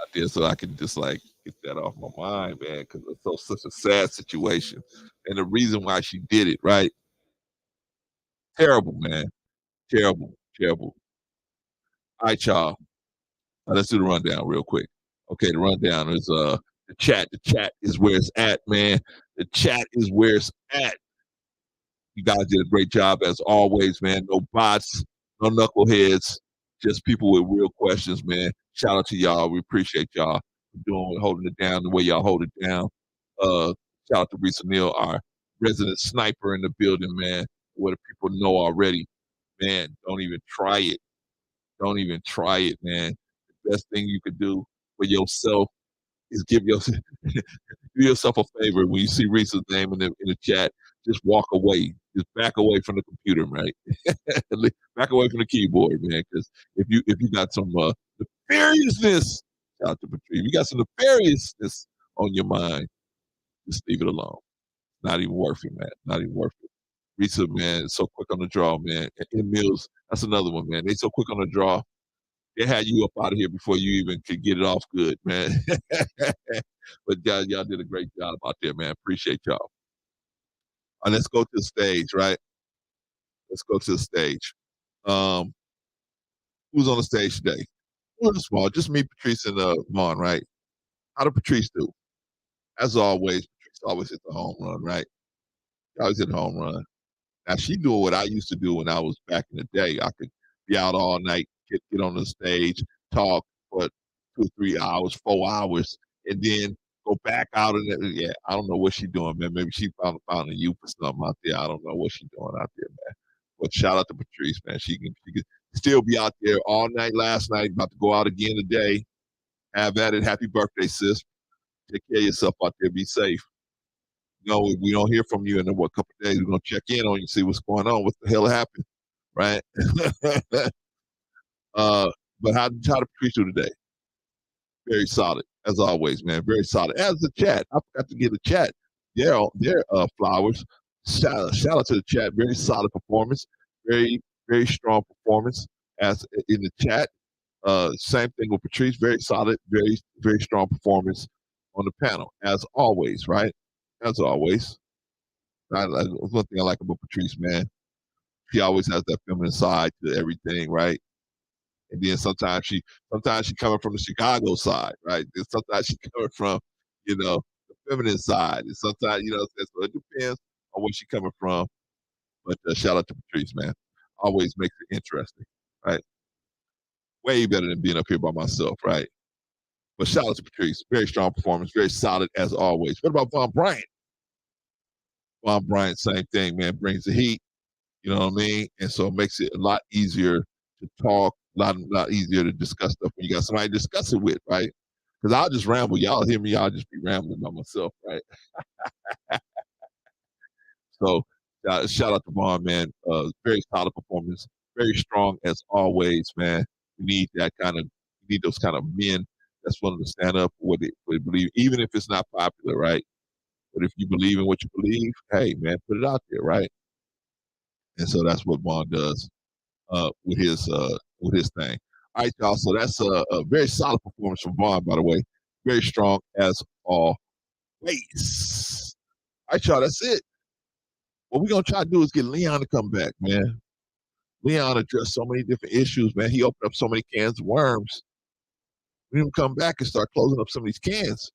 out there so I can just like get that off my mind, man, because it's such a sad situation. And the reason why she did it, right? Terrible, man. Terrible, terrible. All right, y'all. Let's do the rundown real quick. Okay, the rundown is the chat. The chat is where it's at, man. The chat is where it's at. You guys did a great job as always, man. No bots, no knuckleheads, just people with real questions, man. Shout out to y'all. We appreciate y'all holding it down the way y'all hold it down. Shout out to Risa Neal, our resident sniper in the building, man. What do people know already? Man, don't even try it. Don't even try it, man. The best thing you could do for yourself is give yourself a favor. When you see Risa's name in the chat, just walk away. Just back away from the computer, right? Back away from the keyboard, man. Because if you got some nefariousness, shout out to Patrice. If you got some nefariousness on your mind, just leave it alone. Not even worth it, man. Not even worth it. Risa, man, so quick on the draw, man. And Mills, that's another one, man. They so quick on the draw. They had you up out of here before you even could get it off good, man. But guys, y'all did a great job out there, man. Appreciate y'all. Let's go to the stage, right? Let's go to the stage. Who's on the stage today? We're small, just me, Patrice, and Vaughn, right? How did Patrice do? As always, Patrice always hit the home run, right? She always hit the home run. Now she doing what I used to do when I was back in the day. I could be out all night get on the stage, talk for 2 or 3 hours, 4 hours, and then go back out and yeah, I don't know what she's doing, man. Maybe she found a youth or something out there. I don't know what she's doing out there, man. But shout out to Patrice, man. She can still be out there all night last night, about to go out again today. Have at it. Happy birthday, sis. Take care of yourself out there. Be safe. You know, if we don't hear from you in a couple of days, we're gonna check in on you, see what's going on. What the hell happened, right? But how did Patrice do today? Very solid, as always, man. Very solid. As the chat, I forgot to give the chat their flowers. Shout out to the chat. Very solid performance. Very, very strong performance. As in the chat, same thing with Patrice. Very solid. Very, very strong performance on the panel, as always, right? As always. One thing I like about Patrice, man. She always has that feminine side to everything, right? And then sometimes she coming from the Chicago side, right? And sometimes she coming from, the feminine side. And sometimes, so it depends on where she coming from. But shout out to Patrice, man. Always makes it interesting, right? Way better than being up here by myself, right? But shout out to Patrice. Very strong performance. Very solid as always. What about Von Bryant? Von Bryant, same thing, man. Brings the heat. You know what I mean? And so it makes it a lot easier to talk, a lot easier to discuss stuff when you got somebody to discuss it with, right? Because I'll just ramble. Y'all hear me, I'll just be rambling by myself, right? So shout out to Vaughn, man. Very solid performance. Very strong as always, man. We need those kind of men that's willing to stand up for what they believe, even if it's not popular, right? But if you believe in what you believe, hey, man, put it out there, right? And so that's what Vaughn does with his thing. All right, y'all. So that's a very solid performance from Vaughn, by the way. Very strong as always. All right, y'all. That's it. What we're gonna try to do is get Leon to come back, man. Leon addressed so many different issues, man. He opened up so many cans of worms. We need him to come back and start closing up some of these cans.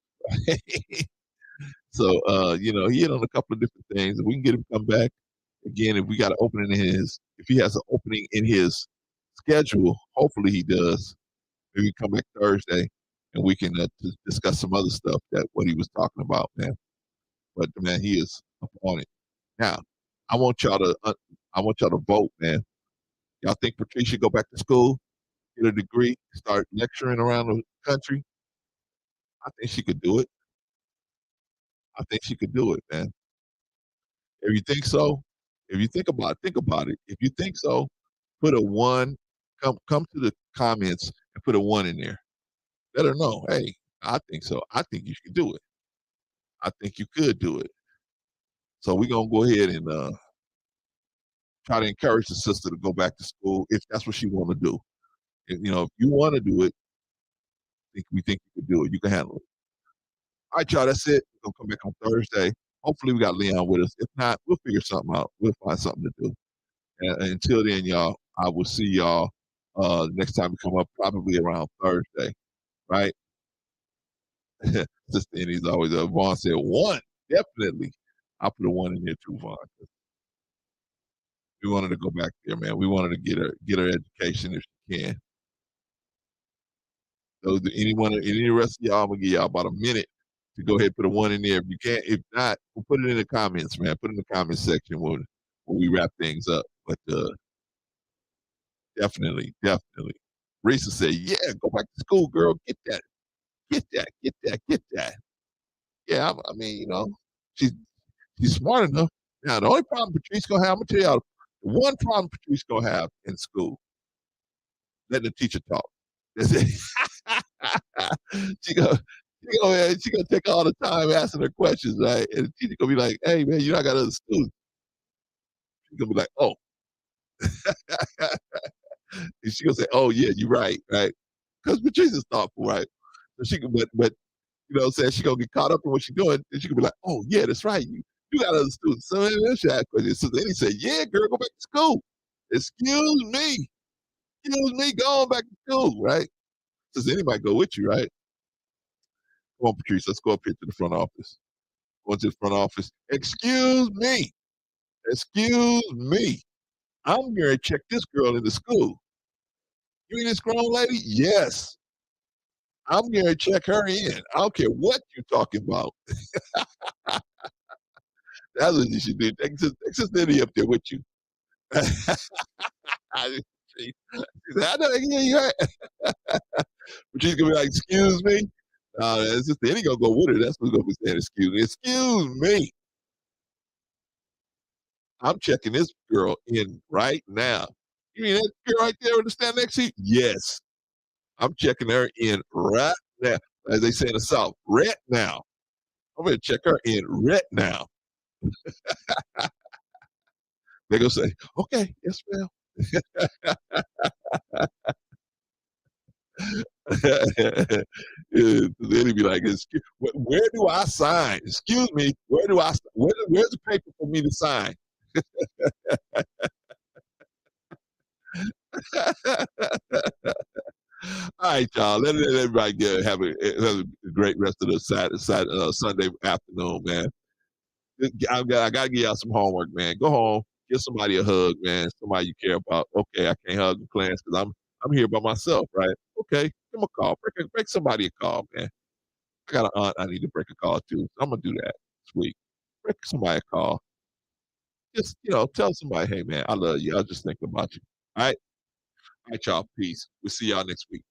So he hit on a couple of different things. If we can get him to come back again, if we got an opening if he has an opening in his schedule, hopefully he does. Maybe come back Thursday and we can discuss some other stuff what he was talking about, man. But man, he is up on it. Now, I want y'all to vote, man. Y'all think Patrice should go back to school, get a degree, start lecturing around the country? I think she could do it. I think she could do it, man. If you think so, if you think about it. If you think so, put a 1. Come to the comments and put a 1 in there. Let her know, hey, I think so. I think you should do it. I think you could do it. So we're gonna go ahead and try to encourage the sister to go back to school if that's what she want to do. If you want to do it, we think you can do it. You can handle it. All right, y'all. That's it. We're gonna come back on Thursday. Hopefully, we got Leon with us. If not, we'll figure something out. We'll find something to do. And until then, y'all, I will see y'all next time we come up, probably around Thursday, right? Sister Annie's always Vaughn said 1, definitely. I'll put a 1 in there too, Vaughn. We wanted to go back there, man. We wanted to get her education if she can. So any rest of y'all, I'm gonna give y'all about a minute to go ahead and put a 1 in there. If you can't, if not, we'll put it in the comments, man. Put it in the comments section when we wrap things up. But definitely. Risa said, yeah, go back to school, girl. Get that. Yeah, I mean, she's smart enough. Now, the only problem Patrice gonna have, I'm gonna tell y'all, the one problem Patrice gonna have in school, letting the teacher talk. That's it. She gonna take all the time asking her questions, right? And the teacher gonna be like, hey man, you not got other students. She's gonna be like, oh. And she gonna say, oh yeah, you're right? Because Patrice is thoughtful, right? So she can, but you know what I'm saying, she gonna get caught up in what she's doing, and she gonna be like, oh yeah, that's right. You got other students. So then she asked questions. So then he said, yeah, girl, go back to school. Excuse me, go on back to school, right? Does anybody go with you, right? Come on, Patrice, let's go up here to the front office. Go to the front office. Excuse me. I'm going to check this girl into school. You mean this grown lady? Yes. I'm going to check her in. I don't care what you're talking about. That's what you should do. Take Sister Eddie up there with you. She said, I know, yeah, you're right. But she's going to be like, excuse me? Sister Eddie going to go with her. That's who's going to be saying, excuse me. Excuse me. I'm checking this girl in right now. You mean that girl right there with the stand next to you? Yes. I'm checking her in right now. As they say in the South, right now. I'm going to check her in right now. They're going to say, okay, yes, ma'am. Then he'd be like, where do I sign? Excuse me, where's the paper for me to sign? All right, y'all. Let everybody have a great rest of the Sunday afternoon, man. I got to give y'all some homework, man. Go home, give somebody a hug, man. Somebody you care about. Okay, I can't hug the class because I'm here by myself, right? Okay, give them a call. Break somebody a call, man. I got an aunt I need to break a call to. So I'm gonna do that this week. Break somebody a call. Just tell somebody, hey man, I love you. I was just thinking about you. All right, y'all. Peace. We'll see y'all next week.